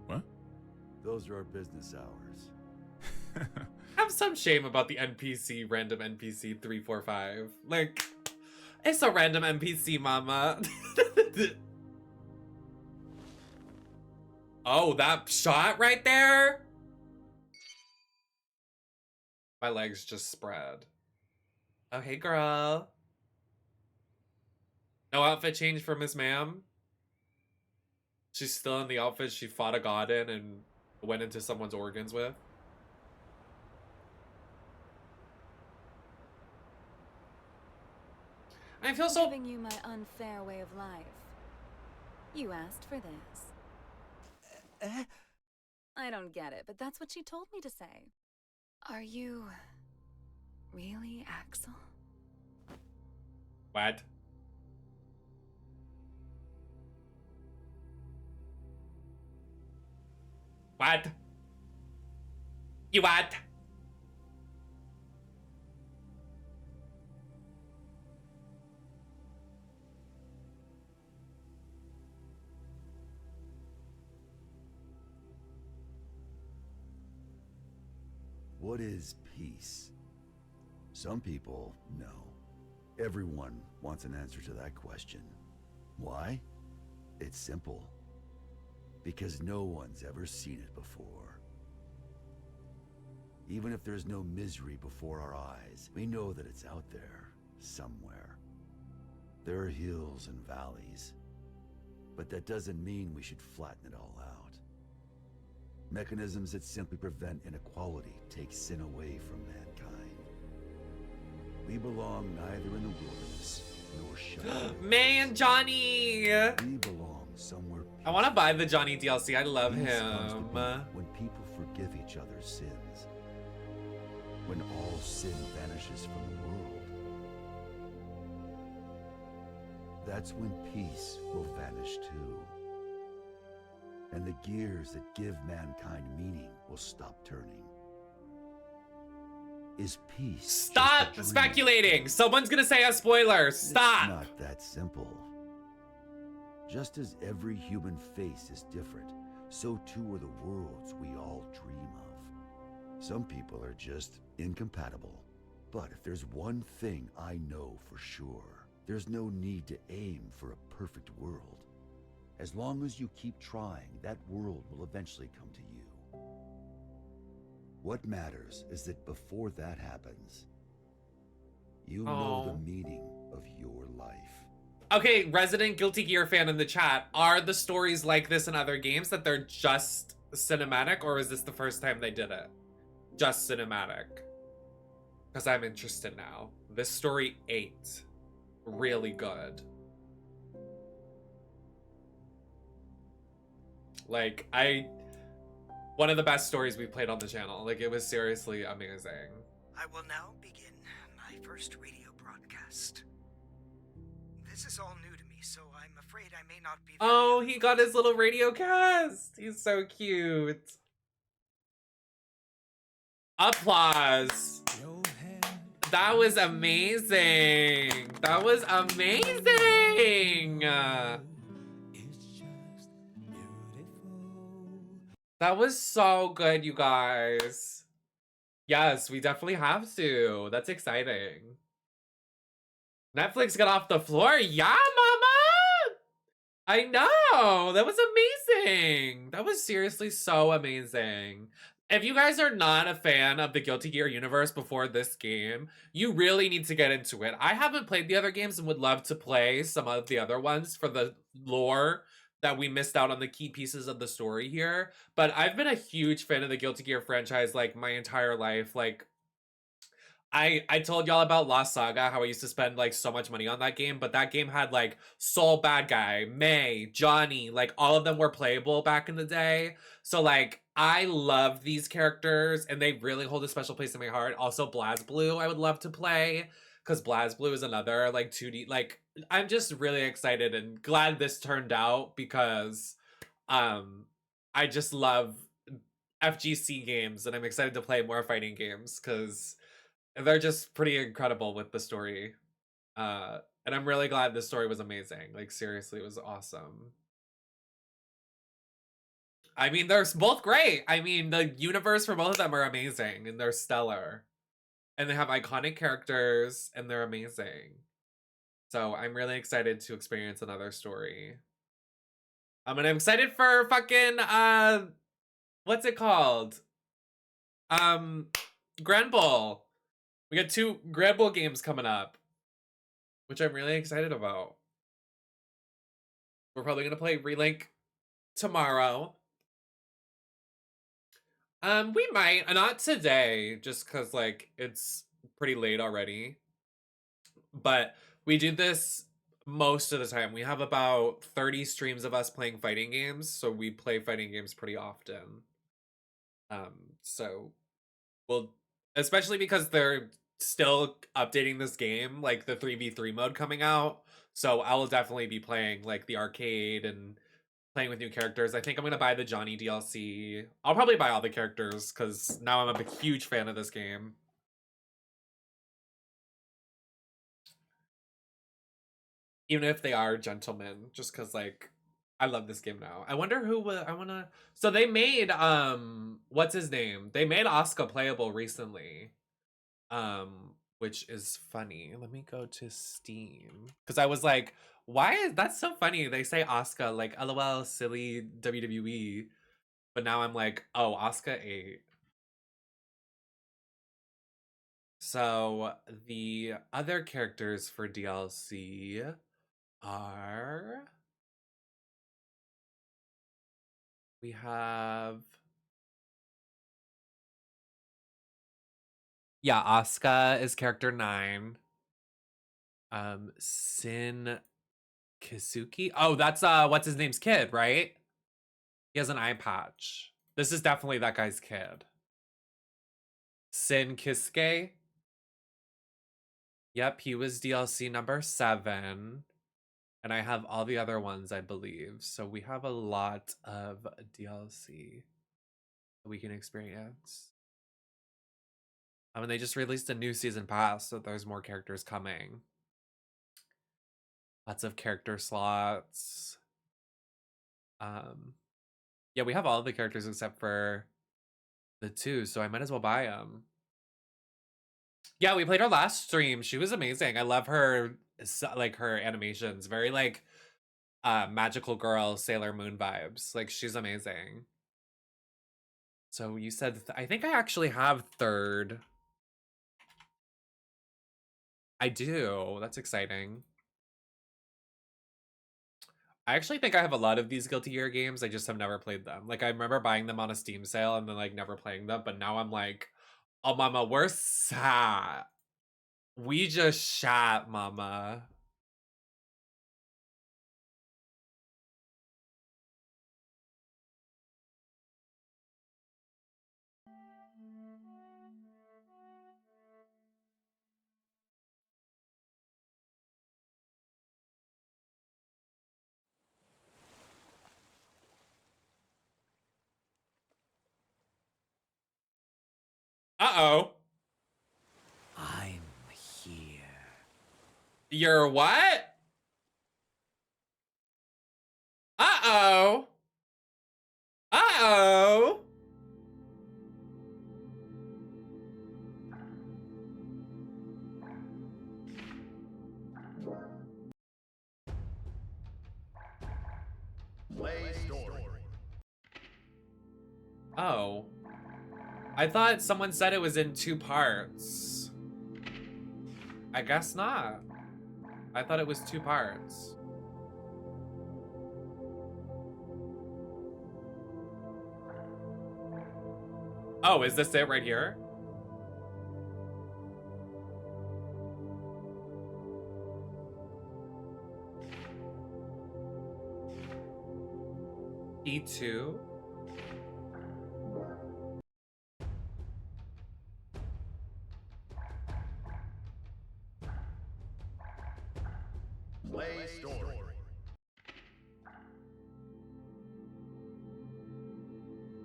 What? Those are our business hours. Have some shame about the NPC, random NPC 345. Like, it's a random NPC, mama. Oh, that shot right there? My legs just spread. Oh, hey, girl. No outfit change for Miss Ma'am? She's still in the outfit she fought a god in and went into someone's organs with? I feel so... Giving you my unfair way of life. You asked for this. I don't get it, but that's what she told me to say. Are you really Axel? What? What? You what? What is peace? Some people know. Everyone wants an answer to that question. Why? It's simple. Because no one's ever seen it before. Even if there's no misery before our eyes, we know that it's out there, somewhere. There are hills and valleys, but that doesn't mean we should flatten it all out. Mechanisms that simply prevent inequality take sin away from mankind. We belong neither in the wilderness nor shelter. Man, Johnny! Johnny. We belong somewhere. I want to buy the Johnny DLC. I love Peace comes to him. be when people forgive each other's sins. When all sin vanishes from the world. That's when peace will vanish too. And the gears that give mankind meaning will stop turning. Is peace Stop speculating. Someone's gonna say a spoiler. Stop. It's not that simple. Just as every human face is different, so too are the worlds we all dream of. Some people are just incompatible. But if there's one thing I know for sure, there's no need to aim for a perfect world. As long as you keep trying, that world will eventually come to you. What matters is that before that happens, you know the meaning of your life. Okay, resident Guilty Gear fan in the chat, are the stories like this in other games that they're just cinematic, or is this the first time they did it? Just cinematic. Because I'm interested now. This story 8. Really good. Like, one of the best stories we played on the channel. Like, it was seriously amazing. I will now begin my first radio broadcast. This is all new to me, so I'm afraid I may not be very Oh, he got his little radio cast. He's so cute. Applause. That was amazing. That was amazing. That was so good, you guys. Yes, we definitely have to. That's exciting. Netflix got off the floor. Yeah, mama. I know. That was amazing. That was seriously so amazing. If you guys are not a fan of the Guilty Gear universe before this game, you really need to get into it. I haven't played the other games and would love to play some of the other ones for the lore that we missed out on the key pieces of the story here. But I've been a huge fan of the Guilty Gear franchise like my entire life. Like, I told y'all about Lost Saga, how I used to spend like so much money on that game, but that game had like Soul Bad Guy, May, Johnny, like all of them were playable back in the day. So like I love these characters and they really hold a special place in my heart. Also BlazBlue I would love to play because BlazBlue is another like 2D, like I'm just really excited and glad this turned out because I just love FGC games and I'm excited to play more fighting games because they're just pretty incredible with the story. And I'm really glad this story was amazing. Like, seriously, it was awesome. I mean, they're both great. I mean, the universe for both of them are amazing, and they're stellar. And they have iconic characters, and they're amazing. So I'm really excited to experience another story. And I'm excited for fucking, what's it called? Grand Bull. We got 2 Grand Bull games coming up, which I'm really excited about. We're probably going to play Relink tomorrow. We might, not today, just because, like, it's pretty late already. But we do this most of the time. We have about 30 streams of us playing fighting games, so we play fighting games pretty often. So we'll, especially because they're still updating this game, like the 3v3 mode coming out. So I will definitely be playing like the arcade and playing with new characters. I think I'm going to buy the Johnny DLC. I'll probably buy all the characters because now I'm a huge fan of this game. Even if they are gentlemen, just because like I love this game now. I wonder who I want to. So they made what's his name? They made Asuka playable recently. Which is funny. Let me go to Steam. Because I was like, why is that so funny? They say Asuka, like, LOL, silly WWE. But now I'm like, oh, Asuka 8. So the other characters for DLC are... We have... Yeah, Asuka is character 9. Sin Kisuki? Oh, that's what's his name's kid, right? He has an eye patch. This is definitely that guy's kid. Sin Kisuke. Yep, he was DLC number 7. And I have all the other ones, I believe. So we have a lot of DLC that we can experience. I mean, they just released a new season pass, so there's more characters coming. Lots of character slots. Yeah, we have all of the characters except for the 2, so I might as well buy them. Yeah, we played her last stream. She was amazing. I love her, like, her animations. Very, like, magical girl, Sailor Moon vibes. Like, she's amazing. So you said, I think I actually have 3rd. I do. That's exciting. I actually think I have a lot of these Guilty Gear games. I just have never played them. Like, I remember buying them on a Steam sale and then, like, never playing them. But now I'm like, oh, mama, we're sad. We just shot, mama. Uh-oh. I'm here. You're what? Uh-oh. Uh-oh. Play story. Oh. I thought someone said it was in 2 parts. I guess not. I thought it was 2 parts. Oh, is this it right here? E2? Play story.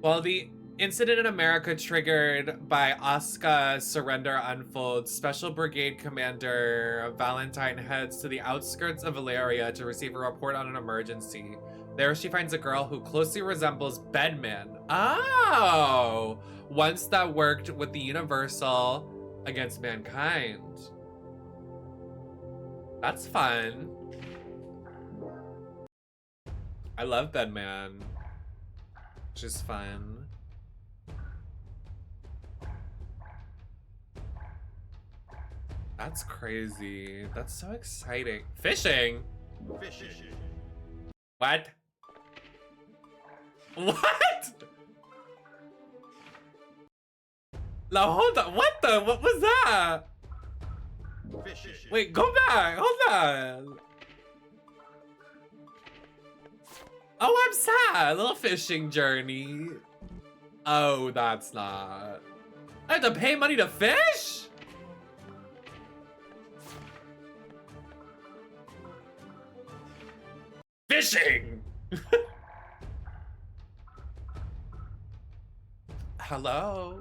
Well, the incident in America triggered by Asuka surrender unfolds. Special Brigade Commander Valentine heads to the outskirts of Valeria to receive a report on an emergency. There she finds a girl who closely resembles Bedman. Oh! Once that worked with the Universal against mankind. That's fun. I love Bedman. Just fun. That's crazy. That's so exciting. Fishing? Fishing. What? What? No, hold on. What the? What was that? Fishing. Wait, go back. Hold on. Oh, I'm sad. A little fishing journey. Oh, that's not. I have to pay money to fish? Fishing! Hello?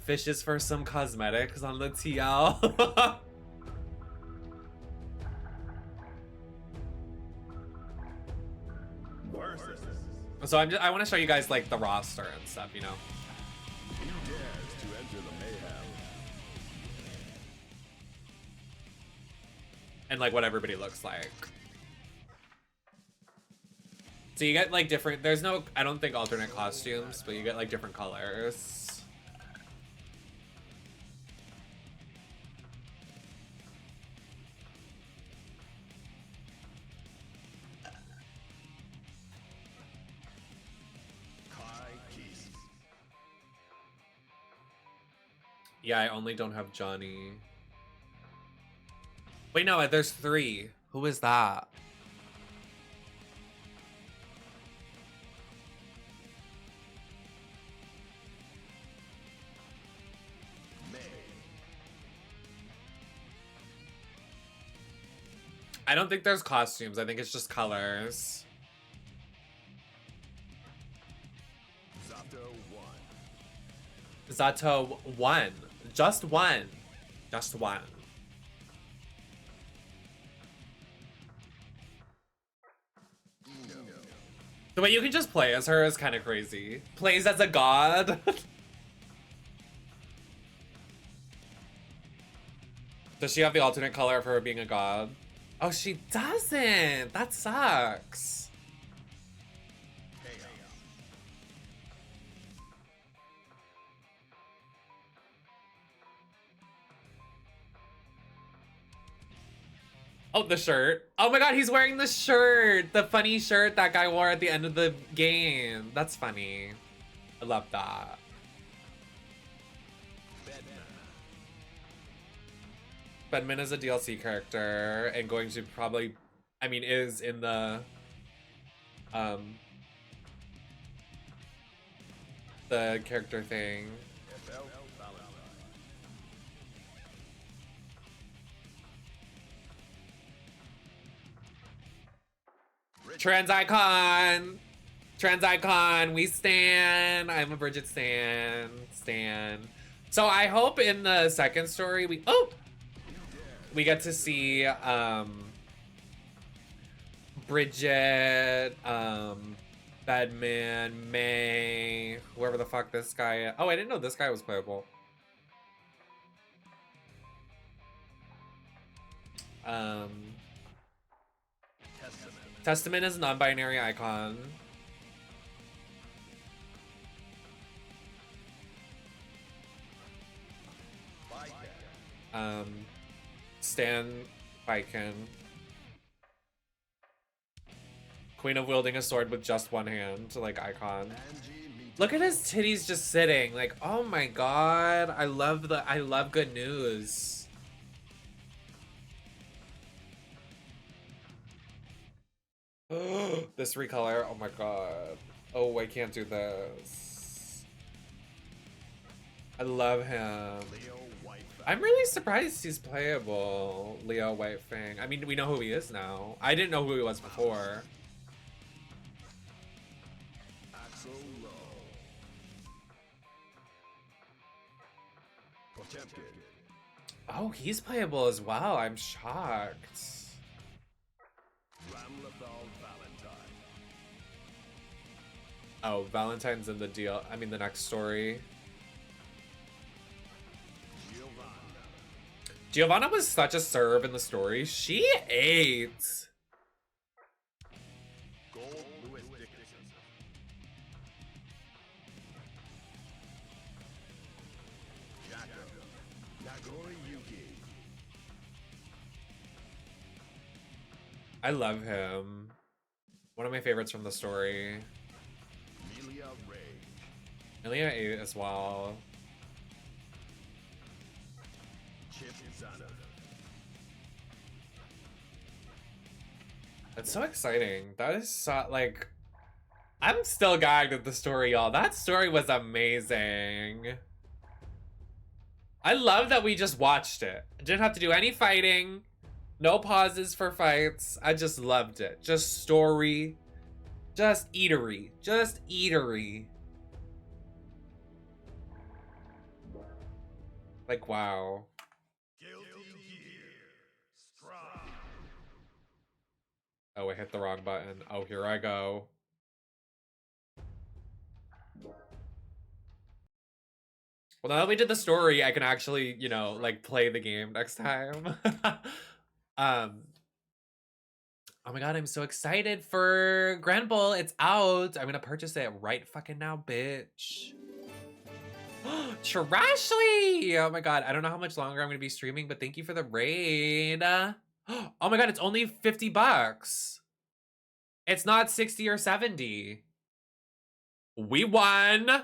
Fishes for some cosmetics on the TL. So I want to show you guys like the roster and stuff, you know. Who dares to enter the mayhem? And like what everybody looks like. So you get like different, there's no, I don't think alternate costumes, but you get like different colors. Yeah, I only don't have Johnny. Wait, no, there's 3. Who is that? I don't think there's costumes. I think it's just colors. Zato 1. Just 1. Just 1. The way you can just play as her is kind of crazy. Plays as a god. Does she have the alternate color of her being a god? Oh, she doesn't. That sucks. Oh, the shirt. Oh my god, he's wearing the shirt. The funny shirt that guy wore at the end of the game. That's funny. I love that. Bedman is a DLC character and going to probably, I mean, is in the character thing. Trans icon! Trans icon, we stan! I'm a Bridget stan. Stan. So I hope in the second story we get to see Bridget, Bedman, May, whoever the fuck this guy is. Oh, I didn't know this guy was playable. Testament is a non-binary icon. Stan Viken. Queen of wielding a sword with just one hand, like icon. Look at his titties just sitting. Like, oh my god. I love good news. This recolor, oh my god. Oh, I can't do this. I love him. I'm really surprised he's playable, Leo Whitefang. I mean, we know who he is now. I didn't know who he was before. Oh, he's playable as well. I'm shocked. Oh, Valentine's in the deal. I mean, the next story. Giovanna was such a serve in the story. She ate. I love him. One of my favorites from the story. Ilya ate as well. That's so exciting. That is so, like, I'm still gagged at the story, y'all. That story was amazing. I love that we just watched it. Didn't have to do any fighting. No pauses for fights. I just loved it. Just story. Just eatery. Just eatery. Like, wow. Oh, I hit the wrong button. Oh, here I go. Well, now that we did the story, I can actually, you know, like, play the game next time. Oh my god, I'm so excited for Grand Bull. It's out. I'm gonna purchase it right fucking now, bitch. Trashly! Oh my god, I don't know how much longer I'm gonna be streaming, but thank you for the raid. Oh my god, it's only 50 bucks. It's not 60 or 70. We won.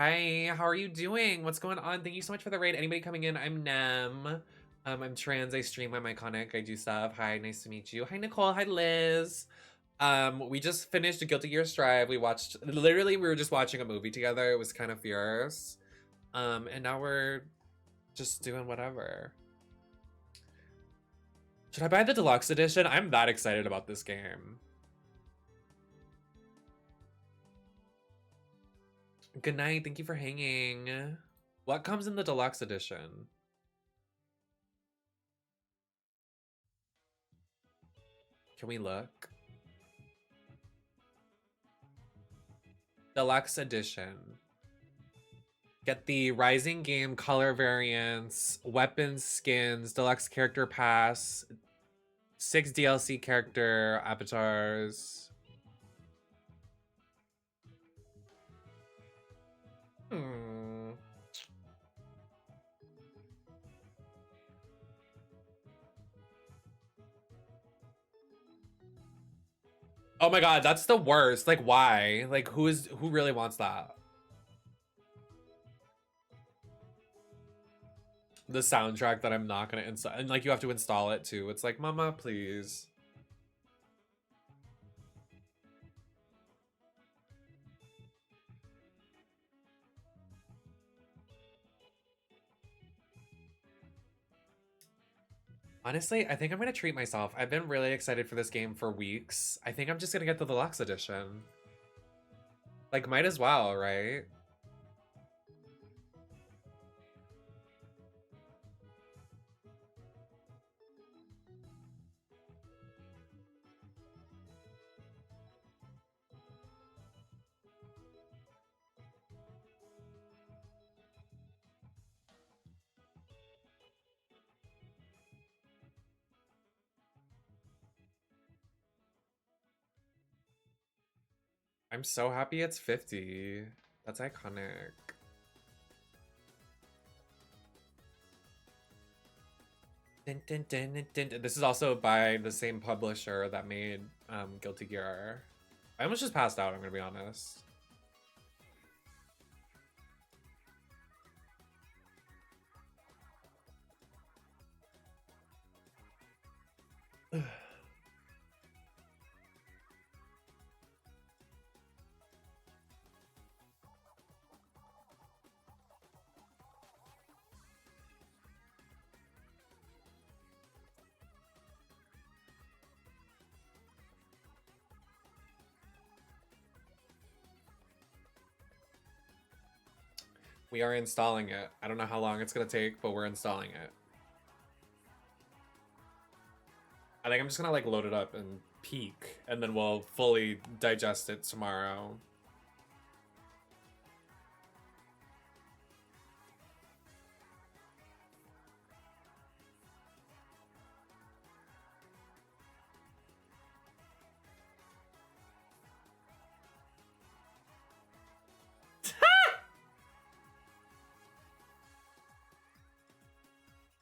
Hi, how are you doing? What's going on? Thank you so much for the raid. Anybody coming in? I'm Nem. I'm trans. I stream. I'm iconic. I do stuff. Hi, nice to meet you. Hi, Nicole. Hi, Liz. We just finished a Guilty Gear Strive. We watched, literally, we were just watching a movie together. It was kind of fierce. And now we're just doing whatever. Should I buy the deluxe edition? I'm that excited about this game. Good night. Thank you for hanging. What comes in the deluxe edition? Can we look? Deluxe edition. Get the Rising Game color variants, weapons, skins, deluxe character pass, 6 DLC character avatars. Oh my god, that's the worst. Like, why? Like, who really wants that? The soundtrack that I'm not gonna install, and like you have to install it too. It's like, mama, please. Honestly, I think I'm gonna treat myself. I've been really excited for this game for weeks. I think I'm just gonna get the deluxe edition. Like, might as well, right? I'm so happy it's 50. That's iconic. Dun, dun, dun, dun, dun, dun. This is also by the same publisher that made Guilty Gear. I almost just passed out, I'm gonna be honest. We are installing it. I don't know how long it's gonna take, but we're installing it. I think I'm just gonna like load it up and peek, and then we'll fully digest it tomorrow.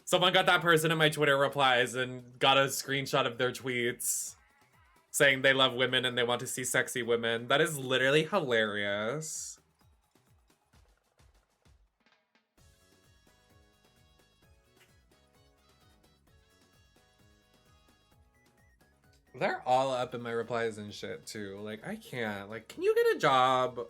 Someone got that person in my Twitter replies and got a screenshot of their tweets saying they love women and they want to see sexy women. That is literally hilarious. They're all up in my replies and shit too. Like, I can't. Like, can you get a job?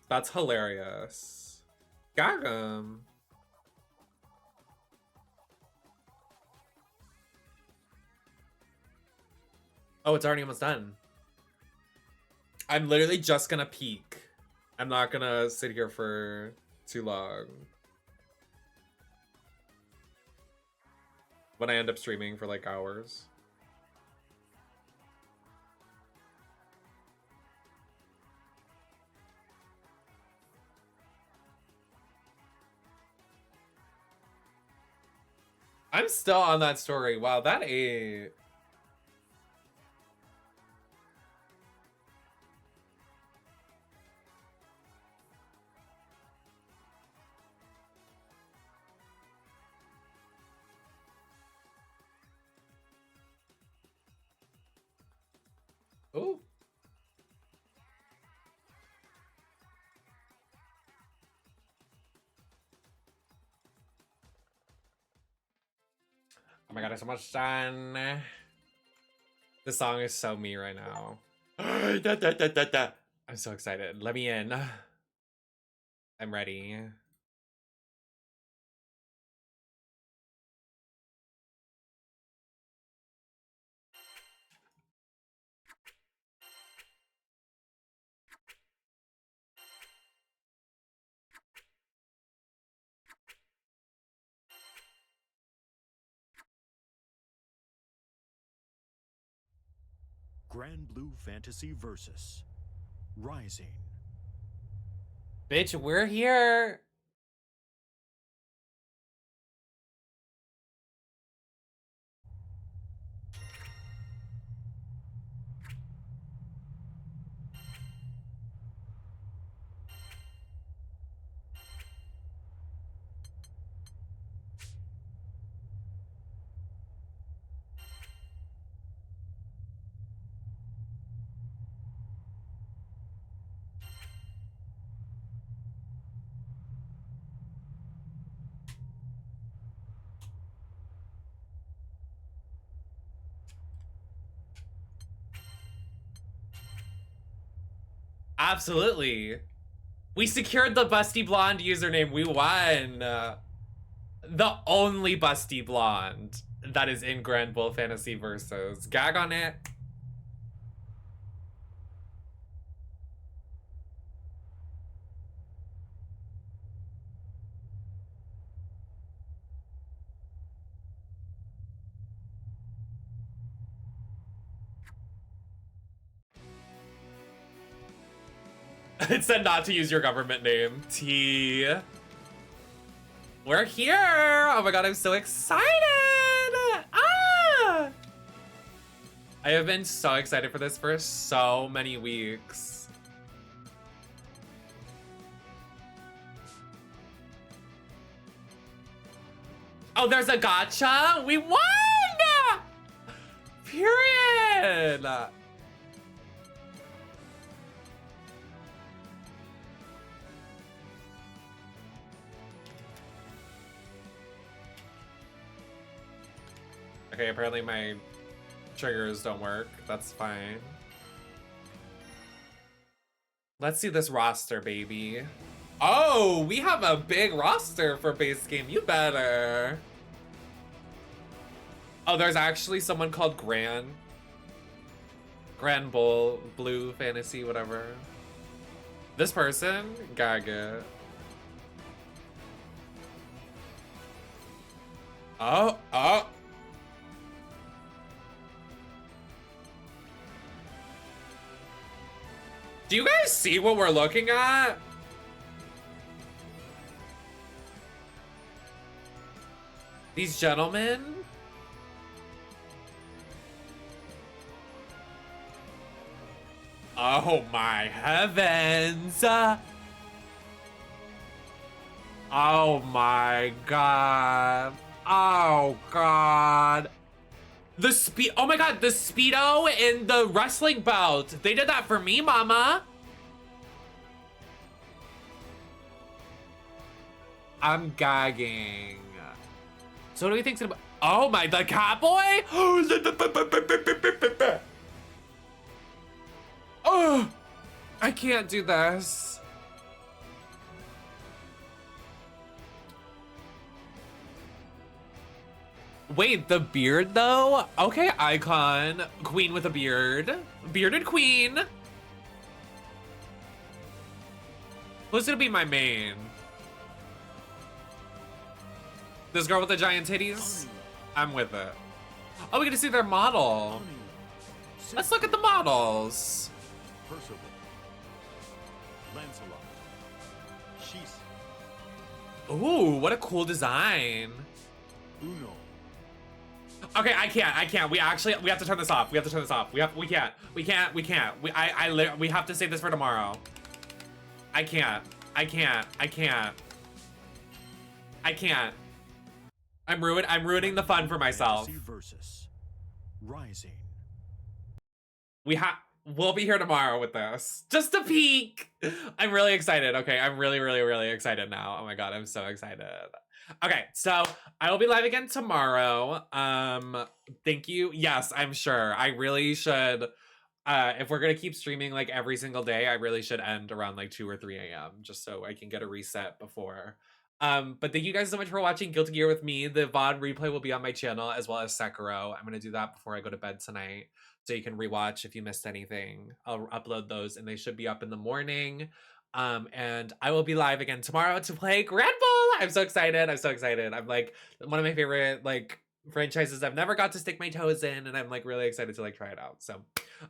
That's hilarious. Gag 'em. Oh, it's already almost done. I'm literally just gonna peek. I'm not gonna sit here for too long. When I end up streaming for like hours. I'm still on that story. Wow, that ate. Ooh. Oh my god, it's so much fun. This song is so me right now. Da, da, da, da, da. I'm so excited. Let me in. I'm ready. Grand Blue Fantasy Versus. Rising. Bitch, we're here. Absolutely. We secured the Busty Blonde username. We won. The only Busty Blonde that is in Grand Bull Fantasy Versus. Gag on it. It said not to use your government name. T. We're here. Oh my god, I'm so excited. Ah! I have been so excited for this for so many weeks. Oh, there's a gacha? We won! Period. Okay, apparently my triggers don't work. That's fine. Let's see this roster, baby. Oh, we have a big roster for base game. You better. Oh, there's actually someone called Grand Bull, Blue Fantasy, whatever. This person? Gaga. Oh. Do you guys see what we're looking at? These gentlemen? Oh my heavens! Oh my god! Oh god! The speed, oh my god, the Speedo and the wrestling belt. They did that for me, mama. I'm gagging. So what do we think's about? Oh my, the Catboy? Oh, I can't do this. Wait, the beard though? Okay, icon. Queen with a beard. Bearded queen. Who's gonna be my main? This girl with the giant titties? I'm with it. Oh, we get to see their model. Let's look at the models. Percival. Lancelot. She's. Ooh, what a cool design. Uno. Okay, I can't. We have to turn this off. We have to turn this off. We can't. We have to save this for tomorrow. I can't. I'm ruining the fun for myself. Versus. Rising. we'll be here tomorrow with this. Just a peek. I'm really excited. Okay, I'm really, really, really excited now. Oh my god, I'm so excited. Okay, so I will be live again tomorrow. Thank you. Yes, I'm sure. I really should. If we're gonna keep streaming like every single day, I really should end around like 2 or 3 a.m. just so I can get a reset before. But thank you guys so much for watching Guilty Gear with me. The VOD replay will be on my channel as well as Sekiro. I'm gonna do that before I go to bed tonight, so you can rewatch if you missed anything. I'll upload those and they should be up in the morning. And I will be live again tomorrow to play Grand Bull. I'm so excited. I'm so excited. I'm like one of my favorite like franchises I've never got to stick my toes in, and I'm like really excited to like try it out. So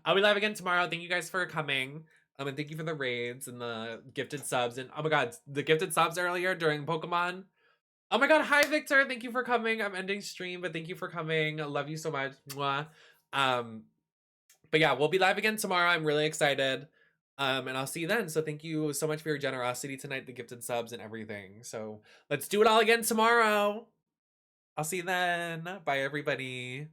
I'll be live again tomorrow. Thank you guys for coming. And thank you for the raids and the gifted subs. And oh my god, the gifted subs earlier during Pokemon. Oh my god, hi Victor. Thank you for coming. I'm ending stream, but thank you for coming. I love you so much. Mwah. But yeah, we'll be live again tomorrow. I'm really excited. And I'll see you then. So thank you so much for your generosity tonight, the gifted subs and everything. So let's do it all again tomorrow. I'll see you then. Bye everybody.